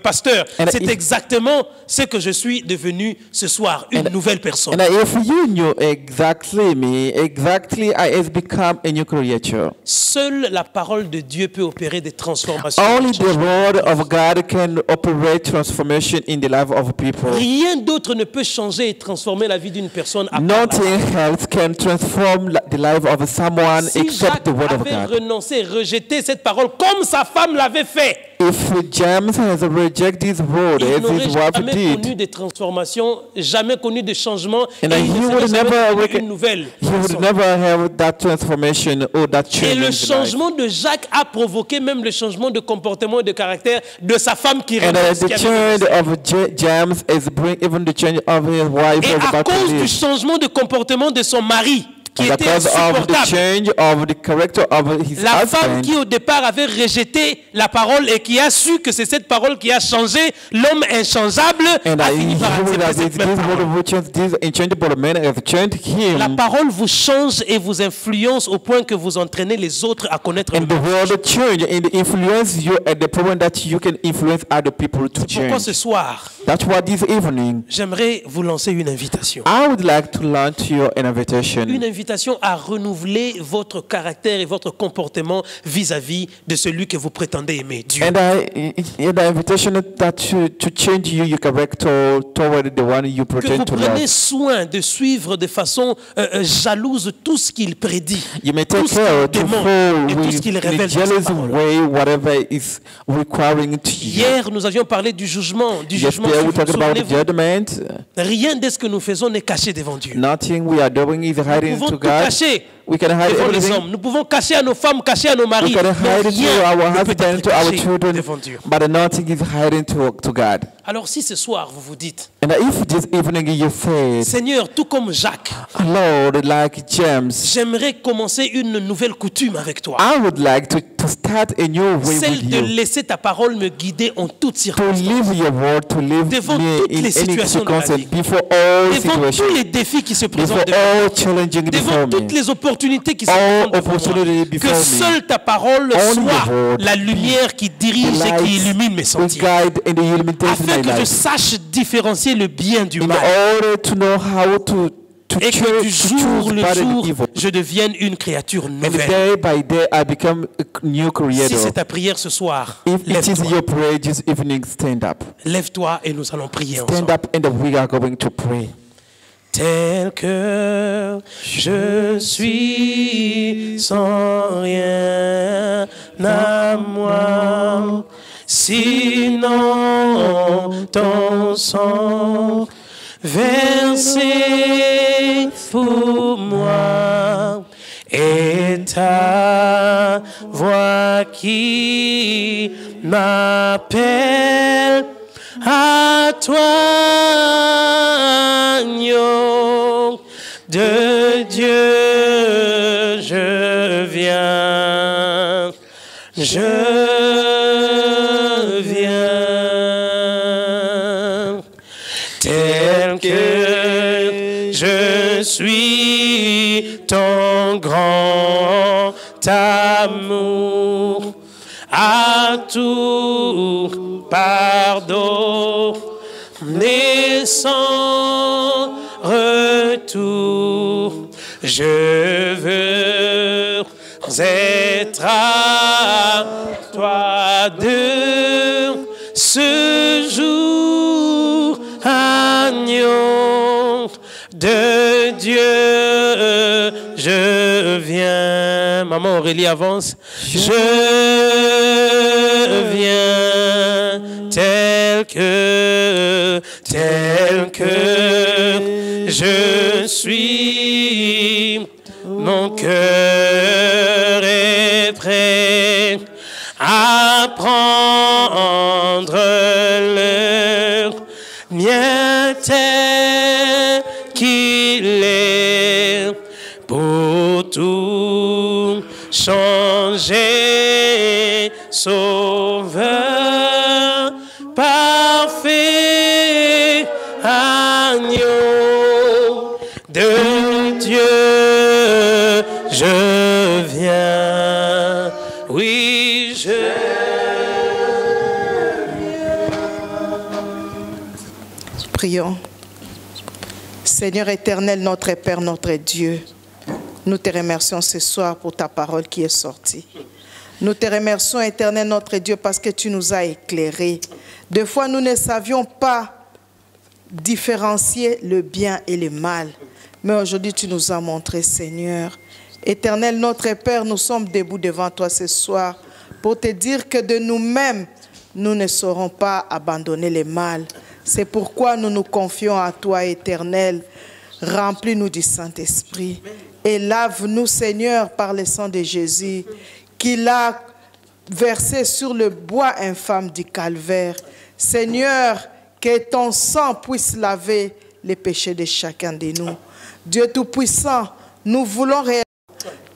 pasteur, And c'est if- exactement ce que je suis devenu ce soir, une nouvelle personne. And if you knew exactly me, exactly I has become a new creature. Seule la parole de Dieu peut opérer des transformations. Only the word of God can operate transformation in the life of people. Rien d'autre ne peut changer et transformer la vie d'une personne à part la Nothing else can transform the life of someone Si except Jacques the word of avait God. renoncé, rejeté cette parole comme sa femme l'avait fait, If James has rejected this word il as n'aurait his wife jamais connu did, des transformations, jamais connu de changements, et and il he ne would serait jamais never devenu une nouvelle he would personne. never have that transformation or that Et change le in his life. changement de Jacques a provoqué même le changement de comportement et de caractère de sa femme qui And renonce, the qui avait change renoncé. of James is bring even the change of his wife Et was à about to cause du leave. changement de comportement de son mari, qui And était because of the insupportable, change of the character of his la femme husband, qui au départ avait rejeté la parole et qui a su que c'est cette parole qui a changé l'homme inchangeable, and a I fini par knew that accepter this cette même parole. word which is this unchangeable man has changed La him. parole vous change et vous influence au point que vous entraînez les autres à connaître le And the mensonge. word change and influence you at the point that you can influence other people to Pourquoi change. ce soir, That's why this evening j'aimerais vous lancer une invitation. I would like to launch you an invitation. Une invitation invitation à renouveler votre caractère et votre comportement vis-à-vis de celui que vous prétendez aimer, Dieu. And the invitation that to change your character toward the one you Que vous pretend to prenez love. soin de suivre de façon jalouse tout ce qu'il prédit, You may tout take ce care qu'il to demande follow et tout ce qu'il with révèle the dans sa jealous parole. way whatever is requiring to you. Hier, nous avions parlé du jugement. Yesterday we talked about the judgment. Rien de ce que nous faisons n'est caché devant Dieu. Nothing we are doing is Nous hiding pouvons to tout God. cacher We can hide devant les everything. hommes. Nous pouvons cacher à nos femmes, cacher à nos maris. We can Mais hide it to rien our ne peut husband, être to our caché children, devant Dieu. but nothing is hiding to God. Alors si ce soir vous vous dites, And if this evening you say, Seigneur, tout comme Jacques, Lord, like James, j'aimerais commencer une nouvelle coutume avec toi. I would like to start a new way with Celle de you. laisser ta parole me guider en toutes To circonstances. live your word, to live Devant me toutes in les any situations de la circumstance, vie. before all Devant tous situations, les défis qui se before présentent devant all moi. challenging Devant before toutes me. les opportunités qui se All présentent devant opportunities moi. before Que me. seule ta parole Only soit the word la lumière qui dirige et qui illumine mes will sentiers. guide and illuminate Afin my que je life. sache différencier le bien du In mal. order to know how to Et que du choose jour le bad and jour, evil. je devienne une créature And nouvelle. day by day, I become a new Si creator. c'est ta prière ce soir, If it is lève-toi. your prayer this evening, stand up. Lève-toi et nous allons prier Stand ensemble. up and we are going to pray. Tel que je suis sans rien à moi, sinon ton sang versé pour moi et ta voix qui m'appelle à toi, agneau de Dieu, je viens, tel que je suis ton grand amour, à tout pardon et sans retour. Je veux être à toi de ce jour, agneau de Dieu, je viens. Maman Aurélie avance. Je viens tel que je suis. Mon cœur est prêt à prendre le mien tel qu'il est pour tout changer, sauveur parfait, agneau de Dieu, je viens, oui, je Prions. Seigneur éternel, notre Père, notre Dieu, nous te remercions ce soir pour ta parole qui est sortie. Nous te remercions, éternel, notre Dieu, parce que tu nous as éclairés. Des fois, nous ne savions pas différencier le bien et le mal. Mais aujourd'hui, tu nous as montré, Seigneur. Éternel, notre Père, nous sommes debout devant toi ce soir pour te dire que de nous-mêmes, nous ne saurons pas abandonner le mal. C'est pourquoi nous nous confions à toi, Éternel. Remplis-nous du Saint-Esprit et lave-nous, Seigneur, par le sang de Jésus qu'il a versé sur le bois infâme du calvaire. Seigneur, que ton sang puisse laver les péchés de chacun de nous. Dieu Tout-Puissant, nous voulons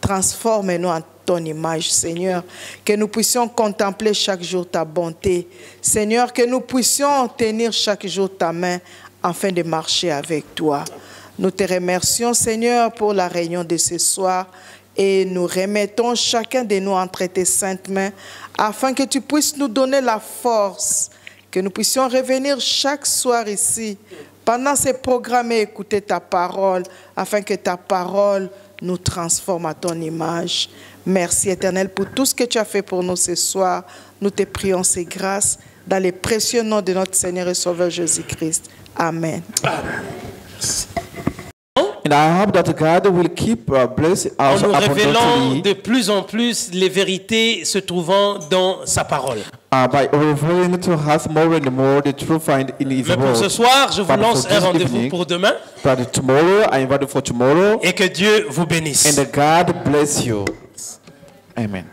transformer-nous en ton image, Seigneur, que nous puissions contempler chaque jour ta bonté. Seigneur, que nous puissions tenir chaque jour ta main afin de marcher avec toi. Nous te remercions, Seigneur, pour la réunion de ce soir et nous remettons chacun de nous entre tes saintes mains afin que tu puisses nous donner la force, que nous puissions revenir chaque soir ici pendant ces programmes et écouter ta parole afin que ta parole nous transforme à ton image. Merci Éternel pour tout ce que tu as fait pour nous ce soir. Nous te prions ces grâces dans les précieux noms de notre Seigneur et Sauveur Jésus-Christ. Amen. And I hope that God will keep blessing En us nous révélant abundantly de plus en plus les vérités se trouvant dans sa parole. by revealing to us more and more the truth find in His Mais pour ce word. soir, je vous But lance for un this rendez-vous evening, pour demain But tomorrow, I invite you for tomorrow. et que Dieu vous bénisse. And God bless you. Amen.